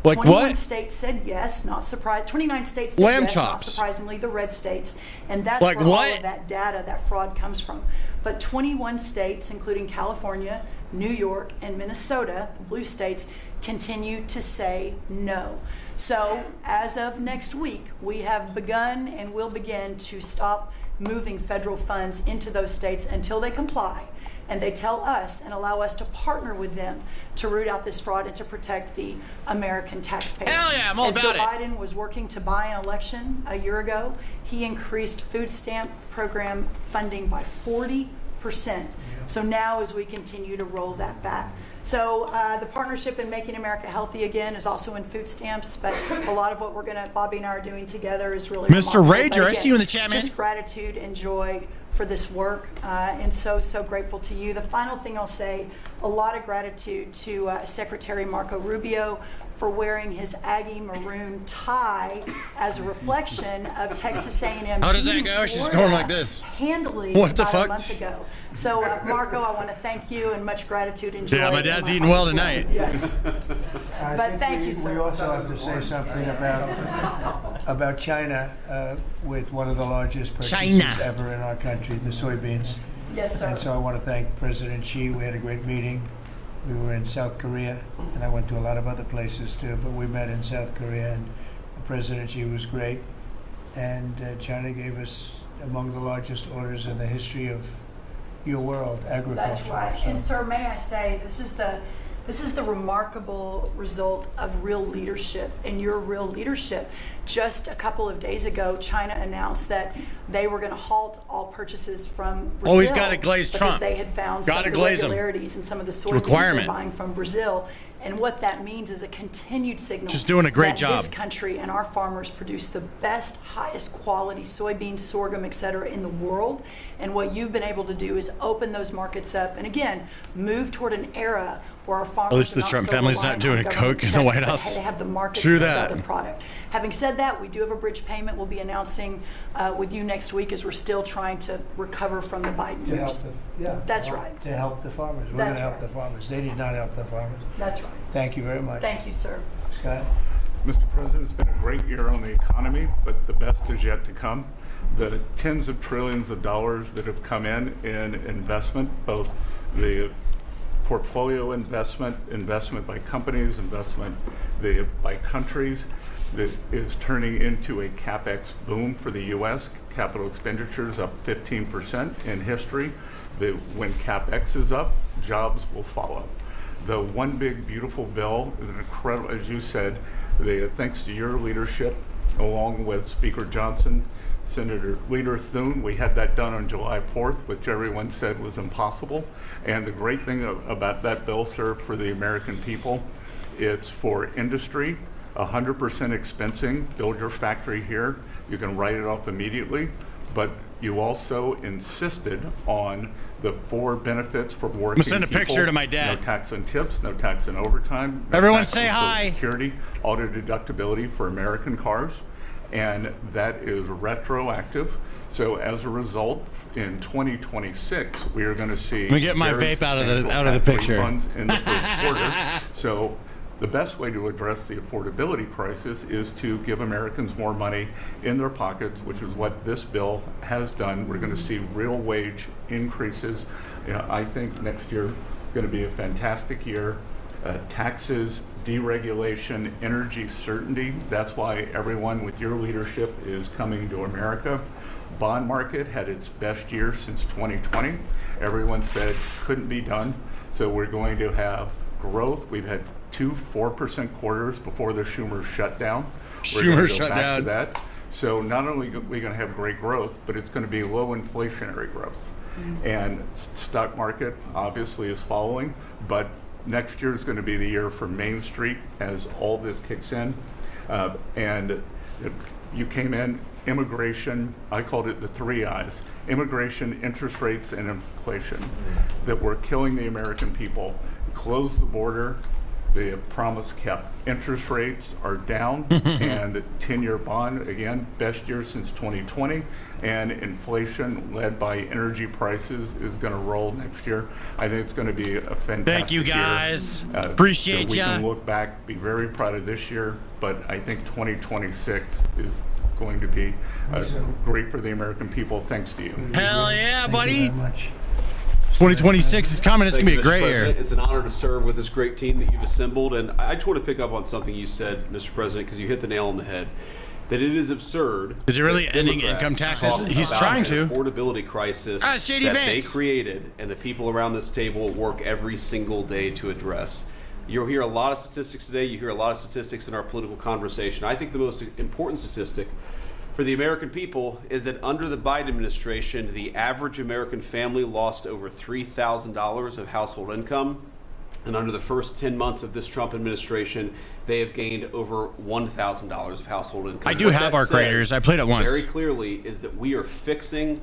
Like 21 what? states said yes, not surprised. 29 states said Lamb yes, chops. not surprisingly, the red states. And that's Like where all what? of that data, that fraud comes from. But 21 states, including California, New York, and Minnesota, the blue states, continue to say no. So as of next week, we have begun and will begin to stop moving federal funds into those states until they comply and they tell us and allow us to partner with them to root out this fraud and to protect the American taxpayer. Hell yeah, I'm all As about Joe it. Biden was working to buy an election a year ago, he increased food stamp program funding by 40%. So now as we continue to roll that back. So the partnership in Making America Healthy Again is also in food stamps, but a lot of what Bobby and I are doing together is really Mr. remarkable. Rager, But I see you in the chat, man. Just gratitude and joy for this work, and so grateful to you. The final thing I'll say, a lot of gratitude to Secretary Marco Rubio for wearing his Aggie maroon tie as a reflection of Texas A&M. How does that beating go? She's Florida going like this. Handily What the about fuck? a month ago. So Marco, I want to thank you and much gratitude and joy. Yeah, my in dad's my eating heart well as tonight. Yes. I But think thank you, we sir. also have to say something about China with one of the largest purchases China. ever in our country, the soybeans. Yes, sir. And so I want to thank President Xi. We had a great meeting. We were in South Korea, and I went to a lot of other places too, but we met in South Korea, and President Xi was great. And China gave us among the largest orders in the history of your world, agriculture. That's right. So- And sir, may I say, this is the remarkable result of real leadership and your real leadership. Just a couple of days ago, China announced that they were going to halt all purchases from Brazil. Always gotta glaze because Trump. they had found Gotta some glaze 'em. irregularities in some of the a soybeans they're requirement. buying from Brazil. And what that means is a continued signal. Just doing a great that job. This country and our farmers produce the best, highest quality soybeans, sorghum, et cetera, in the world. And what you've been able to do is open those markets up and, again, move toward an era where our farmers At least the Trump family's not doing a Coke in the White House. They have the markets True to that. sell the product. Having said that, we do have a bridge payment we'll be announcing with you next week as we're still trying to recover from the Biden To help years. That's right. To help the farmers. We're going to help the farmers. They did not help the farmers. That's right. Thank you very much. Thank you, sir. Scott? Mr. President, it's been a great year on the economy, but the best is yet to come. The tens of trillions of dollars that have come in investment, both the portfolio investment by companies, investment by countries, that is turning into a CapEx boom for the U.S. Capital expenditures up 15% in history. That when CapEx is up, jobs will follow. The one big beautiful bill is an incredible, as you said, thanks to your leadership, along with Speaker Johnson, Senator Leader Thune, we had that done on July 4th, which everyone said was impossible. And the great thing about that bill, sir, for the American people, it's for industry, 100% expensing, build your factory here, you can write it off immediately, but you also insisted on the 4 benefits for working I'm gonna send a picture to my dad. No tax on tips, no tax on overtime. No Everyone tax say on hi. Social Security, auto deductibility for American cars, and that is retroactive. So as a result, in 2026, we are going to see. Let me get my very vape out of the substantial picture. tax refunds in the first quarter. So the best way to address the affordability crisis is to give Americans more money in their pockets, which is what this bill has done. We're going to see real wage increases. You know, I think next year is going to be a fantastic year. Taxes, deregulation, energy certainty. That's why everyone with your leadership is coming to America. Bond market had its best year since 2020. Everyone said couldn't be done. So we're going to have growth. We've had 2 4% quarters before the Schumer shutdown. We're going to go back to that. So not only are we going to have great growth, but it's going to be low inflationary growth. And stock market obviously is following, but next year is going to be the year for Main Street as all this kicks in. And you came in, immigration, I called it the 3 I's, immigration, interest rates, and inflation, that were killing the American people. Close the border, the promise kept. Interest rates are down, and the 10-year bond, again, best year since 2020, and inflation led by energy prices is going to roll next year. I think it's going to be a fantastic Thank you, year. guys. Appreciate so we ya. can look back, be very proud of this year, but I think 2026 is going to be great for the American people, thanks to you. Hell yeah, buddy. 2026 is coming. It's going to be a great year. It's an honor to serve with this great team that you've assembled. And I just want to pick up on something you said, Mr. President, because you hit the nail on the head. That it is absurd. Is he really that ending Democrats income taxes? talk He's about trying an to. affordability crisis It's JD that Vance. they created and the people around this table work every single day to address. You'll hear a lot of statistics today. You hear a lot of statistics in our political conversation. I think the most important statistic for the American people is that under the Biden administration, the average American family lost over $3,000 of household income. And under the first 10 months of this Trump administration, they have gained over $1,000 of household income. I do have our graders. I played it once. Very clearly is that we are fixing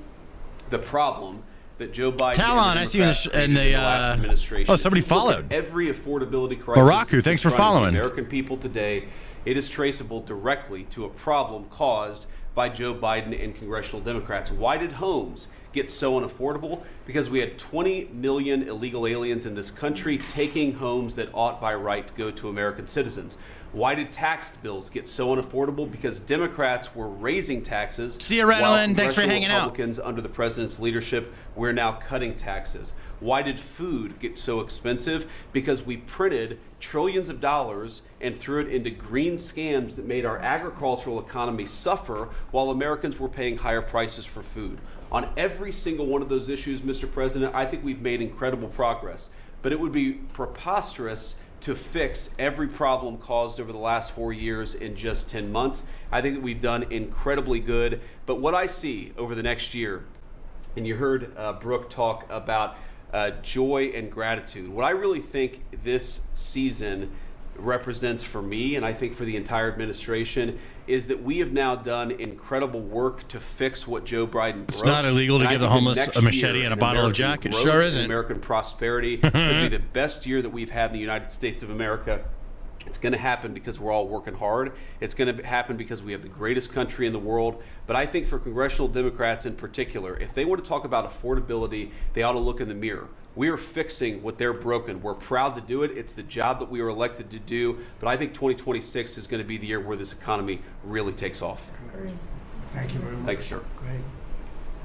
the problem that Joe Biden Talon, and I see you in Democrats the created in the last administration. oh, somebody If you look at followed. Every affordability crisis Baraku, thanks for in front of following. the American people today, it is traceable directly to a problem caused by Joe Biden and congressional Democrats. Why did homes get so unaffordable? Because we had 20 million illegal aliens in this country taking homes that ought by right to go to American citizens. Why did tax bills get so unaffordable? Because Democrats were raising taxes. See you, Renalyn. Thanks for hanging out. Republicans, under the president's leadership, we're now cutting taxes. Why did food get so expensive? Because we printed trillions of dollars and threw it into green scams that made our agricultural economy suffer while Americans were paying higher prices for food. On every single one of those issues, Mr. President, I think we've made incredible progress. But it would be preposterous to fix every problem caused over the last 4 years in just 10 months. I think that we've done incredibly good. But what I see over the next year, and you heard Brooke talk about joy and gratitude. What I really think this season represents for me, and I think for the entire administration, is that we have now done incredible work to fix what Joe Biden broke. It's not illegal to give the homeless a machete and a bottle of Jack. It sure isn't. American prosperity could be the best year that we've had in the United States of America. It's going to happen because we're all working hard. It's going to happen because we have the greatest country in the world. But I think for congressional Democrats in particular, if they want to talk about affordability, they ought to look in the mirror. We are fixing what they're broken. We're proud to do it. It's the job that we were elected to do. But I think 2026 is going to be the year where this economy really takes off. Thank you very much. Thank you, sir. Great.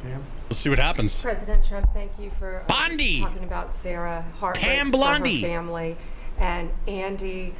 Pam? Let's see what happens. President Trump, thank you for Bondi. talking about Sarah. Pam Heartbreaks Blondie. for her family. And Andy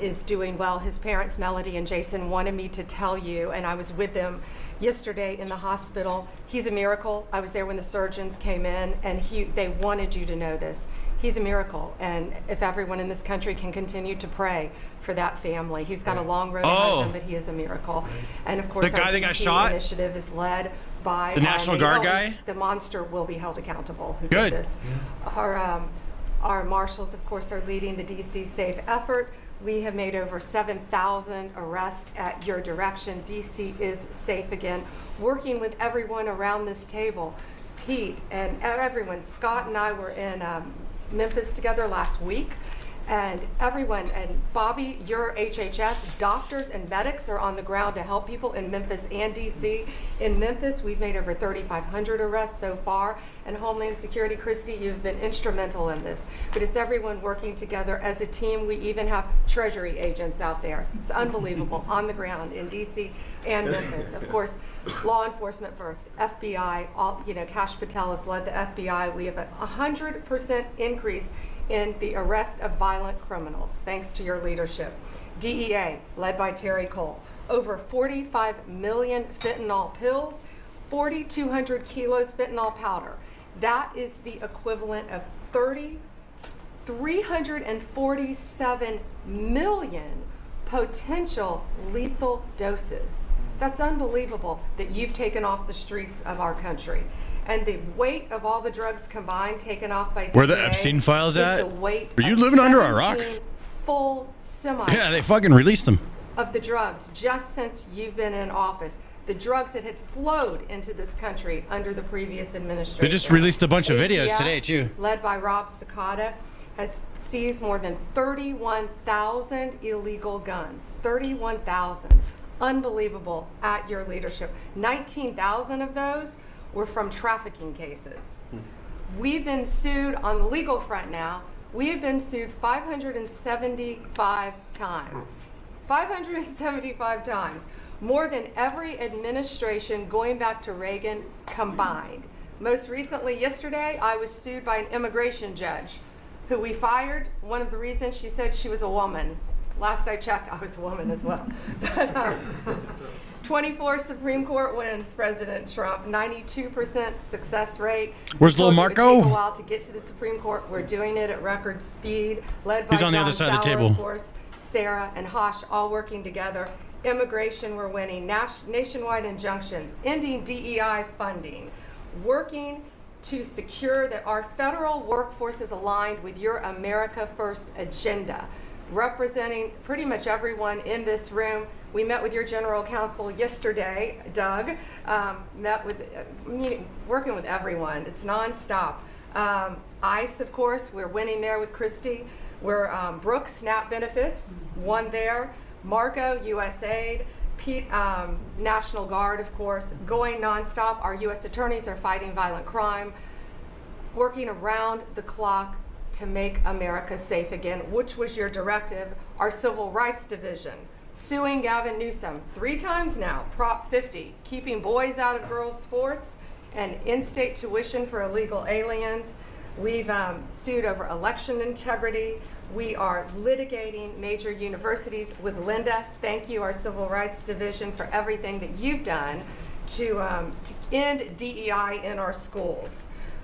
is doing well. His parents, Melody and Jason, wanted me to tell you, and I was with them yesterday in the hospital. He's a miracle. I was there when the surgeons came in, and they wanted you to know this. He's a miracle, and if everyone in this country can continue to pray for that family. He's got a long road ahead of him, but he is a miracle. And of course, the guy our that got DC shot initiative is led by the National Guard guy. The monster will be held accountable. Who Good. did this? Our marshals, of course, are leading the DC Safe effort. We have made over 7,000 arrests at your direction. DC is safe again. Working with everyone around this table, Pete and everyone. Scott and I were in Memphis together last week, and everyone, and Bobby, your HHS, doctors and medics are on the ground to help people in Memphis and DC. In Memphis, we've made over 3,500 arrests so far, and Homeland Security, Christy, you've been instrumental in this. But it's everyone working together as a team. We even have Treasury agents out there. It's unbelievable, on the ground in DC and Memphis. Of course, law enforcement first, FBI, Kash Patel has led the FBI. We have a 100% increase in the arrest of violent criminals, thanks to your leadership. DEA, led by Terry Cole, over 45 million fentanyl pills, 4,200 kilos fentanyl powder. That is the equivalent of 347 million potential lethal doses. That's unbelievable that you've taken off the streets of our country. And the weight of all the drugs combined taken off by DEA, where the Epstein files at? Are you living under a rock? Full semi. Yeah, they fucking released them. Of the drugs just since you've been in office. The drugs that had flowed into this country under the previous administration. They just released a bunch of videos ATF, today, too. Led by Rob Sakata, has seized more than 31,000 illegal guns. 31,000. Unbelievable at your leadership. 19,000 of those were from trafficking cases. We've been sued on the legal front now. We have been sued 575 times. 575 times. More than every administration going back to Reagan combined. Most recently, yesterday, I was sued by an immigration judge who we fired. One of the reasons, she said she was a woman. Last I checked, I was a woman as well. 24 Supreme Court wins, President Trump. 92% success rate. Where's little Marco? It took a while to get to the Supreme Court. We're doing it at record speed. Led by He's on the other side of the table. Of course, Sarah and Hosh all working together. Immigration, we're winning. Nationwide injunctions. Ending DEI funding. Working to secure that our federal workforce is aligned with your America First agenda. Representing pretty much everyone in this room. We met with your general counsel yesterday, Doug, working with everyone. It's nonstop. ICE, of course, we're winning there with Christy. We're Brooke, SNAP benefits, won there. Marco, USAID. Pete, National Guard, of course, going nonstop. Our U.S. attorneys are fighting violent crime, working around the clock to make America safe again, which was your directive. Our Civil Rights Division, suing Gavin Newsom 3 times now, Prop 50, keeping boys out of girls' sports, and in-state tuition for illegal aliens. We've sued over election integrity. We are litigating major universities with Linda. Thank you, our Civil Rights Division, for everything that you've done to end DEI in our schools.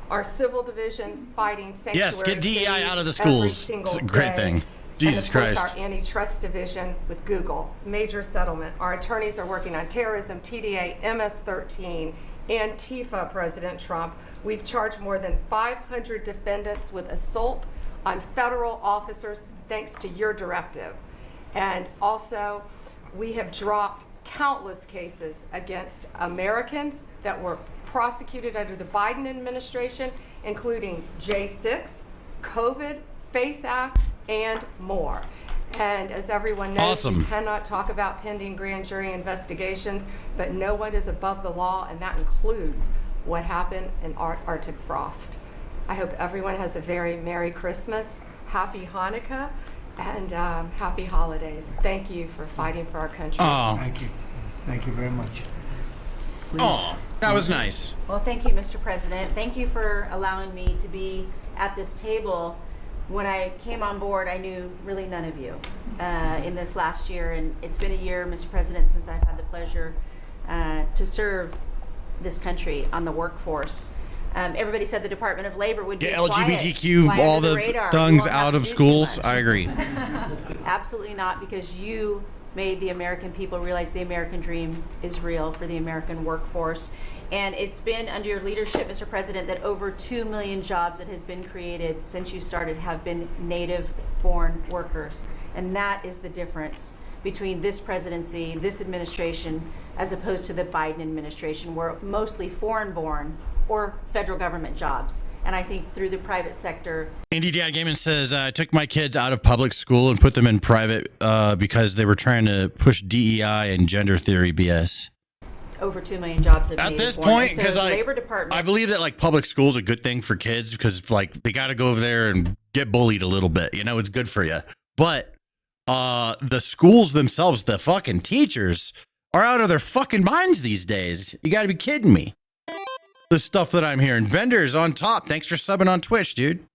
Our Civil Division fighting sanctuary. Yes, get DEI out of the schools. It's a great thing. Jesus Christ. Our antitrust division with Google, major settlement. Our attorneys are working on terrorism, TDA, MS-13, Antifa, President Trump. We've charged more than 500 defendants with assault on federal officers thanks to your directive. And also, we have dropped countless cases against Americans that were prosecuted under the Biden administration, including J6, COVID, FACE Act, and more. And as everyone knows, we cannot talk about pending grand jury investigations, but no one is above the law, and that includes what happened in Arctic frost. I hope everyone has a very Merry Christmas, Happy Hanukkah, and Happy Holidays. Thank you for fighting for our country. Oh. Thank you. Thank you very much. Oh, that was nice. Well, thank you, Mr. President. Thank you for allowing me to be at this table. When I came on board, I knew really none of you in this last year, and it's been a year, Mr. President, since I've had the pleasure to serve this country on the workforce. Everybody said the Department of Labor would be LGBTQ, quiet, all the thugs out of schools. I agree. Absolutely not, because you made the American people realize the American dream is real for the American workforce. And it's been under your leadership, Mr. President, that over 2 million jobs that has been created since you started have been native-born workers. And that is the difference between this presidency, this administration, as opposed to the Biden administration, where mostly foreign-born or federal government jobs. And I think through the private sector. Indy Dad Gaiman says, I took my kids out of public school and put them in private because they were trying to push DEI and gender theory BS. Over 2 million jobs have At this born. point, So because the Labor Department, I believe that like public school is a good thing for kids because like they got to go over there and get bullied a little bit. You know, it's good for you. But the schools themselves, the fucking teachers are out of their fucking minds these days. You got to be kidding me. The stuff that I'm hearing. Vendors on top. Thanks for subbing on Twitch, dude.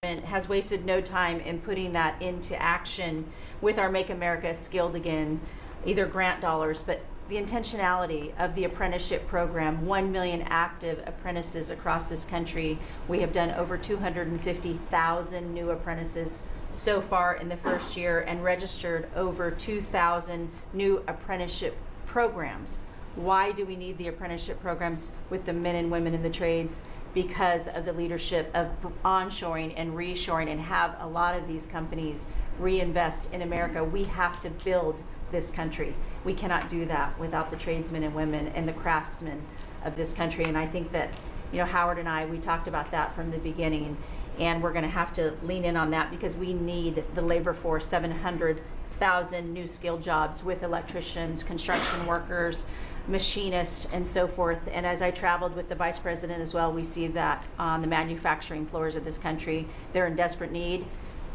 has wasted no time in putting that into action with our Make America Skilled Again, either grant dollars, but the intentionality of the apprenticeship program, 1 million active apprentices across this country. We have done over 250,000 new apprentices so far in the first year and registered over 2,000 new apprenticeship programs. Why do we need the apprenticeship programs with the men and women in the trades? Because of the leadership of onshoring and reshoring, and have a lot of these companies reinvest in America. We have to build this country. We cannot do that without the tradesmen and women and the craftsmen of this country. And I think that, you know, Howard and I, we talked about that from the beginning, and we're going to have to lean in on that because we need the labor force, 700,000 new skilled jobs with electricians, construction workers, machinists, and so forth. And as I traveled with the vice president as well, we see that on the manufacturing floors of this country, they're in desperate need.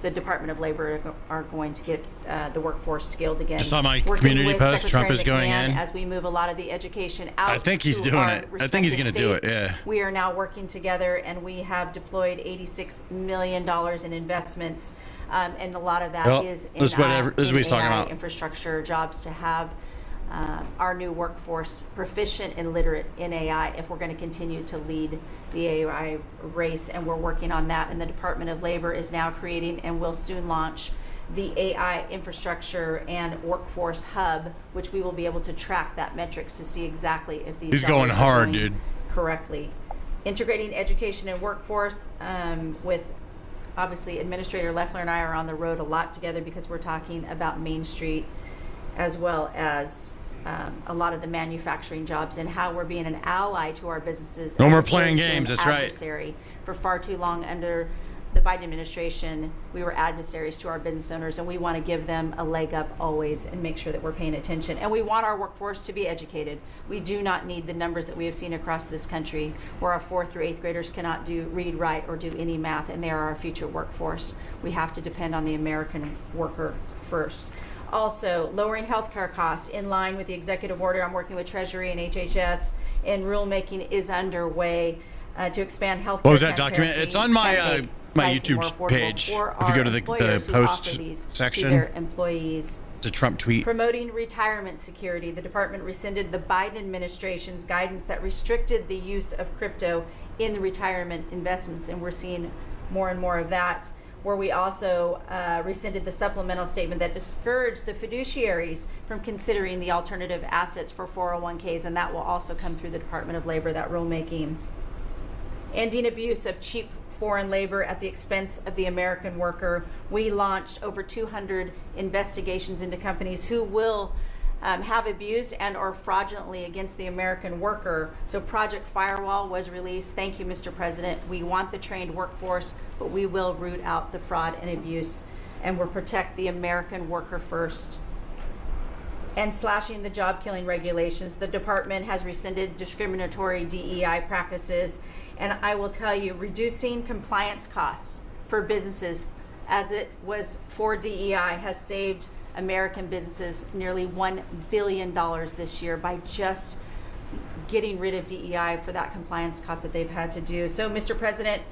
The Department of Labor are going to get the workforce skilled again. Just saw my community post. Secretary Trump is going McMahon, in. As we move a lot of the education out. I think he's doing it. I think he's going to do it. Yeah. We are now working together, and we have deployed $86 million in investments, and a lot of that is in AI infrastructure jobs to have our new workforce proficient and literate in AI if we're going to continue to lead the AI race, and we're working on that. And the Department of Labor is now creating and will soon launch the AI infrastructure and workforce hub, which we will be able to track that metrics to see exactly if these he's going hard, dude. Correctly. Integrating education and workforce with obviously Administrator Loeffler and I are on the road a lot together because we're talking about Main Street as well as a lot of the manufacturing jobs and how we're being an ally to our businesses. No more playing games, that's right. For far too long under the Biden administration, we were adversaries to our business owners, and we want to give them a leg up always and make sure that we're paying attention. And we want our workforce to be educated. We do not need the numbers that we have seen across this country where our 4th through 8th graders cannot read, write, or do any math, and they are our future workforce. We have to depend on the American worker first. Also, lowering healthcare costs in line with the executive order. I'm working with Treasury and HHS, and rulemaking is underway to expand healthcare. What was that document? It's on my my YouTube page. If you go to the post section, to their employees. It's a Trump tweet. Promoting retirement security. The department rescinded the Biden administration's guidance that restricted the use of crypto in the retirement investments, and we're seeing more and more of that. where we also rescinded the supplemental statement that discouraged the fiduciaries from considering the alternative assets for 401ks, and that will also come through the Department of Labor, that rulemaking. Ending abuse of cheap foreign labor at the expense of the American worker. We launched over 200 investigations into companies who will have abused and or fraudulently against the American worker. So Project Firewall was released. Thank you, Mr. President. We want the trained workforce, but we will root out the fraud and abuse, and we'll protect the American worker first. And slashing the job-killing regulations. The department has rescinded discriminatory DEI practices, and I will tell you, reducing compliance costs for businesses as it was for DEI has saved American businesses nearly $1 billion this year by just getting rid of DEI for that compliance cost that they've had to do. So, Mr. President,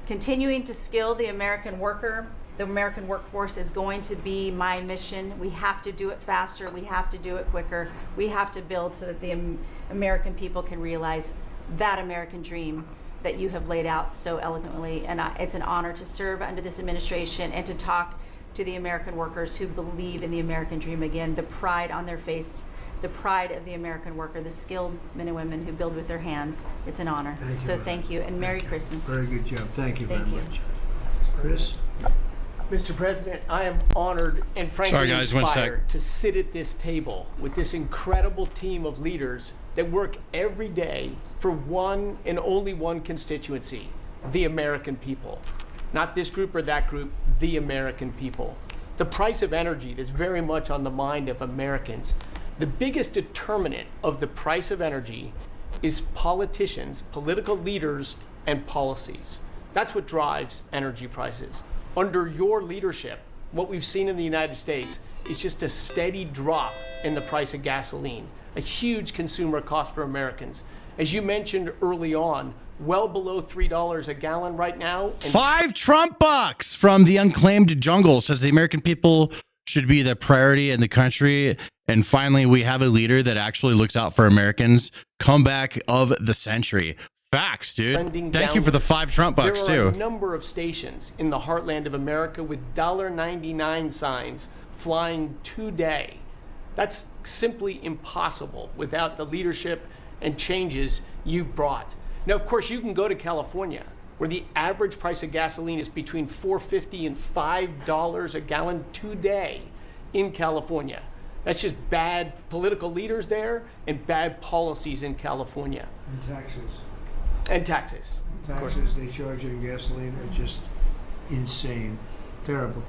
continuing to skill the American worker, the American workforce is going to be my mission. We have to do it faster. We have to do it quicker. We have to build so that the American people can realize that American dream that you have laid out so eloquently. And it's an honor to serve under this administration and to talk to the American workers who believe in the American dream again, the pride on their face, the pride of the American worker, the skilled men and women who build with their hands. It's an honor. Thank you, so ma'am. thank you, and Merry Christmas. Very good job. Thank you very Thank you. much. Chris? Mr. President, I am honored and frankly Sorry, guys, 1 sec. inspired to sit at this table with this incredible team of leaders that work every day for one and only one constituency, the American people. Not this group or that group, the American people. The price of energy is very much on the mind of Americans. The biggest determinant of the price of energy is politicians, political leaders, and policies. That's what drives energy prices. Under your leadership, what we've seen in the United States is just a steady drop in the price of gasoline, a huge consumer cost for Americans. As you mentioned early on, well below $3 a gallon right now. And 5 Trump bucks from the unclaimed jungle says the American people should be the priority in the country. And finally, we have a leader that actually looks out for Americans. Comeback of the century. Facts, dude. Thank you for the 5 Trump bucks, there are too. a number of stations in the heartland of America with $1.99 signs flying today. That's simply impossible without the leadership and changes you've brought. Now, of course, you can go to California, where the average price of gasoline is between $4.50 and $5 a gallon today in California. That's just bad political leaders there and bad policies in California. And taxes. And taxes. Taxes they charge on gasoline are just insane. Terrible.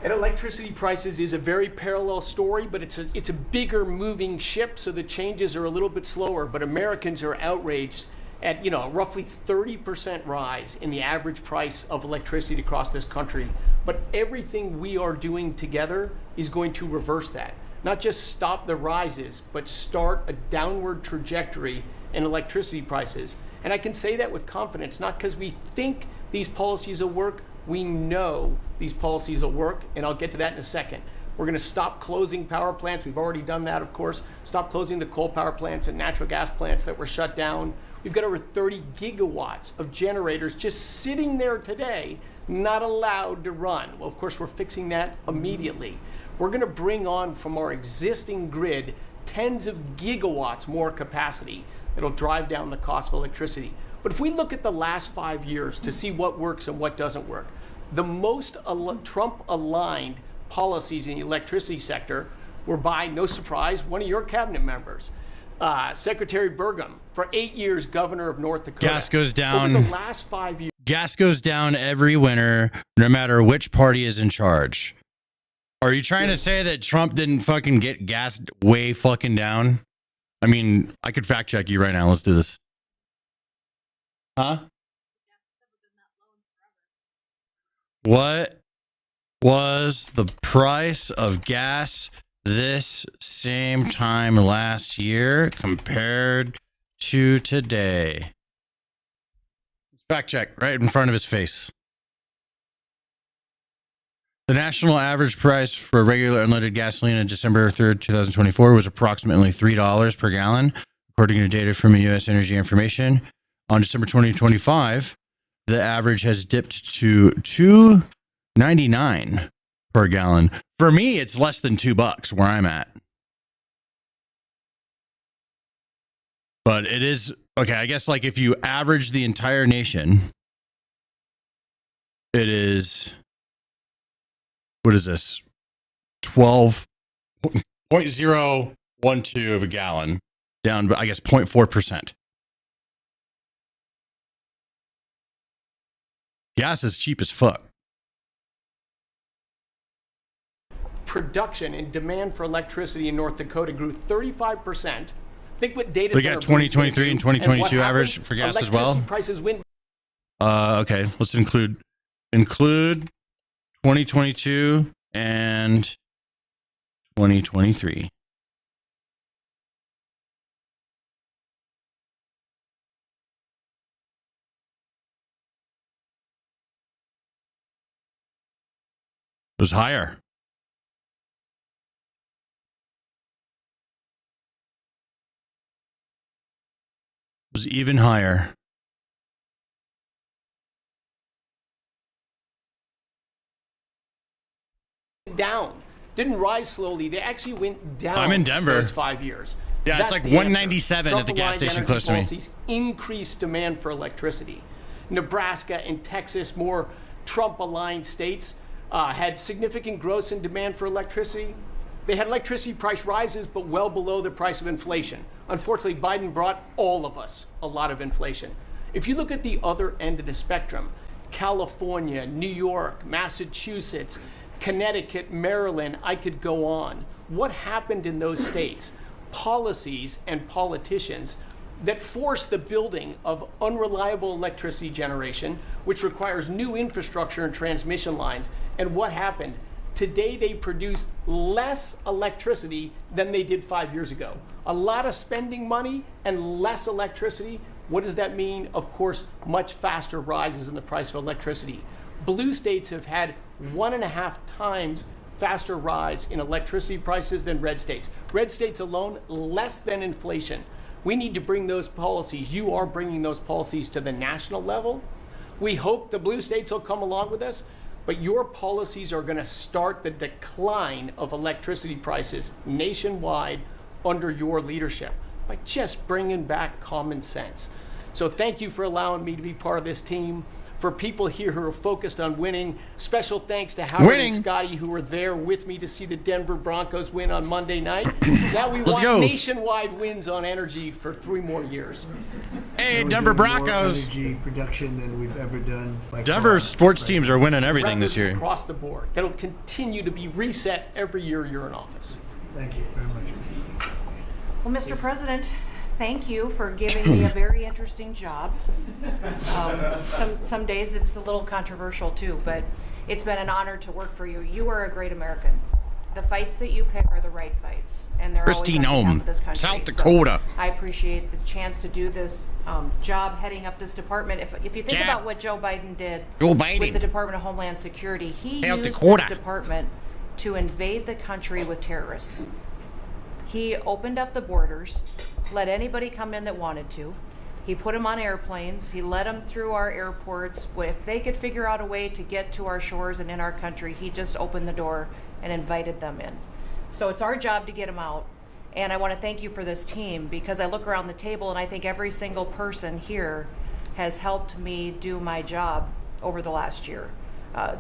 And electricity prices is a very parallel story, but it's a bigger moving ship, so the changes are a little bit slower. But Americans are outraged at roughly 30% rise in the average price of electricity across this country. But everything we are doing together is going to reverse that. Not just stop the rises, but start a downward trajectory in electricity prices. And I can say that with confidence, not because we think these policies will work. We know these policies will work, and I'll get to that in a second. We're going to stop closing power plants. We've already done that, of course. Stop closing the coal power plants and natural gas plants that were shut down. We've got over 30 gigawatts of generators just sitting there today, not allowed to run. Well, of course, we're fixing that immediately. We're going to bring on from our existing grid tens of gigawatts more capacity that'll drive down the cost of electricity. But if we look at the last 5 years to see what works and what doesn't work, the most Trump-aligned policies in the electricity sector were by, no surprise, one of your cabinet members, Secretary Burgum, for 8 years governor of North Dakota. Gas goes down. Over the last 5 years. Gas goes down every winter, no matter which party is in charge. Are you trying to say that Trump didn't fucking get gas way fucking down? I mean, I could fact check you right now. Let's do this. Huh? What was the price of gas this same time last year compared to today? Fact check right in front of his face. The national average price for regular unleaded gasoline on December 3rd, 2024 was approximately $3 per gallon, according to data from U.S. Energy Information. On December 2025, the average has dipped to $2 $1.99 per gallon. For me, it's less than $2 where I'm at. But it is okay. I guess like if you average the entire nation, it is, what is this? 12.012 of a gallon, down, I guess, 0.4%. Gas is cheap as fuck. Production and demand for electricity in North Dakota grew 35%. Think what data We center got 2023 and 2022 what average happened? for gas as well. Electricity prices went. Okay, let's include 2022 and 2023. It was higher. It was even higher. Down. Didn't rise slowly. They actually went down. I'm in Denver. Those 5 years. Yeah, That's it's like the 197 answer. at the gas Trump-aligned station energy close to me. policies increased demand for electricity. Nebraska and Texas, more Trump-aligned states, had significant growth in demand for electricity. They had electricity price rises, but well below the price of inflation. Unfortunately, Biden brought all of us a lot of inflation. If you look at the other end of the spectrum, California, New York, Massachusetts, Connecticut, Maryland, I could go on. What happened in those states? Policies and politicians that force the building of unreliable electricity generation, which requires new infrastructure and transmission lines. And what happened? Today they produce less electricity than they did 5 years ago. A lot of spending money and less electricity. What does that mean? Of course, much faster rises in the price of electricity. Blue states have had 1.5 times faster rise in electricity prices than red states. Red states alone, less than inflation. We need to bring those policies. You are bringing those policies to the national level. We hope the blue states will come along with us, but your policies are going to start the decline of electricity prices nationwide under your leadership by just bringing back common sense. So thank you for allowing me to be part of this team. For people here who are focused on winning, special thanks to Howard and Scotty who were there with me to see the Denver Broncos win on Monday night. Now we want nationwide wins on energy for 3 more years. Hey, Denver Broncos. More energy production than we've ever done. Denver sports teams are winning everything this year. Across the board. That'll continue to be reset every year you're in office. Thank you very much. Well, Mr. President, thank you for giving me a very interesting job. Some days it's a little controversial too, but it's been an honor to work for you. You are a great American. The fights that you pick are the right fights, and they're Christine always on behalf Ohm, of this country. South Dakota. So I appreciate the chance to do this job heading up this department. If you think about what Joe Biden did with the Department of Homeland Security, he used this department to invade the country with terrorists. He opened up the borders, let anybody come in that wanted to. He put them on airplanes. He let them through our airports. If they could figure out a way to get to our shores and in our country, he just opened the door and invited them in. So it's our job to get them out. And I want to thank you for this team, because I look around the table and I think every single person here has helped me do my job over the last year.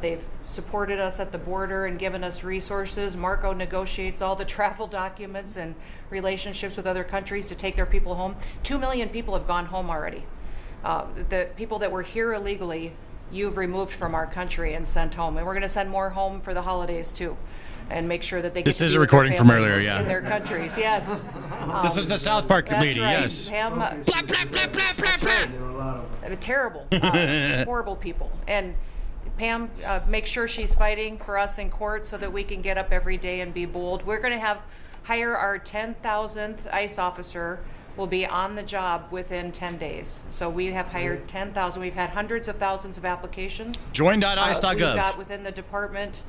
They've supported us at the border and given us resources. Marco negotiates all the travel documents and relationships with other countries to take their people home. 2 million people have gone home already. The people that were here illegally, you've removed from our country and sent home. And we're going to send more home for the holidays too, and make sure that they get This to is be a with their recording from families earlier, yeah. in their countries. Yes. This is the South Park That's lady, right. yes. Pam, blah, blah, blah, blah, blah, blah. Terrible, horrible people. And Pam, make sure she's fighting for us in court so that we can get up every day and be bold. We're going to hire our 10,000th ICE officer. Will be on the job within 10 days. So we have hired 10,000. We've had hundreds of thousands of applications. Join.ice.gov. We've got within the department,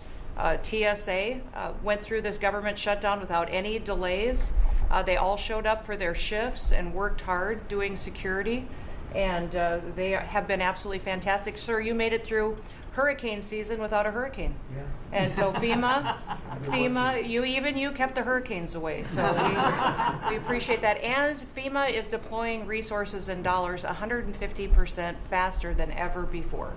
TSA went through this government shutdown without any delays. They all showed up for their shifts and worked hard doing security. And they have been absolutely fantastic. Sir, you made it through hurricane season without a hurricane. Yeah. And so FEMA, you kept the hurricanes away. So we appreciate that. And FEMA is deploying resources and dollars 150% faster than ever before.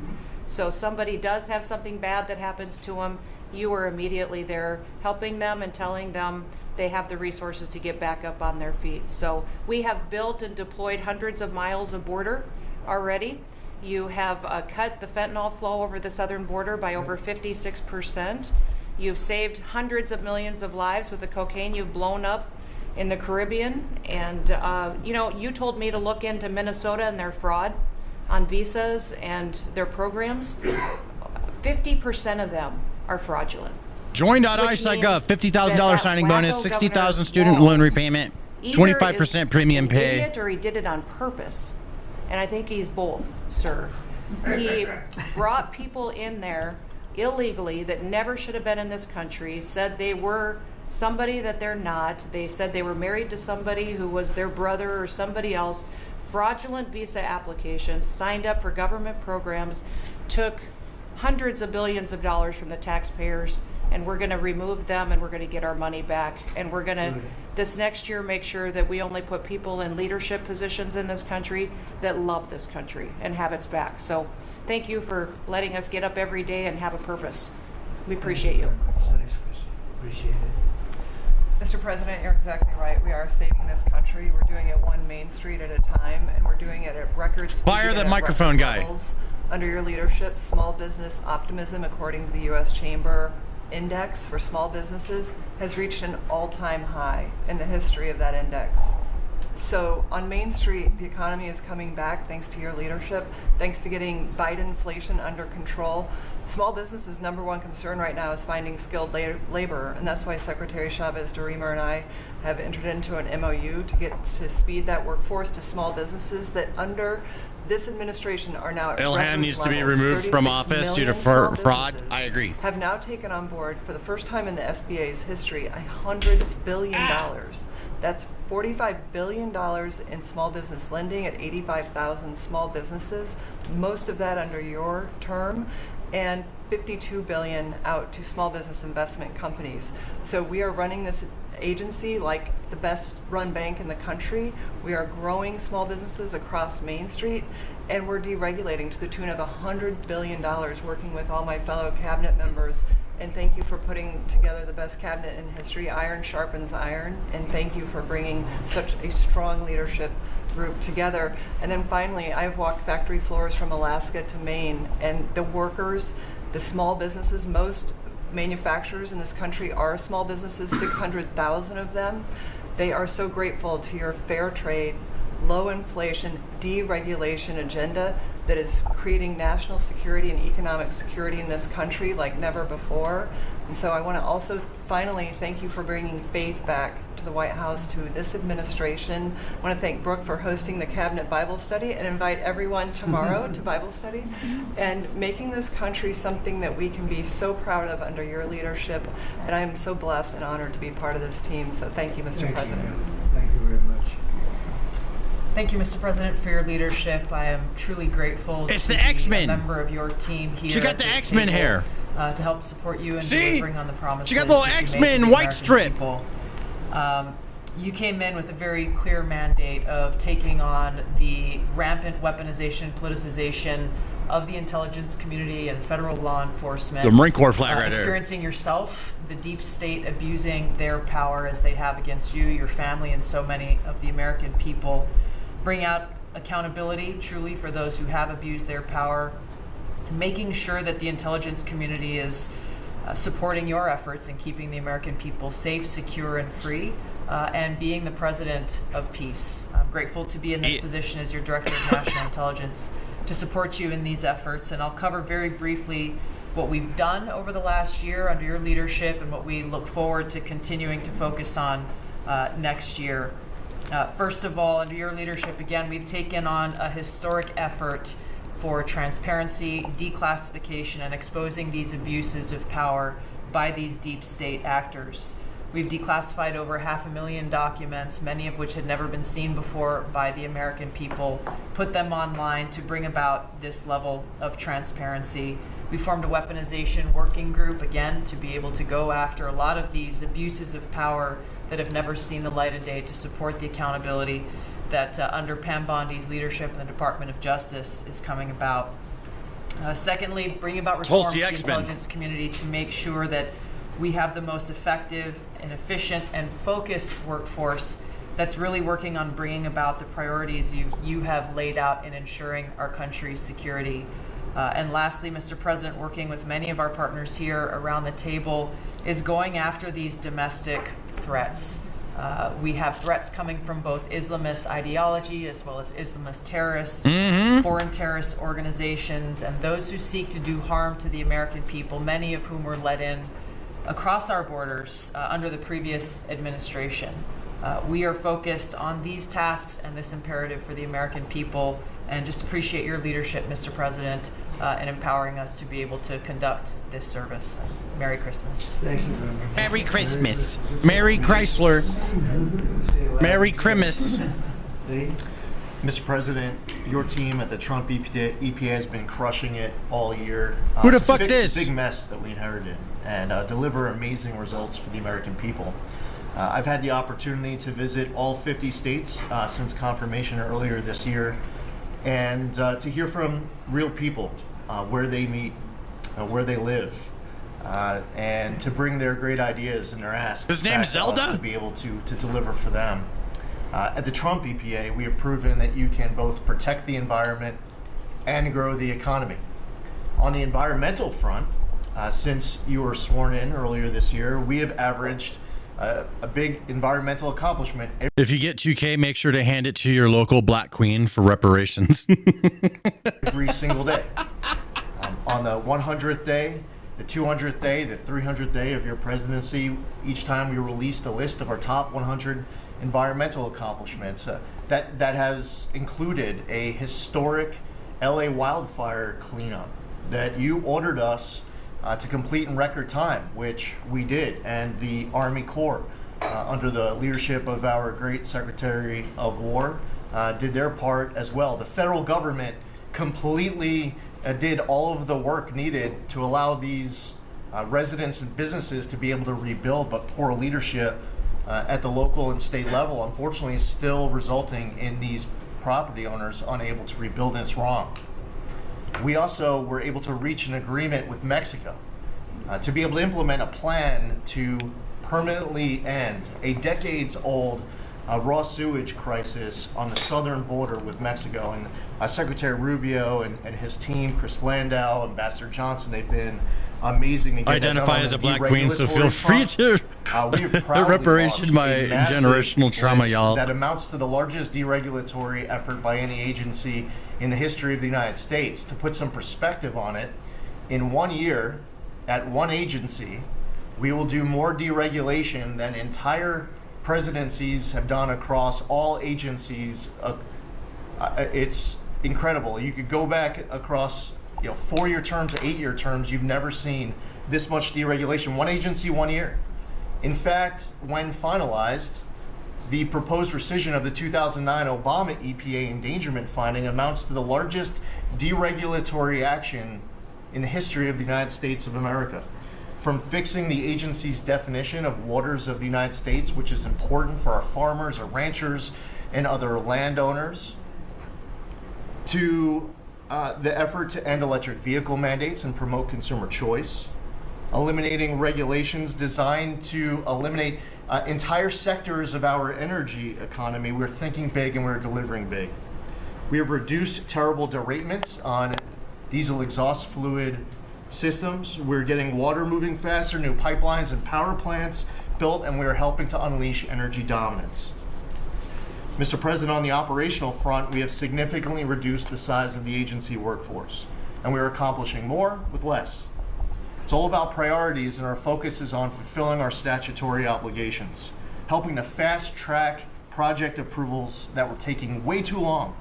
So somebody does have something bad that happens to them, you are immediately there helping them and telling them they have the resources to get back up on their feet. So we have built and deployed hundreds of miles of border already. You have cut the fentanyl flow over the southern border by over 56%. You've saved hundreds of millions of lives with the cocaine you've blown up in the Caribbean. And, you told me to look into Minnesota and their fraud on visas and their programs. 50% of them are fraudulent. Join.ice.gov, $50,000 signing bonus, $60,000 student loan repayment, 25% premium pay. Idiot or he did it on purpose. And I think he's both, sir. He brought people in there illegally that never should have been in this country, said they were somebody that they're not. They said they were married to somebody who was their brother or somebody else. Fraudulent visa applications, signed up for government programs, took hundreds of billions of dollars from the taxpayers, and we're going to remove them and we're going to get our money back. And we're going to, this next year, make sure that we only put people in leadership positions in this country that love this country and have its back. So thank you for letting us get up every day and have a purpose. We appreciate you. Appreciate it. Mr. President, you're exactly right. We are saving this country. We're doing it one Main Street at a time, and we're doing it at record speed. Fire the microphone guy. Under your leadership, small business optimism, according to the U.S. Chamber Index for small businesses, has reached an all-time high in the history of that index. So on Main Street, the economy is coming back thanks to your leadership, thanks to getting Biden inflation under control. Small businesses' number one concern right now is finding skilled labor, and that's why Secretary Chavez DeRemer and I have entered into an MOU to get to speed that workforce to small businesses that under this administration are now at Ilhan needs to be levels. removed from office due to fraud. I agree. Have now taken on board, for the first time in the SBA's history, $100 billion. That's $45 billion in small business lending at 85,000 small businesses, most of that under your term, and $52 billion out to small business investment companies. So we are running this agency like the best run bank in the country. We are growing small businesses across Main Street, and we're deregulating to the tune of $100 billion, working with all my fellow cabinet members. And thank you for putting together the best cabinet in history. Iron sharpens iron, and thank you for bringing such a strong leadership group together. And then finally, I've walked factory floors from Alaska to Maine, and the workers, the small businesses, most manufacturers in this country are small businesses, 600,000 of them. They are so grateful to your fair trade, low inflation, deregulation agenda that is creating national security and economic security in this country like never before. And so I want to also finally thank you for bringing faith back to the White House, to this administration. I want to thank Brooke for hosting the Cabinet Bible Study and invite everyone tomorrow to Bible study and making this country something that we can be so proud of under your leadership. And I am so blessed and honored to be part of this team. So thank you, Mr. President. Thank you very much. Thank you, Mr. President, for your leadership. I am truly grateful it's to the be X-Men. a member of your team here. She got at the this X-Men table, hair. To help support you in See? delivering on the promises. She got the little that you made to X-Men the white American strip. people. You came in with a very clear mandate of taking on the rampant weaponization, politicization of the intelligence community and federal law enforcement. The Marine Corps flag right there. Experiencing yourself, the deep state abusing their power as they have against you, your family, and so many of the American people. Bring out accountability truly for those who have abused their power, making sure that the intelligence community is supporting your efforts in keeping the American people safe, secure, and free, and being the president of peace. I'm grateful to be in this position as your Director of National Intelligence to support you in these efforts, and I'll cover very briefly what we've done over the last year under your leadership and what we look forward to continuing to focus on next year. First of all, under your leadership, again, we've taken on a historic effort for transparency, declassification, and exposing these abuses of power by these deep state actors. We've declassified over 500,000 documents, many of which had never been seen before by the American people, put them online to bring about this level of transparency. We formed a weaponization working group, again, to be able to go after a lot of these abuses of power that have never seen the light of day, to support the accountability that under Pam Bondi's leadership in the Department of Justice is coming about. Secondly, bring about reforms to the intelligence community to make sure that we have the most effective and efficient and focused workforce that's really working on bringing about the priorities you have laid out in ensuring our country's security. And lastly, Mr. President, working with many of our partners here around the table, is going after these domestic threats. We have threats coming from both Islamist ideology as well as Islamist terrorists, foreign terrorist organizations, and those who seek to do harm to the American people, many of whom were let in across our borders under the previous administration. We are focused on these tasks and this imperative for the American people, and just appreciate your leadership, Mr. President, in empowering us to be able to conduct this service. Merry Christmas. Thank you very much. Merry Christmas. Merry Chrysler. Merry Christmas. Mr. President, your team at the Trump EPA has been crushing it all year. Who the to fuck fix this? The big mess that we inherited and deliver amazing results for the American people. I've had the opportunity to visit all 50 states since confirmation earlier this year, and to hear from real people where they meet, where they live, and to bring their great ideas and their asks. His name's Zelda? To be able to deliver for them. At the Trump EPA, we have proven that you can both protect the environment and grow the economy. On the environmental front, since you were sworn in earlier this year, we have averaged a big environmental accomplishment. If you get 2K, make sure to hand it to your local Black Queen for reparations. Every single day. On the 100th day, the 200th day, the 300th day of your presidency, each time we released a list of our top 100 environmental accomplishments. That has included a historic LA wildfire cleanup that you ordered us to complete in record time, which we did, and the Army Corps, under the leadership of our great Secretary of War, did their part as well. The federal government completely did all of the work needed to allow these residents and businesses to be able to rebuild, but poor leadership at the local and state level, unfortunately, is still resulting in these property owners unable to rebuild, and it's wrong. We also were able to reach an agreement with Mexico to be able to implement a plan to permanently end a decades-old raw sewage crisis on the southern border with Mexico. And Secretary Rubio and his team, Chris Landau, Ambassador Johnson, they've been amazing. To get identify as a Black Queen, so feel free to reparation my generational trauma, y'all. That amounts to the largest deregulatory effort by any agency in the history of the United States. To put some perspective on it, in 1 year, at one agency, we will do more deregulation than entire presidencies have done across all agencies. It's incredible. You could go back across 4-year terms to 8-year terms. You've never seen this much deregulation. One agency, 1 year. In fact, when finalized, the proposed rescission of the 2009 Obama EPA endangerment finding amounts to the largest deregulatory action in the history of the United States of America. From fixing the agency's definition of waters of the United States, which is important for our farmers, our ranchers, and other landowners, to the effort to end electric vehicle mandates and promote consumer choice, eliminating regulations designed to eliminate entire sectors of our energy economy. We're thinking big and we're delivering big. We have reduced terrible derailments on diesel exhaust fluid systems. We're getting water moving faster, new pipelines and power plants built, and we're helping to unleash energy dominance. Mr. President, on the operational front, we have significantly reduced the size of the agency workforce, and we are accomplishing more with less. It's all about priorities, and our focus is on fulfilling our statutory obligations, helping to fast-track project approvals that were taking way too long,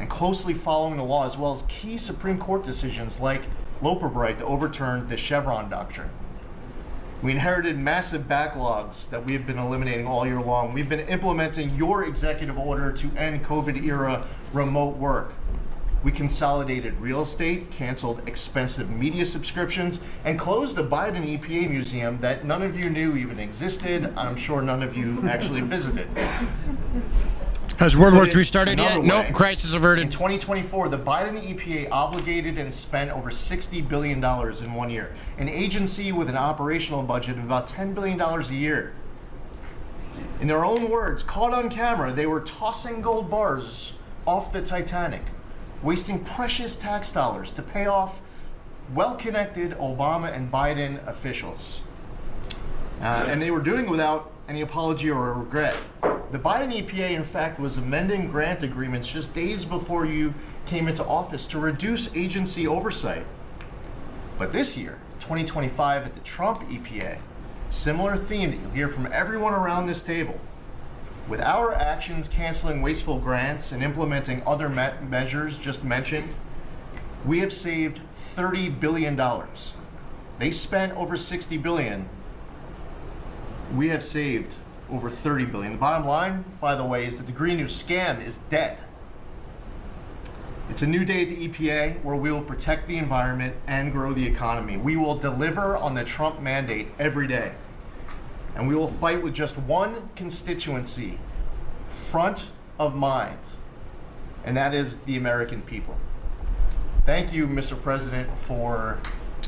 and closely following the law, as well as key Supreme Court decisions like Loper-Bright to overturn the Chevron doctrine. We inherited massive backlogs that we have been eliminating all year long. We've been implementing your executive order to end COVID-era remote work. We consolidated real estate, canceled expensive media subscriptions, and closed a Biden EPA museum that none of you knew even existed. I'm sure none of you actually visited. Has World War III started yet? Nope, crisis averted. In 2024, the Biden EPA obligated and spent over $60 billion in 1 year. An agency with an operational budget of about $10 billion a year. In their own words, caught on camera, they were tossing gold bars off the Titanic, wasting precious tax dollars to pay off well-connected Obama and Biden officials. And they were doing without any apology or regret. The Biden EPA, in fact, was amending grant agreements just days before you came into office to reduce agency oversight. But this year, 2025, at the Trump EPA, similar theme that you'll hear from everyone around this table. With our actions canceling wasteful grants and implementing other measures just mentioned, we have saved $30 billion. They spent over $60 billion. We have saved over $30 billion. The bottom line, by the way, is that the Green New scam is dead. It's a new day at the EPA where we will protect the environment and grow the economy. We will deliver on the Trump mandate every day. And we will fight with just one constituency front of mind, and that is the American people. Thank you, Mr. President, for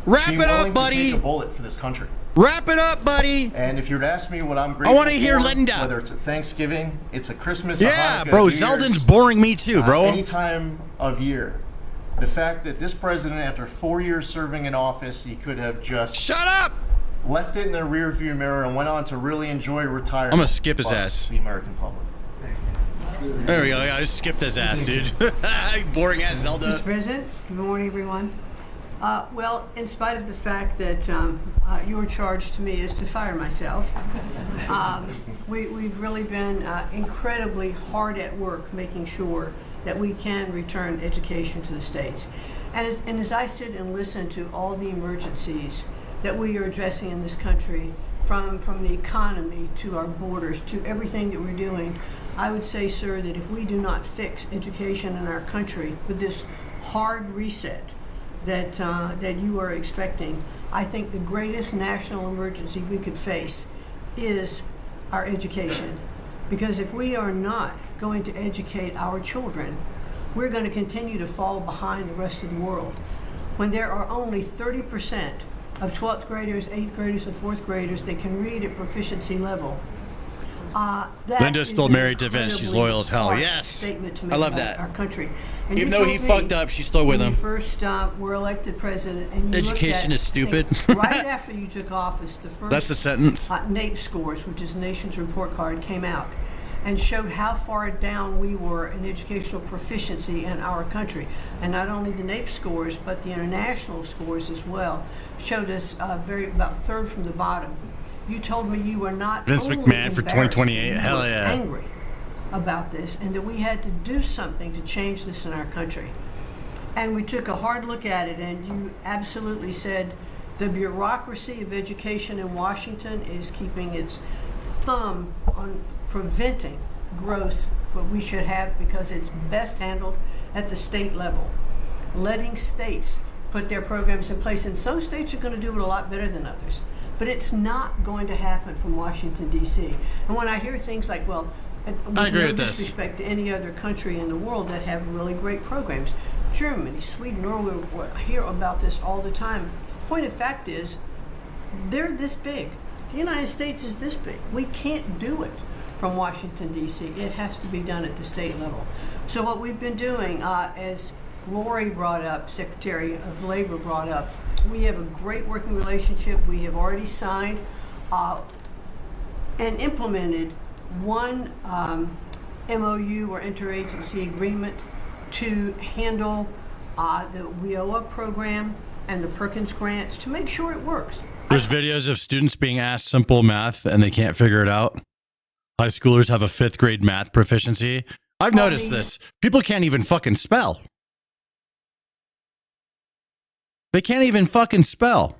being willing to take a bullet for this country. Wrap it up, buddy. And if you were to ask me what I'm grateful I want to hear Linda. Whether it's a Thanksgiving, it's a Christmas, yeah, a Hanukkah, bro, New Zeldin's Year's, boring me too, bro. Any time of year, the fact that this president, after 4 years serving in office, he could have just shut up, left it in the rearview mirror, and went on to really enjoy retirement. I'm gonna skip his ass. The American public. There we go. Yeah, I just skipped his ass, dude. Boring ass Zelda. Mr. President, good morning, everyone. Well, in spite of the fact that your charge to me is to fire myself, we've really been incredibly hard at work making sure that we can return education to the states. And as I sit and listen to all the emergencies that we are addressing in this country, from the economy to our borders to everything that we're doing, I would say, sir, that if we do not fix education in our country with this hard reset that you are expecting, I think the greatest national emergency we could face is our education. Because if we are not going to educate our children, we're going to continue to fall behind the rest of the world. When there are only 30% of 12th graders, 8th graders, and 4th graders that can read at proficiency level. Linda's still married to Vince. She's loyal as hell. Yes. I love that. Our country. And even though he fucked up, she's still with him. When you first were elected president, and you education is stupid. Right after you took office, the first that's a sentence. NAEP scores, which is the nation's report card, came out and showed how far down we were in educational proficiency in our country. And not only the NAEP scores, but the international scores as well showed us about third from the bottom. You told me you were not Vince only McMahon for 2028. you Hell were yeah. angry about this, and that we had to do something to change this in our country. And we took a hard look at it, and you absolutely said the bureaucracy of education in Washington is keeping its thumb on preventing growth, what we should have, because it's best handled at the state level. Letting states put their programs in place, and some states are going to do it a lot better than others. But it's not going to happen from Washington, D.C. And when I hear things like, well, with I agree no with this. disrespect to any other country in the world that have really great programs, Germany, Sweden, Norway, I hear about this all the time. Point of fact is, they're this big. The United States is this big. We can't do it from Washington, D.C. It has to be done at the state level. So what we've been doing, as Lori brought up, Secretary of Labor brought up, we have a great working relationship. We have already signed and implemented one MOU or interagency agreement to handle the WIOA program and the Perkins grants to make sure it works. There's videos of students being asked simple math and they can't figure it out. High schoolers have a 5th grade math proficiency. I've noticed this. People can't even fucking spell. They can't even fucking spell.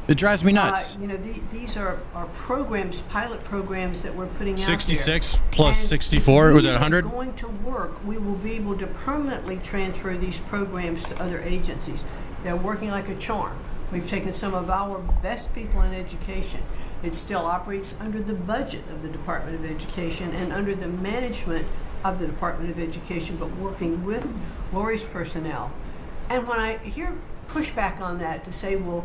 It drives me nuts. You know, these are programs, pilot programs that we're putting out there. 66 plus 64, was it 100? If going to work, we will be able to permanently transfer these programs to other agencies. They're working like a charm. We've taken some of our best people in education. It still operates under the budget of the Department of Education and under the management of the Department of Education, but working with Lori's personnel. And when I hear pushback on that to say, well,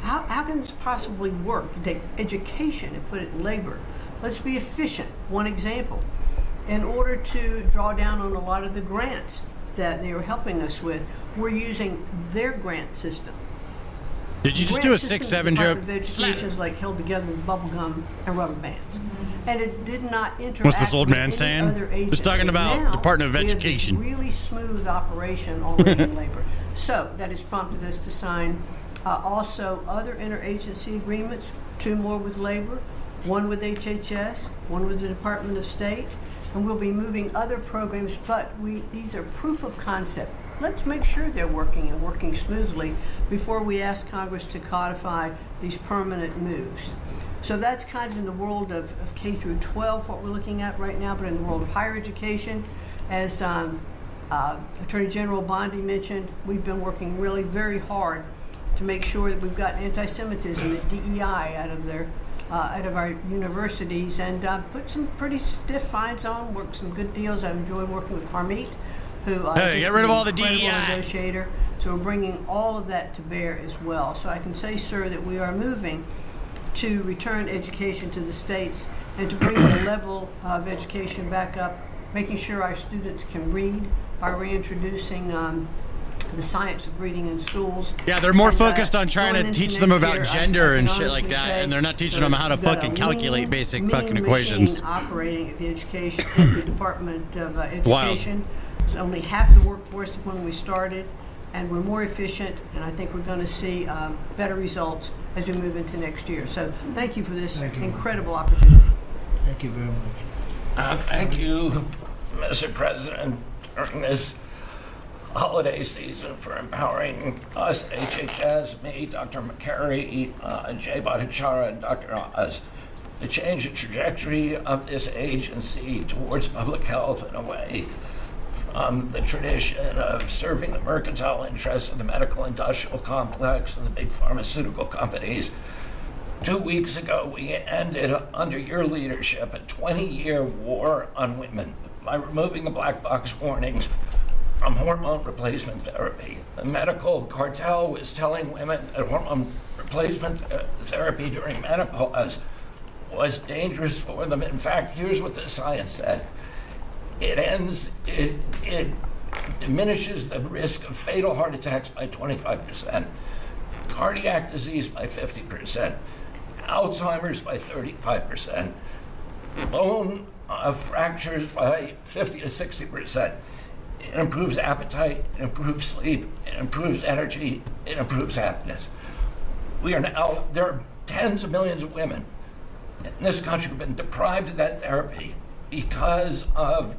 how can this possibly work to take education and put it in labor? Let's be efficient. One example, in order to draw down on a lot of the grants that they are helping us with, we're using their grant system. Did you just do a 6-7 joke? The Education is like held together with bubble gum and rubber bands, and it did not interact. What's this old man with saying? any other agency. Just talking about now, Department of we have Education. this really smooth operation already in labor. So that has prompted us to sign also other interagency agreements, 2 more with labor, 1 with HHS, 1 with the Department of State, and we'll be moving other programs, but these are proof of concept. Let's make sure they're working and working smoothly before we ask Congress to codify these permanent moves. So that's kind of in the world of K through 12, what we're looking at right now, but in the world of higher education, as Attorney General Bondi mentioned, we've been working really very hard to make sure that we've got anti-Semitism and DEI out of our universities, and put some pretty stiff fines on, work some good deals. I've enjoyed working with Harmeet, who hey, is get rid of all the incredible DEI negotiator. So we're bringing all of that to bear as well. So I can say, sir, that we are moving to return education to the states and to bring the level of education back up, making sure our students can read by reintroducing the science of reading in schools. Yeah, they're more and, focused on trying going to into teach them next about year, gender I and can shit like honestly that, say and they're not teaching them how to we've got a fucking calculate basic fucking mean equations. machine operating at the education, at the Department of Education. It's only half the workforce of when we started, and we're more efficient, and I think we're going to see better results as we move into next year. So thank you for this incredible opportunity. Thank you very much. Thank you, Mr. President, during this holiday season for empowering us, HHS, me, Dr. McCary, Jay Bhattacharya, and Dr. Oz, to change the trajectory of this agency towards public health in a way from the tradition of serving the mercantile interests of the medical industrial complex and the big pharmaceutical companies. 2 weeks ago, we ended, under your leadership, a 20-year war on women by removing the black box warnings from hormone replacement therapy. The medical cartel was telling women that hormone replacement therapy during menopause was dangerous for them. In fact, here's what the science said. It diminishes the risk of fatal heart attacks by 25%, cardiac disease by 50%, Alzheimer's by 35%, bone fractures by 50 to 60%. It improves appetite, it improves sleep, it improves energy, it improves happiness. There are tens of millions of women in this country who have been deprived of that therapy because of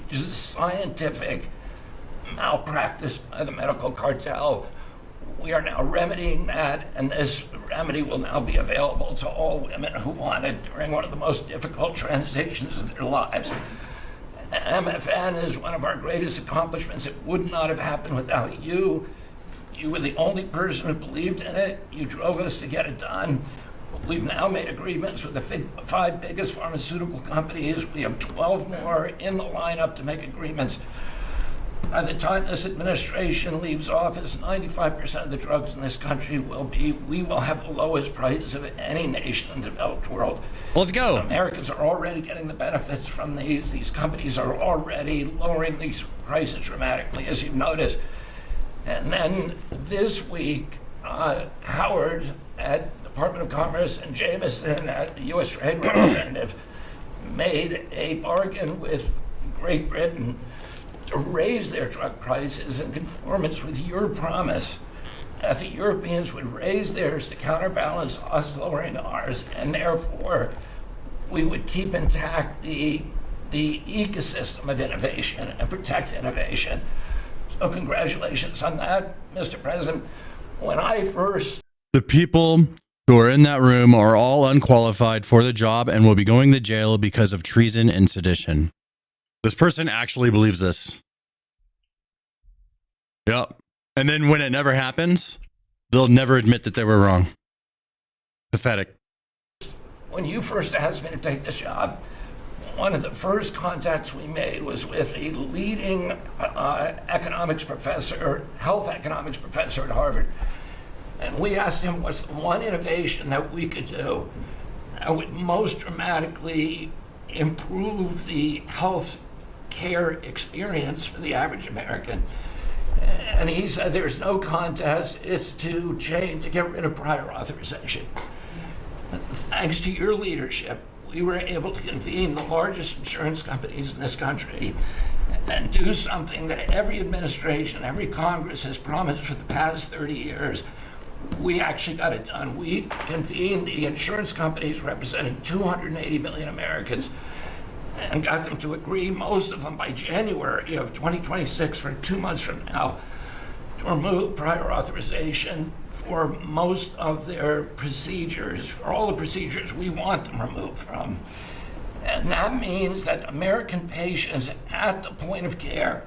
just scientific malpractice by the medical cartel. We are now remedying that, and this remedy will now be available to all women who want it during one of the most difficult transitions of their lives. MFN is one of our greatest accomplishments. It would not have happened without you. You were the only person who believed in it. You drove us to get it done. We've now made agreements with the 5 biggest pharmaceutical companies. We have 12 more in the lineup to make agreements. By the time this administration leaves office, 95% of the drugs in this country we will have the lowest prices of any nation in the developed world. Let's go. Americans are already getting the benefits from these. These companies are already lowering these prices dramatically, as you've noticed. And then this week, Howard at Department of Commerce and Jameson at the U.S. Trade Representative made a bargain with Great Britain to raise their drug prices in conformance with your promise that the Europeans would raise theirs to counterbalance us lowering ours, and therefore we would keep intact the ecosystem of innovation and protect innovation. So congratulations on that, Mr. President. When I first... The people who are in that room are all unqualified for the job and will be going to jail because of treason and sedition. This person actually believes this. Yep. And then when it never happens, they'll never admit that they were wrong. Pathetic. When you first asked me to take this job, one of the first contacts we made was with a leading economics professor, health economics professor at Harvard. And we asked him what's the one innovation that we could do that would most dramatically improve the health care experience for the average American. And he said there's no contest, it's to get rid of prior authorization. Thanks to your leadership, we were able to convene the largest insurance companies in this country and do something that every administration, every Congress has promised for the past 30 years. We actually got it done. We convened the insurance companies representing 280 million Americans and got them to agree, most of them by January of 2026, for 2 months from now, to remove prior authorization for most of their procedures, for all the procedures we want them removed from. And that means that American patients at the point of care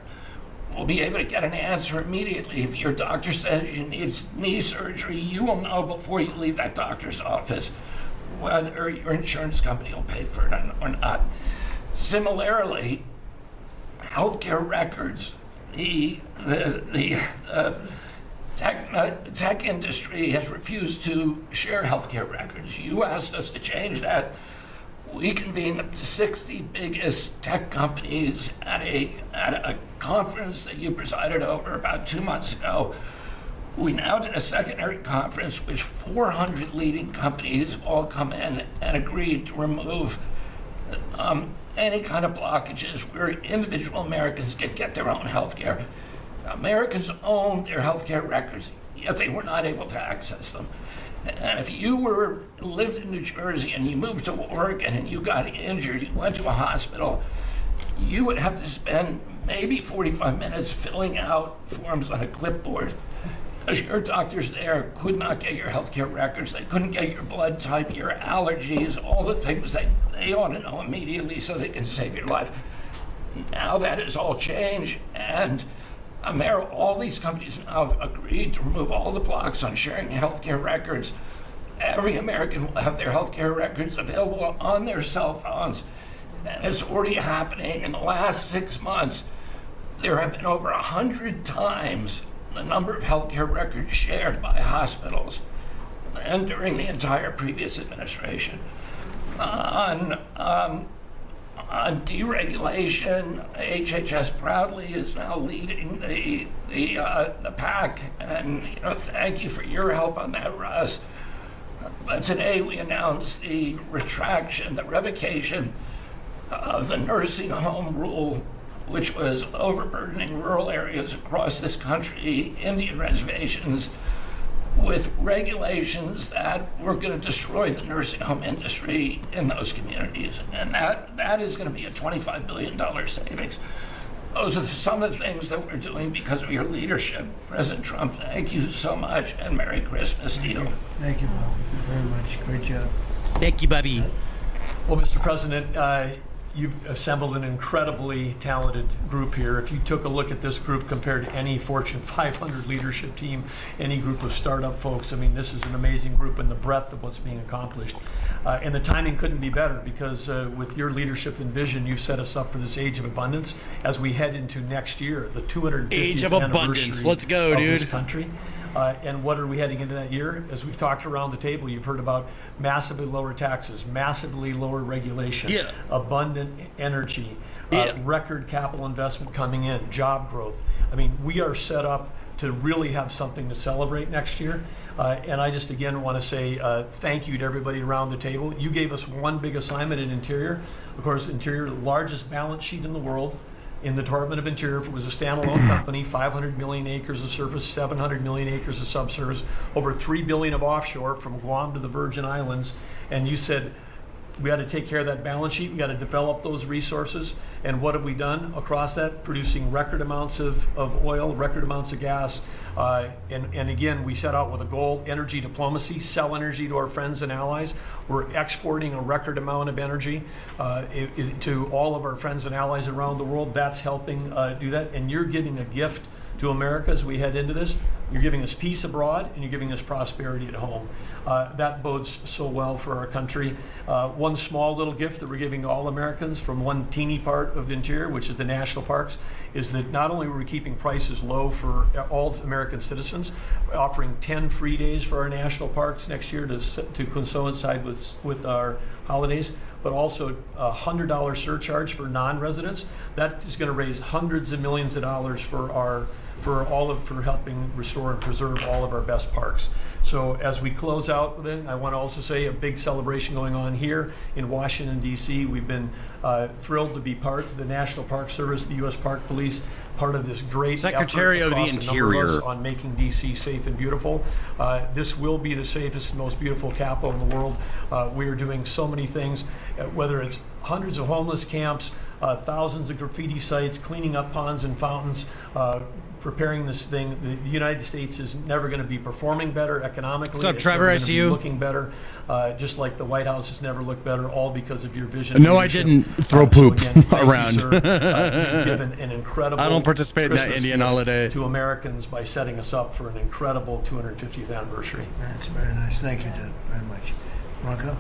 will be able to get an answer immediately. If your doctor says you need knee surgery, you will know before you leave that doctor's office whether your insurance company will pay for it or not. Similarly, healthcare records, the tech industry has refused to share healthcare records. You asked us to change that. We convened the 60 biggest tech companies at a conference that you presided over about 2 months ago. We now did a secondary conference which 400 leading companies have all come in and agreed to remove any kind of blockages where individual Americans can get their own health care. Americans own their health care records, yet they were not able to access them. And if you lived in New Jersey and you moved to Oregon and you got injured, you went to a hospital, you would have to spend maybe 45 minutes filling out forms on a clipboard because your doctors there could not get your healthcare records. They couldn't get your blood type, your allergies, all the things that they ought to know immediately so they can save your life. Now that has all changed, and all these companies now have agreed to remove all the blocks on sharing healthcare records. Every American will have their healthcare records available on their cell phones. And it's already happening. In the last 6 months, there have been over 100 times the number of healthcare records shared by hospitals and during the entire previous administration. On deregulation, HHS proudly is now leading the pack, and thank you for your help on that, Russ. But today we announced the revocation of the nursing home rule, which was overburdening rural areas across this country, Indian reservations, with regulations that were going to destroy the nursing home industry in those communities. And that is going to be a $25 billion savings. Those are some of the things that we're doing because of your leadership. President Trump, thank you so much, and Merry Christmas to you. Thank you, Bob. Very much. Great job. Thank you, Bobby. Well, Mr. President, you've assembled an incredibly talented group here. If you took a look at this group compared to any Fortune 500 leadership team, any group of startup folks, I mean, this is an amazing group in the breadth of what's being accomplished. And the timing couldn't be better because with your leadership and vision, you've set us up for this age of abundance as we head into next year, the 250th age of abundance. Let's go, of dude. This country. And what are we heading into that year? As we've talked around the table, you've heard about massively lower taxes, massively lower regulation, abundant energy, record capital investment coming in, job growth. I mean, we are set up to really have something to celebrate next year. And I just, again, want to say thank you to everybody around the table. You gave us one big assignment in Interior. Of course, Interior, the largest balance sheet in the world. In the Department of Interior, if it was a standalone company, 500 million acres of surface, 700 million acres of subsurface, over 3 billion of offshore from Guam to the Virgin Islands, and you said, We got to take care of that balance sheet. We got to develop those resources. And what have we done across that? Producing record amounts of oil, record amounts of gas. And again, we set out with a goal, energy diplomacy, sell energy to our friends and allies. We're exporting a record amount of energy to all of our friends and allies around the world. That's helping do that. And you're giving a gift to America as we head into this. You're giving us peace abroad, and you're giving us prosperity at home. That bodes so well for our country. One small little gift that we're giving to all Americans from one teeny part of interior, which is the national parks, is that not only are we keeping prices low for all American citizens, we're offering 10 free days for our national parks next year to coincide with our holidays, but also a $100 surcharge for non-residents. That is going to raise hundreds of millions of dollars for helping restore and preserve all of our best parks. So as we close out with it, I want to also say a big celebration going on here in Washington, D.C. We've been thrilled to be part of the National Park Service, the U.S. Park Police, part of this great Secretary effort of the across a number of us Interior on making D.C. safe and beautiful. This will be the safest and most beautiful capital in the world. We are doing so many things, whether it's hundreds of homeless camps, thousands of graffiti sites, cleaning up ponds and fountains, preparing this thing. The United States is never going to be performing better economically. What's up, It's Trevor? never I gonna see be you. looking better, just like the White House has never looked better, all because of your vision. No, I leadership. didn't throw poop thank you, around. sir. You've given an incredible I don't participate in that Christmas Indian gift holiday. to Americans by setting us up for an incredible 250th anniversary. That's very nice. Thank you, Doug, very much. Marco?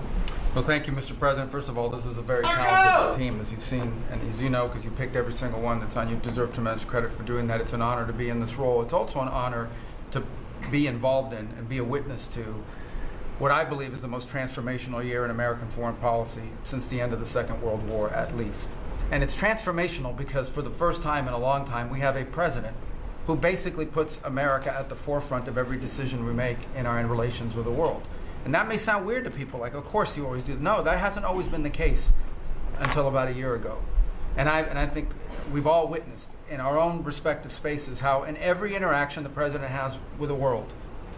Well, thank you, Mr. President. First of all, this is a very talented team, as you've seen, and as you know, because you picked every single one that's on. You deserve tremendous credit for doing that. It's an honor to be in this role. It's also an honor to be involved in and be a witness to what I believe is the most transformational year in American foreign policy since the end of the Second World War, at least. And it's transformational because for the first time in a long time, we have a president who basically puts America at the forefront of every decision we make in our relations with the world. And that may sound weird to people, like, of course you always do. No, that hasn't always been the case until about a year ago. And I think we've all witnessed in our own respective spaces how in every interaction the president has with the world,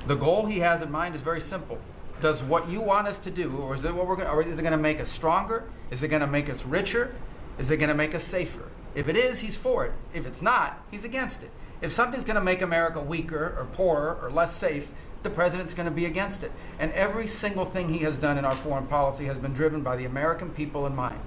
the goal he has in mind is very simple. Does what you want us to do, or is it what or is it going to make us stronger? Is it going to make us richer? Is it going to make us safer? If it is, he's for it. If it's not, he's against it. If something's going to make America weaker or poorer or less safe, the president's going to be against it. And every single thing he has done in our foreign policy has been driven by the American people in mind.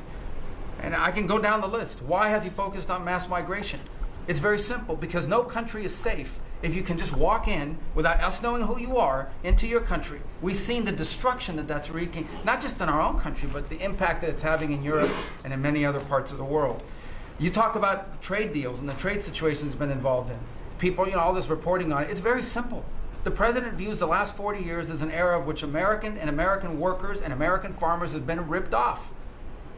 And I can go down the list. Why has he focused on mass migration? It's very simple, because no country is safe if you can just walk in without us knowing who you are into your country. We've seen the destruction that that's wreaking, not just in our own country, but the impact that it's having in Europe and in many other parts of the world. You talk about trade deals and the trade situation has been involved in. People, all this reporting on it. It's very simple. The president views the last 40 years as an era of which American workers and American farmers have been ripped off.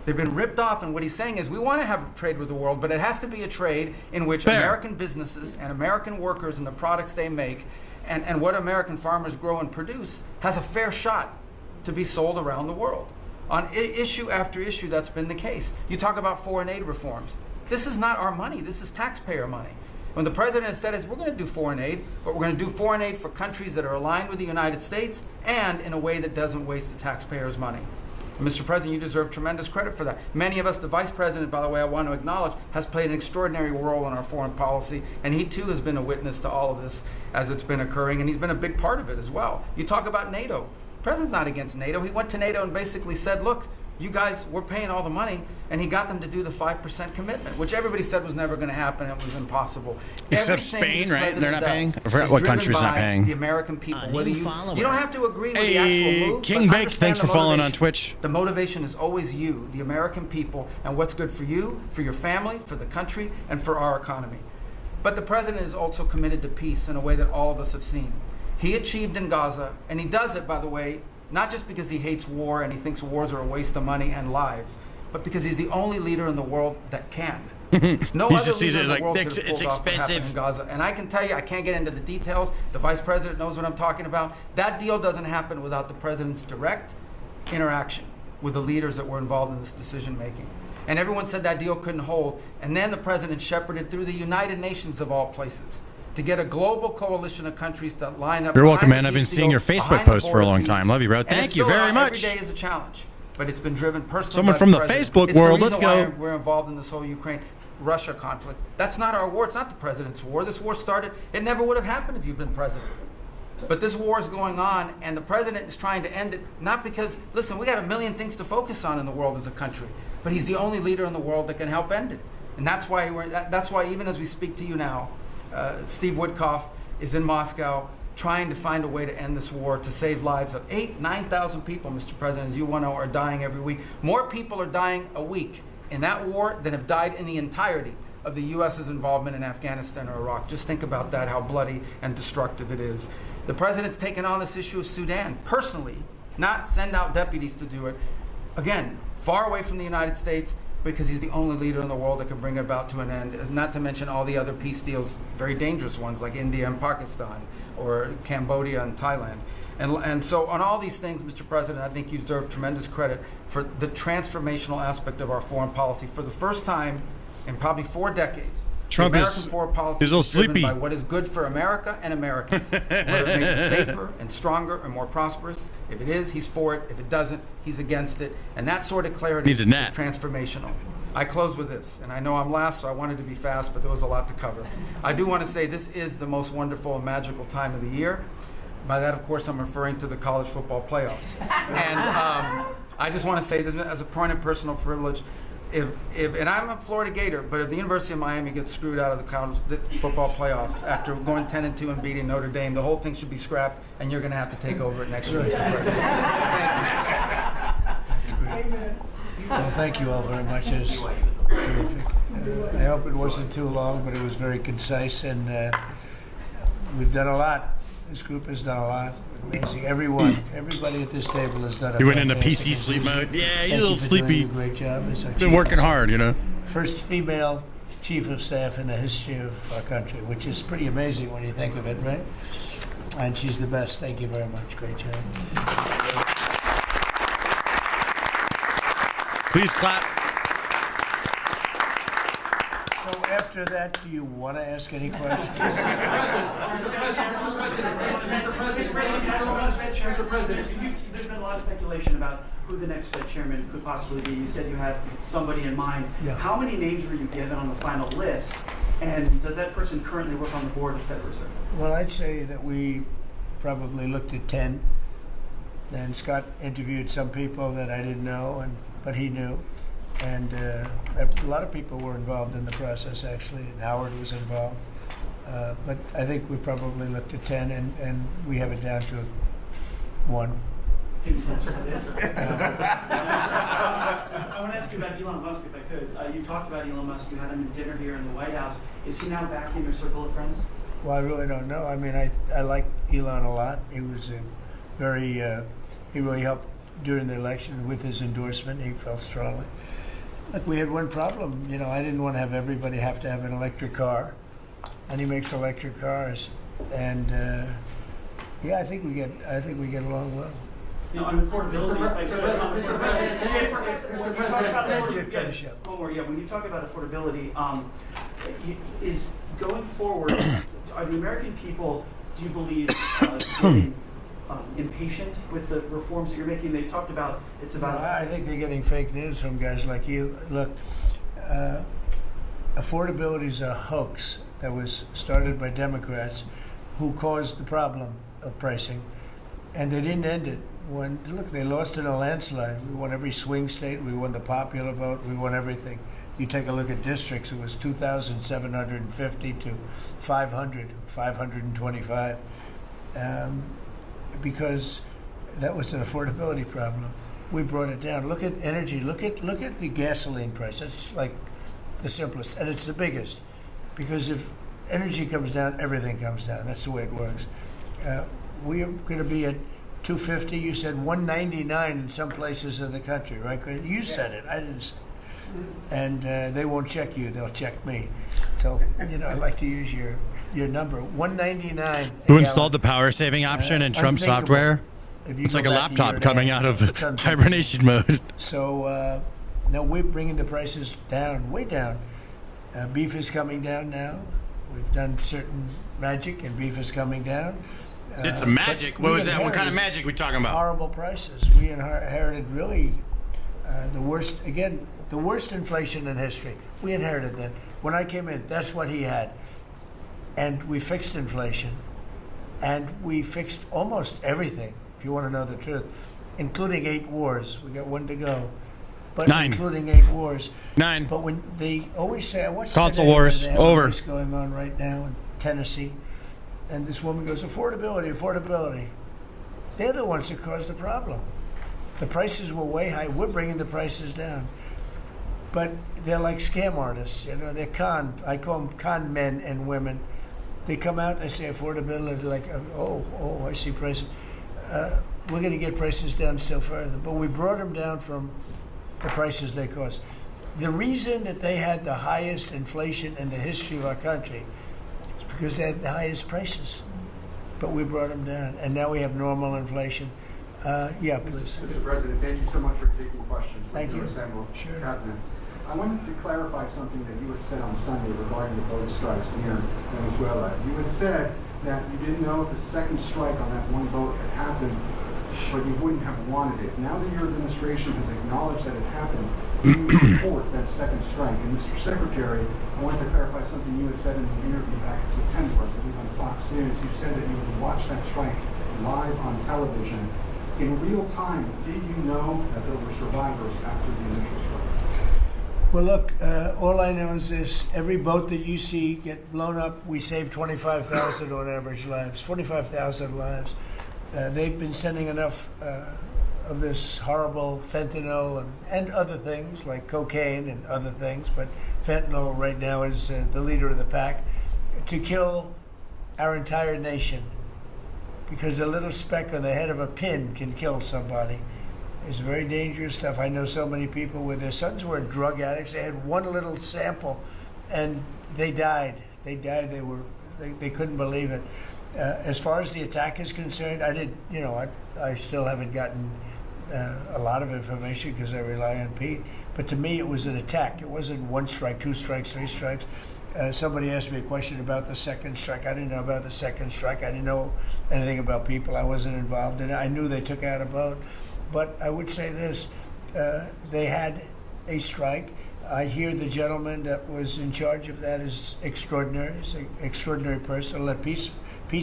They've been ripped off, and what he's saying is we want to have trade with the world, but it has to be a trade in which American businesses and American workers and the products they make and what American farmers grow and produce has a fair shot to be sold around the world. On issue after issue, that's been the case. You talk about foreign aid reforms. This is not our money. This is taxpayer money. When the president has said, we're going to do foreign aid, but we're going to do foreign aid for countries that are aligned with the United States and in a way that doesn't waste the taxpayers' money. And Mr. President, you deserve tremendous credit for that. Many of us, the Vice President, by the way, I want to acknowledge, has played an extraordinary role in our foreign policy, and he too has been a witness to all of this as it's been occurring, and he's been a big part of it as well. You talk about NATO. The president's not against NATO. He went to NATO and basically said, look, you guys, we're paying all the money, and he got them to do the 5% commitment, which everybody said was never going to happen. It was impossible. Except Everything Spain, right? They're not paying? I forgot is what driven country's not by paying. The American people. Whether you don't have to agree with the Hey, actual move. King but Baked, thanks for understand the following on motivation. Twitch. The motivation is always you, the American people, and what's good for you, for your family, for the country, and for our economy. But the president is also committed to peace in a way that all of us have seen. He achieved in Gaza, and he does it, by the way, not just because he hates war and he thinks wars are a waste of money and lives, but because he's the only leader in the world that can. No He other just sees leader it in the like, world it's could have pulled off what happened expensive. in Gaza. And I can tell you, I can't get into the details. The vice president knows what I'm talking about. That deal doesn't happen without the president's direct interaction with the leaders that were involved in this decision making. And everyone said that deal couldn't hold. And then the president shepherded through the United Nations of all places to get a global coalition of countries to line up. You're welcome, behind man. the I've been peace seeing deal, your behind Facebook the posts for a border long peace. time. Love you, bro. And Thank it's you still very out much. Every day is a challenge. but it's been driven personally. Someone by from the president. Facebook It's world, the let's reason why go. We're involved in this whole Ukraine-Russia conflict. That's not our war. It's not the president's war. This war started. It never would have happened if you've been president. But this war is going on, and the president is trying to end it, not because, listen, we got a million things to focus on in the world as a country, but he's the only leader in the world that can help end it. And that's why even as we speak to you now, Steve Witkoff is in Moscow trying to find a way to end this war, to save lives of 9,000 people, Mr. President, as you well know, are dying every week. More people are dying a week in that war than have died in the entirety of the U.S.'s involvement in Afghanistan or Iraq. Just think about that, how bloody and destructive it is. The president's taken on this issue of Sudan personally, not send out deputies to do it. Again, far away from the United States, because he's the only leader in the world that can bring it about to an end, not to mention all the other peace deals, very dangerous ones like India and Pakistan, or Cambodia and Thailand. And so on all these things, Mr. President, I think you deserve tremendous credit for the transformational aspect of our foreign policy. For the first time in probably 4 decades, Trump the American is foreign policy he's a little is driven sleepy. by what is good for America and Americans. Whether it makes it safer and stronger and more prosperous. If it is, he's for it. If it doesn't, he's against it. And that sort of clarity Needs a is nap. transformational. I close with this, and I know I'm last, so I wanted to be fast, but there was a lot to cover. I do want to say this is the most wonderful and magical time of the year. By that, of course, I'm referring to the college football playoffs. And I just want to say this as a point of personal privilege. And I'm a Florida Gator, but if the University of Miami gets screwed out of the college football playoffs after going 10-2 and beating Notre Dame, the whole thing should be scrapped, and you're going to have to take over it next year. Well, thank you all very much. It was terrific. I hope it wasn't too long, but it was very concise, and we've done a lot. This group has done a lot. Amazing. Everybody at this table has done a He went into fantastic PC sleep job. mode. Yeah, he's Thank a little you for sleepy. doing a great job. As our Been chief working of hard, you know. First female chief of staff in the history of our country, which is pretty amazing when you think of it, right? And she's the best. Thank you very much. Great job. Please clap. So after that, do you want to ask any questions? Mr. President, there's been a lot of speculation about who the next Fed chairman could possibly be. You said you had somebody in mind. Yeah. How many names were you given on the final list? And does that person currently work on the board of the Federal Reserve? Well, I'd say that we probably looked at 10. Then Scott interviewed some people that I didn't know, but he knew. And a lot of people were involved in the process, actually, and Howard was involved. But I think we probably looked at 10, and we have it down to 1. Can you answer that? I want to ask you about Elon Musk, if I could. You talked about Elon Musk. You had him at dinner here in the White House. Is he now back in your circle of friends? Well, I really don't know. I mean, I like Elon a lot. He was he really helped during the election with his endorsement. He felt strongly. Look, we had one problem. You know, I didn't want to have everybody have to have an electric car, and he makes electric cars. And yeah, I think we get along well. You know, on affordability, when you talk about affordability, is going forward, are the American people, do you believe, getting impatient with the reforms that you're making? They talked about it's about. I think they're getting fake news from guys like you. Look, affordability is a hoax that was started by Democrats who caused the problem of pricing, and they didn't end it. They lost in a landslide. We won every swing state. We won the popular vote. We won everything. You take a look at districts, it was 2,750 to 525, because that was an affordability problem. We brought it down. Look at energy. Look at the gasoline price. That's like the simplest, and it's the biggest, because if energy comes down, everything comes down. That's the way it works. We are going to be at 250. You said 199 in some places in the country, right? You said it. I didn't say it. And they won't check you. They'll check me. So, you know, I like to use your number. 199. Who installed the power saving option in Trump software? It's like a laptop coming out of hibernation mode. So, no, we're bringing the prices down, way down. Beef is coming down now. We've done certain magic, and beef is coming down. Did some magic? What was that? What kind of magic are we talking about? Horrible prices. We inherited really The worst inflation in history. We inherited that. When I came in, that's what he had. And we fixed inflation. And we fixed almost everything, if you want to know the truth, including 8 wars. We got 1 to go. But 9. Including 8 wars. 9. But when they always say, I watched Console today, wars, they have over. a race going on right now in Tennessee. And this woman goes, affordability, affordability. They're the ones that caused the problem. The prices were way high. We're bringing the prices down. But they're like scam artists. You know, they're I call them con men and women. They come out, they say affordability, like, oh, I see prices. We're going to get prices down still further. But we brought them down from the prices they cost. The reason that they had the highest inflation in the history of our country is because they had the highest prices. But we brought them down, and now we have normal inflation. Yeah, please. Mr. President, thank you so much for taking questions. Thank you. Sure. Cabinet. I wanted to clarify something that you had said on Sunday regarding the boat strikes near Venezuela. You had said that you didn't know if the second strike on that one boat had happened, but you wouldn't have wanted it. Now that your administration has acknowledged that it happened, you support that second strike. And Mr. Secretary, I wanted to clarify something you had said in an interview back in September, I believe on Fox News. You said that you would watch that strike live on television. In real time, did you know that there were survivors after the initial strike? Well, look, all I know is this. Every boat that you see get blown up, we save 25,000 on average lives, 25,000 lives. They've been sending enough of this horrible fentanyl and other things like cocaine and other things, but fentanyl right now is the leader of the pack, to kill our entire nation. Because a little speck on the head of a pin can kill somebody. It's very dangerous stuff. I know so many people where their sons were drug addicts. They had one little sample, and they died. They died. They couldn't believe it. As far as the attack is concerned, I still haven't gotten a lot of information because I rely on Pete. But to me, it was an attack. It wasn't 1 strike, 2 strikes, 3 strikes. Somebody asked me a question about the second strike. I didn't know about the second strike. I didn't know anything about people. I wasn't involved in it. I knew they took out a boat. But I would say this, they had a strike. I hear the gentleman that was in charge of that is extraordinary. He's an extraordinary person. I'll let Pete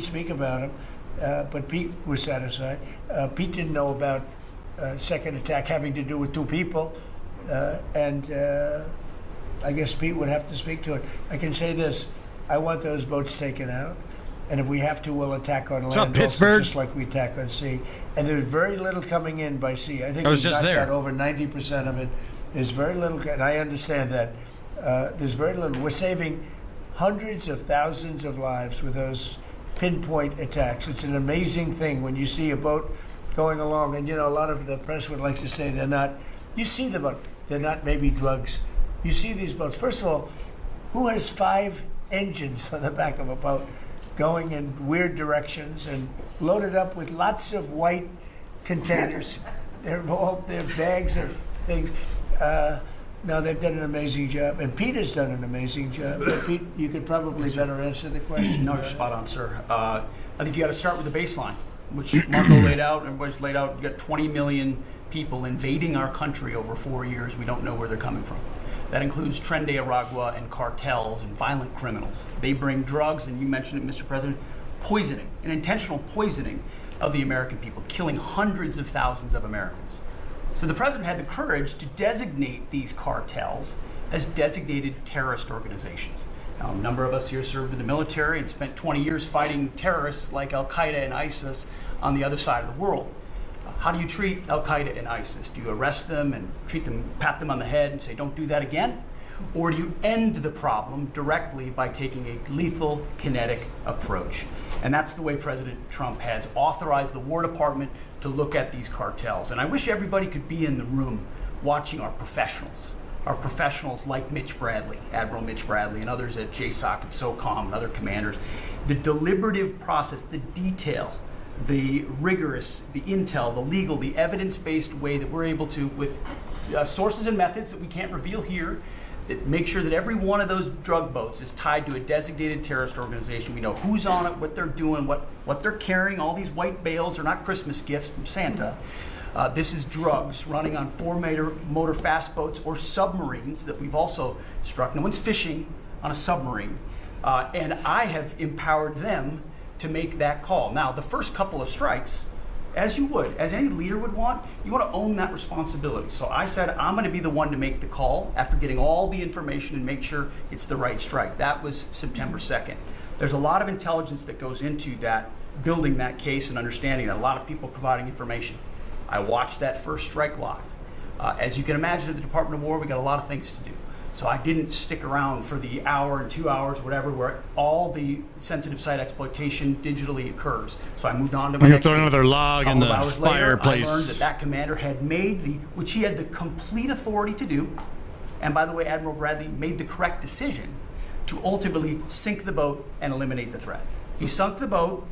speak about him. But Pete was satisfied. Pete didn't know about second attack having to do with 2 people. I guess Pete would have to speak to it. I can say this, I want those boats taken out. And if we have to, we'll attack on land also, Pittsburgh? just like we attack on sea. And there's very little coming in by sea. I think I was we've just knocked there. out over 90% of it. There's very little, and I understand that. There's very little. We're saving hundreds of thousands of lives with those pinpoint attacks. It's an amazing thing when you see a boat going along. And, a lot of the press would like to say they're not. You see the boat. They're not maybe drugs. You see these boats. First of all, who has 5 engines on the back of a boat going in weird directions and loaded up with lots of white containers? They're bags of things. No, they've done an amazing job. And Pete has done an amazing job. But Pete, you could probably better answer the question. No, you're spot on, sir. I think you got to start with the baseline, which Marco laid out, everybody's laid out. You got 20 million people invading our country over 4 years. We don't know where they're coming from. That includes Tren de Aragua and cartels and violent criminals. They bring drugs, and you mentioned it, Mr. President, poisoning, an intentional poisoning of the American people, killing hundreds of thousands of Americans. So the president had the courage to designate these cartels as designated terrorist organizations. Now, a number of us here served in the military and spent 20 years fighting terrorists like Al-Qaeda and ISIS on the other side of the world. How do you treat Al-Qaeda and ISIS? Do you arrest them and treat them, pat them on the head and say, don't do that again? Or do you end the problem directly by taking a lethal, kinetic approach? And that's the way President Trump has authorized the War Department to look at these cartels. And I wish everybody could be in the room watching our professionals like Mitch Bradley, Admiral Mitch Bradley, and others at JSOC and SOCOM and other commanders. The deliberative process, the detail, the rigorous, the intel, the legal, the evidence-based way that we're able to, with sources and methods that we can't reveal here, that make sure that every one of those drug boats is tied to a designated terrorist organization. We know who's on it, what they're doing, what they're carrying. All these white bales are not Christmas gifts from Santa. This is drugs running on motor fast boats or submarines that we've also struck. No one's fishing on a submarine. And I have empowered them to make that call. Now, the first couple of strikes, as any leader would want, you want to own that responsibility. So I said, I'm going to be the one to make the call after getting all the information and make sure it's the right strike. That was September 2nd. There's a lot of intelligence that goes into that, building that case and understanding that, a lot of people providing information. I watched that first strike live. As you can imagine, at the Department of War, we got a lot of things to do. So I didn't stick around for the hour and 2 hours, whatever, where all the sensitive site exploitation digitally occurs. So I moved on to my You're next throwing meeting. another log in the fireplace. I learned that commander had made which he had the complete authority to do. And by the way, Admiral Bradley made the correct decision to ultimately sink the boat and eliminate the threat. He sunk the boat,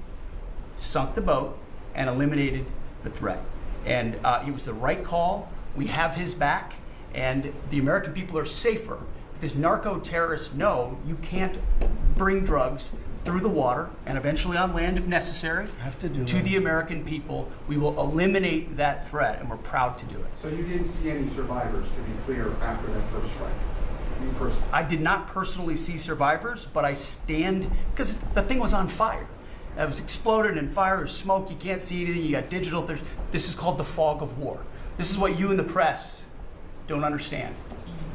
and eliminated the threat. And it was the right call. We have his back. And the American people are safer because narco-terrorists know you can't bring drugs through the water and eventually on land if necessary to the American people. We will eliminate that threat, and we're proud to do it. So you didn't see any survivors, to be clear, after that first strike? You personally? I did not personally see survivors, but I stand, because the thing was on fire. It was exploded and fire or smoke. You can't see anything. You got digital. This is called the fog of war. This is what you in the press don't understand.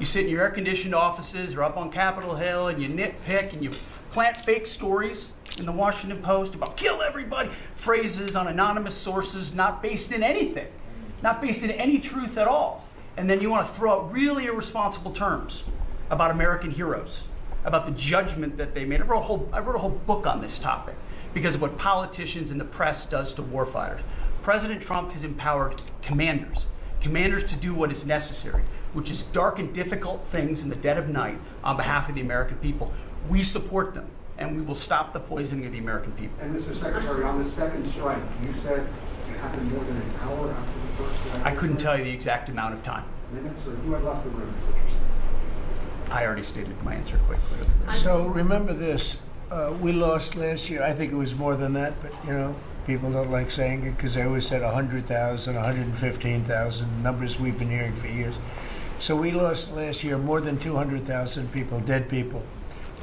You sit in your air-conditioned offices or up on Capitol Hill and you nitpick and you plant fake stories in the Washington Post about kill everybody, phrases on anonymous sources not based in anything, not based in any truth at all. And then you want to throw out really irresponsible terms about American heroes, about the judgment that they made. I wrote a whole book on this topic because of what politicians and the press does to warfighters. President Trump has empowered commanders to do what is necessary, which is dark and difficult things in the dead of night on behalf of the American people. We support them, and we will stop the poisoning of the American people. And Mr. Secretary, on the second strike, you said it happened more than an hour after the first strike? I couldn't tell you the exact amount of time. Minutes, or you had left the room, is what you're saying? I already stated my answer quite clearly. So remember this, we lost last year, I think it was more than that, but people don't like saying it because they always said 100,000, 115,000, numbers we've been hearing for years. So we lost last year more than 200,000 people, dead people,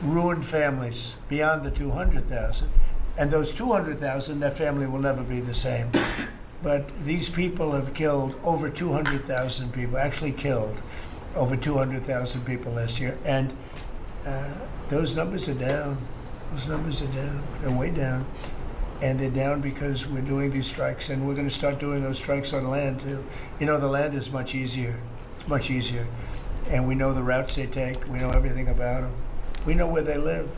ruined families beyond the 200,000. And those 200,000, that family will never be the same. But these people have killed over 200,000 people, actually killed over 200,000 people last year. And those numbers are down. Those numbers are down. They're way down. And they're down because we're doing these strikes, and we're going to start doing those strikes on land too. The land is much easier. It's much easier. And we know the routes they take. We know everything about them. We know where they live.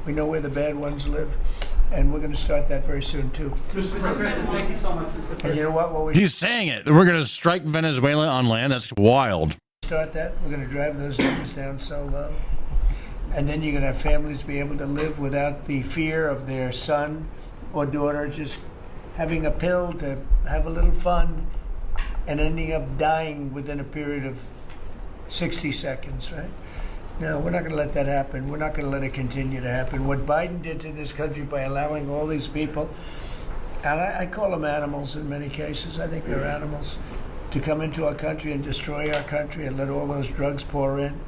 We know where the bad ones live. And we're going to start that very soon too. Mr. President, thank you so much, Mr. President. And you know what? He's saying it. We're going to strike Venezuela on land. That's wild. Start that. We're going to drive those numbers down so low. And then you're going to have families be able to live without the fear of their son or daughter just having a pill to have a little fun and ending up dying within a period of 60 seconds, right? No, we're not going to let that happen. We're not going to let it continue to happen. What Biden did to this country by allowing all these people, and I call them animals in many cases, I think they're animals, to come into our country and destroy our country and let all those drugs pour in,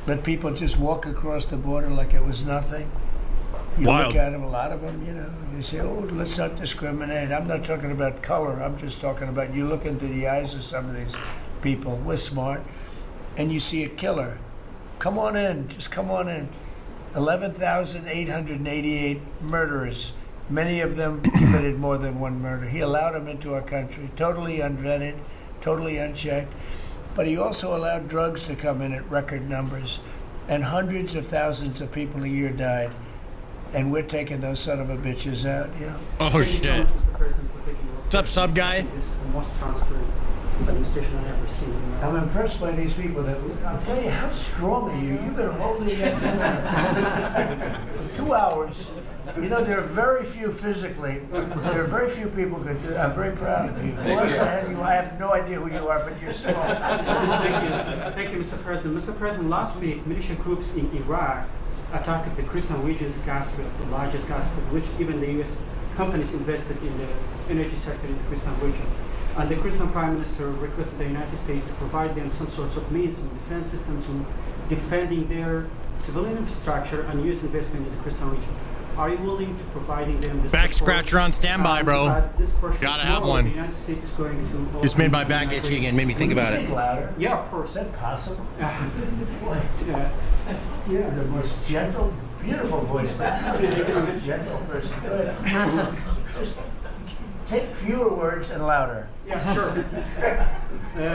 let people just walk across the border like it was nothing. You Wild. Look at them, a lot of them, you say, oh, let's not discriminate. I'm not talking about color. I'm just talking about you look into the eyes of some of these people. We're smart. And you see a killer. Come on in. Just come on in. 11,888 murderers. Many of them committed more than one murder. He allowed them into our country, totally unvetted, totally unchecked. But he also allowed drugs to come in at record numbers. And hundreds of thousands of people a year died. And we're taking those son of a bitches out, Oh, shit. What's up, sub guy? This is the most transparent administration I've ever seen. I'm impressed by these people. I'll tell you, how strong are you? You've been holding that for 2 hours. There are very few physically. There are very few people who could do it. I'm very proud of you. I have no idea who you are, but you're strong. Thank you, Mr. President. Mr. President, last week, militia groups in Iraq attacked the Christian region's gas field, the largest gas field, which even the U.S. companies invested in the energy sector in the Christian region. And the Kurdistan Prime Minister requested the United States to provide them some sorts of means and defense systems in defending their civilian infrastructure and U.S. investment in the Kurdistan region. Are you willing to providing them this Back support? scratcher on standby, bro. Gotta have one. The United States is going to Just made my back itchy again. Made me think about it. Louder. Yeah, of course. Is that possible? You're the most gentle, beautiful voice. Gentle person. Go ahead. Just take fewer words and louder. Yeah, sure.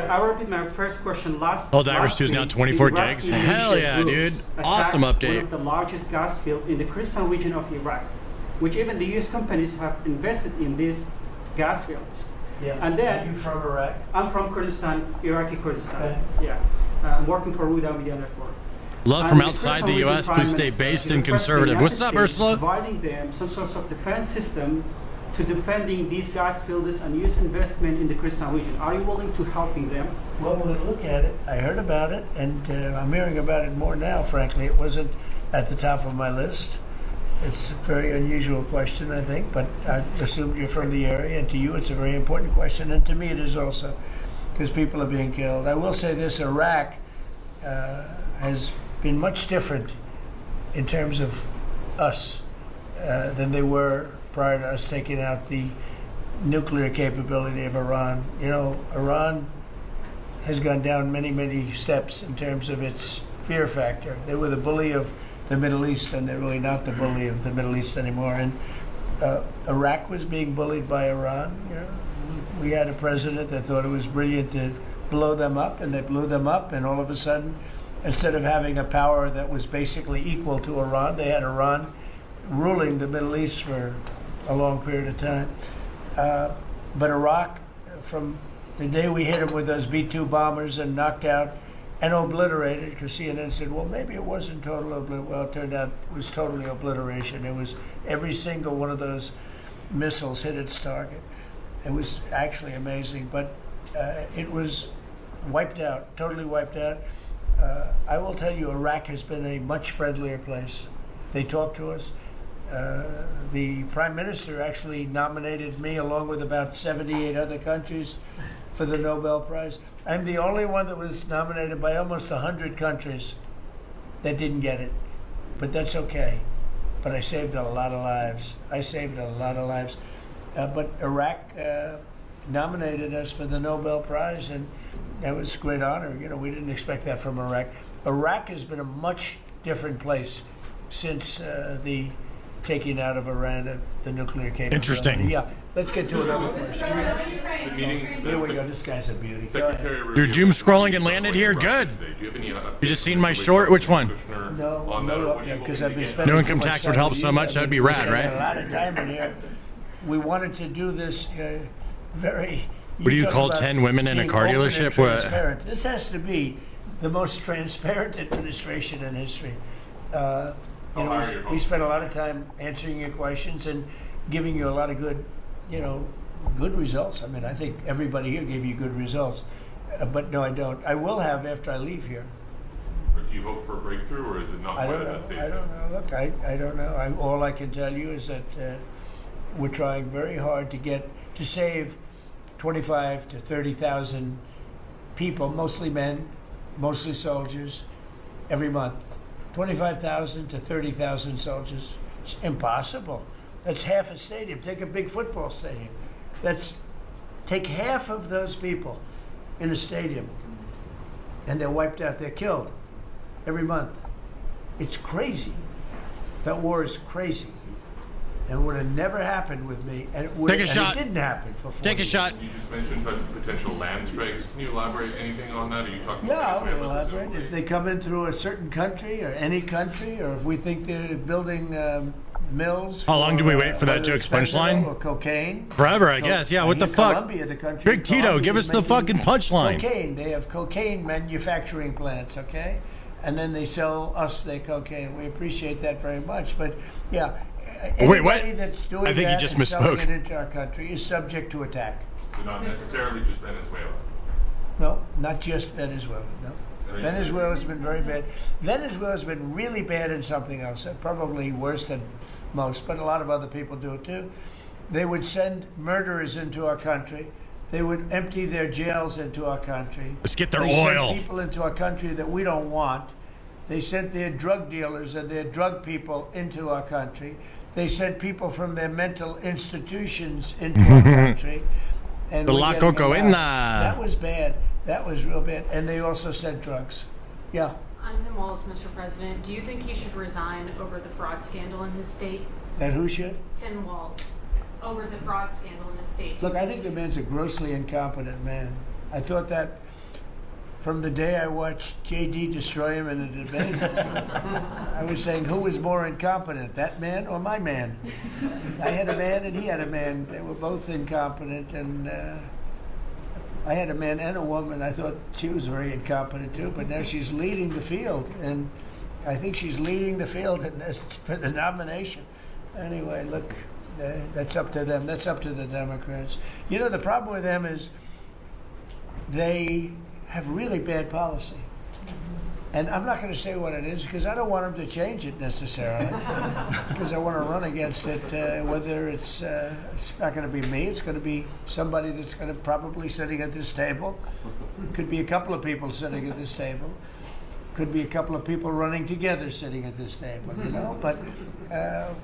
I'll repeat my first question. Old Irish 2 is now 24 gigs. Hell yeah, dude. Awesome update. One of the largest gas fields in the Kurdistan region of Iraq, which even the U.S. companies have invested in these gas fields. Yeah. And then, are you from Iraq? I'm from Kurdistan, Iraqi Kurdistan. Okay. Yeah. I'm working for Huda Media Network. Love from outside the U.S. Please stay based and conservative. What's up, Ursula? Providing them some sort of defense system to defending these gas fields and use investment in the Kurdistan region. Are you willing to helping them? Well, we're going to look at it. I heard about it, and I'm hearing about it more now, frankly. It wasn't at the top of my list. It's a very unusual question, I think, but I assumed you're from the area, and to you it's a very important question, and to me it is also, because people are being killed. I will say this, Iraq has been much different in terms of us than they were prior to us taking out the nuclear capability of Iran. You know, Iran has gone down many, many steps in terms of its fear factor. They were the bully of the Middle East, and they're really not the bully of the Middle East anymore. And Iraq was being bullied by Iran. You know, we had a president that thought it was brilliant to blow them up, and they blew them up, and all of a sudden, instead of having a power that was basically equal to Iran, they had Iran ruling the Middle East for a long period of time. But Iraq, from the day we hit them with those B-2 bombers and knocked out and obliterated, because CNN said, well, maybe it wasn't total obliteration. Well, it turned out it was totally obliteration. It was every single one of those missiles hit its target. It was actually amazing, but it was wiped out, totally wiped out. I will tell you, Iraq has been a much friendlier place. They talk to us. The Prime Minister actually nominated me along with about 78 other countries for the Nobel Prize. I'm the only one that was nominated by almost 100 countries that didn't get it. But that's okay. But I saved a lot of lives. But Iraq nominated us for the Nobel Prize, and that was a great honor. You know, we didn't expect that from Iraq. Iraq has been a much different place since the taking out of Iran the nuclear capability. Interesting. Yeah. Let's get to another question. Here we go. This guy's a beauty. Go ahead. Dude, doom scrolling and landed here. Good. You just seen my short? Which one? No, because I've been spending No income tax would help so much. That'd be rad, right? A lot of time in here. We wanted to do this very. What do you call 10 women in a car dealership? What? This has to be the most transparent administration in history. You know, we spent a lot of time answering your questions and giving you a lot of good, good results. I mean, I think everybody here gave you good results. But no, I don't. I will have after I leave here. But do you hope for a breakthrough, or is it not quite at that stage? I don't know. Look, I don't know. All I can tell you is that we're trying very hard to save 25 to 30,000 people, mostly men, mostly soldiers, every month. 25,000 to 30,000 soldiers. It's impossible. That's half a stadium. Take a big football stadium. Take half of those people in a stadium, and they're wiped out. They're killed every month. It's crazy. That war is crazy. And it would have never happened with me. And it Take a shot. It didn't happen for 4 Take a shot. You just mentioned potential land strikes. Can you elaborate anything on that? Are you talking Yeah, about I'll elaborate. If they come in through a certain country or any country, or if we think they're building mills. How long do we wait for that joke's punchline? Or cocaine. Forever, I guess. Yeah, what the fuck? Colombia, the country Big Tito, give us the fucking punchline. Cocaine. They have cocaine manufacturing plants, okay? And then they sell us their cocaine. We appreciate that very much. But, yeah. Wait, what? Anybody that's doing I think that you just and selling misspoke. it into our country is subject to attack. So not necessarily just Venezuela. No, not just Venezuela, no. Venezuela's been very bad. Venezuela's been really bad in something else, probably worse than most, but a lot of other people do it too. They would send murderers into our country. They would empty their jails into our country. Let's get their They oil. sent people into our country that we don't want. They sent their drug dealers and their drug people into our country. They sent people from their mental institutions into our country. And The we're La getting them Cocoina. out. That was bad. That was real bad. And they also sent drugs. Yeah. I'm Tim Walz, Mr. President. Do you think he should resign over the fraud scandal in his state? That who should? Tim Walz, over the fraud scandal in his state. Look, I think the man's a grossly incompetent man. I thought that from the day I watched JD destroy him in a debate. I was saying, who was more incompetent, that man or my man? I had a man and he had a man. They were both incompetent, and I had a man and a woman. I thought she was very incompetent too, but now she's leading the field, and I think she's leading the field for the nomination. Anyway, look, that's up to them. That's up to the Democrats. You know, the problem with them is they have really bad policy. And I'm not going to say what it is because I don't want them to change it necessarily because I want to run against it, whether it's not going to be me, it's going to be somebody that's going to probably sitting at this table. Could be a couple of people sitting at this table. Could be a couple of people running together sitting at this table, you know. But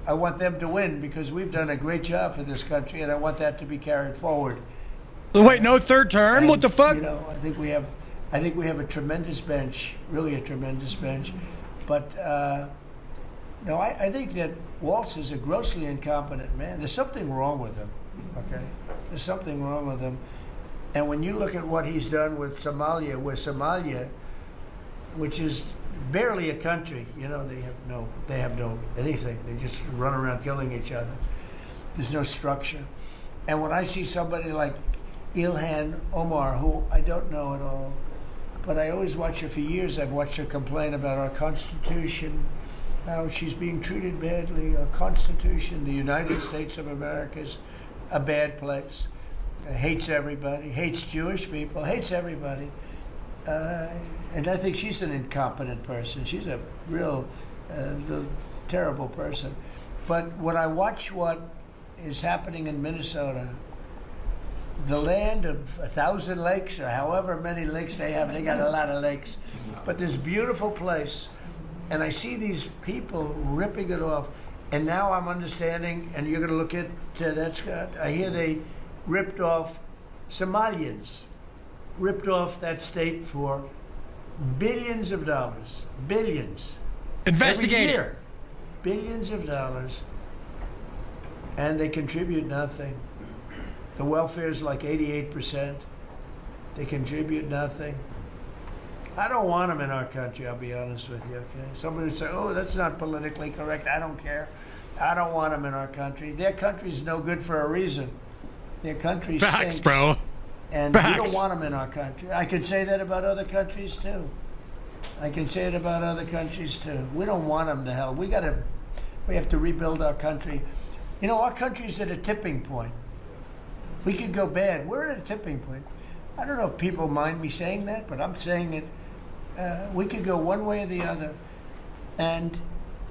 I want them to win because we've done a great job for this country, and I want that to be carried forward. Wait, no third term? What the fuck? You know, I think we have a tremendous bench, really a tremendous bench. But no, I think that Walz is a grossly incompetent man. There's something wrong with him. Okay, there's something wrong with him. And when you look at what he's done with Somalia, which is barely a country, you know, they have no anything. They just run around killing each other. There's no structure. And when I see somebody like Ilhan Omar, who I don't know at all, but I always watch her for years. I've watched her complain about our Constitution, how she's being treated badly. Our Constitution, the United States of America, is a bad place. Hates everybody, hates Jewish people, hates everybody. And I think she's an incompetent person. She's a real terrible person. But when I watch what is happening in Minnesota, the land of 1,000 lakes, or however many lakes they have, they got a lot of lakes, but this beautiful place, and I see these people ripping it off, and now I'm understanding, and you're going to look at that, Scott, I hear they ripped off Somalians, ripped off that state for billions of dollars, billions. Investigate every it. year, billions of dollars, and they contribute nothing. The welfare is like 88%. They contribute nothing. I don't want them in our country, I'll be honest with you, okay? Somebody would say, oh, that's not politically correct. I don't care. I don't want them in our country. Their country's no good for a reason. Their country stinks. Facts, bro. And we Facts. don't want them in our country. I could say that about other countries, too. I can say it about other countries, too. We don't want them to hell. We have to rebuild our country. You know, our country's at a tipping point. We could go bad. We're at a tipping point. I don't know if people mind me saying that, but I'm saying it. We could go one way or the other, and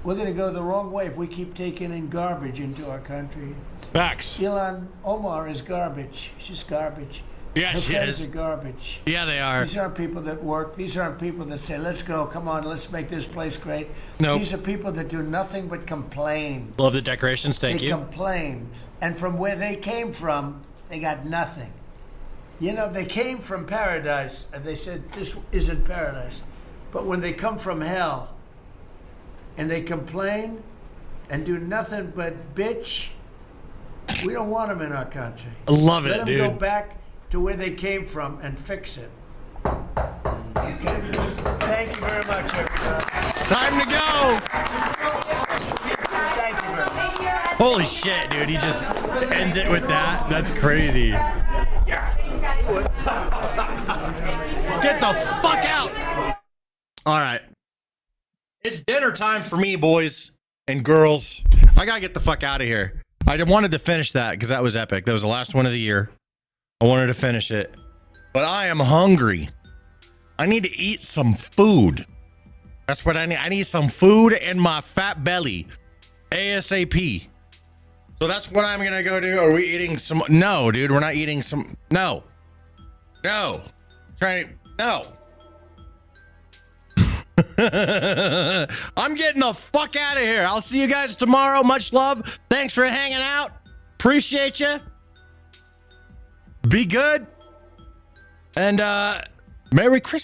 we're going to go the wrong way if we keep taking in garbage into our country. Facts. Ilhan Omar is garbage. She's garbage. Yeah, Her she friends is. are garbage. Yeah, they are. These aren't people that work. These aren't people that say, let's go, come on, let's make this place great. Nope. These are people that do nothing but complain. Love the decorations. Thank They you. complain. And from where they came from, they got nothing. You know, they came from paradise, and they said, this isn't paradise. But when they come from hell, and they complain, and do nothing but bitch, we don't want them in our country. I love it, Let them dude. go back to where they came from and fix it. Okay. Thank you very much, everybody. Time to go. Thank you very much. Holy shit, dude. He just ends it with that. That's crazy. Get the fuck out. All right. It's dinner time for me, boys and girls. I gotta get the fuck out of here. I wanted to finish that because that was epic. That was the last one of the year. I wanted to finish it. But I am hungry. I need to eat some food. That's what I need. I need some food in my fat belly. ASAP. So that's what I'm gonna go do. Are we eating some? No, dude, we're not eating some. No. No. No. I'm getting the fuck out of here. I'll see you guys tomorrow. Much love. Thanks for hanging out. Appreciate you. Be good. And Merry Christmas.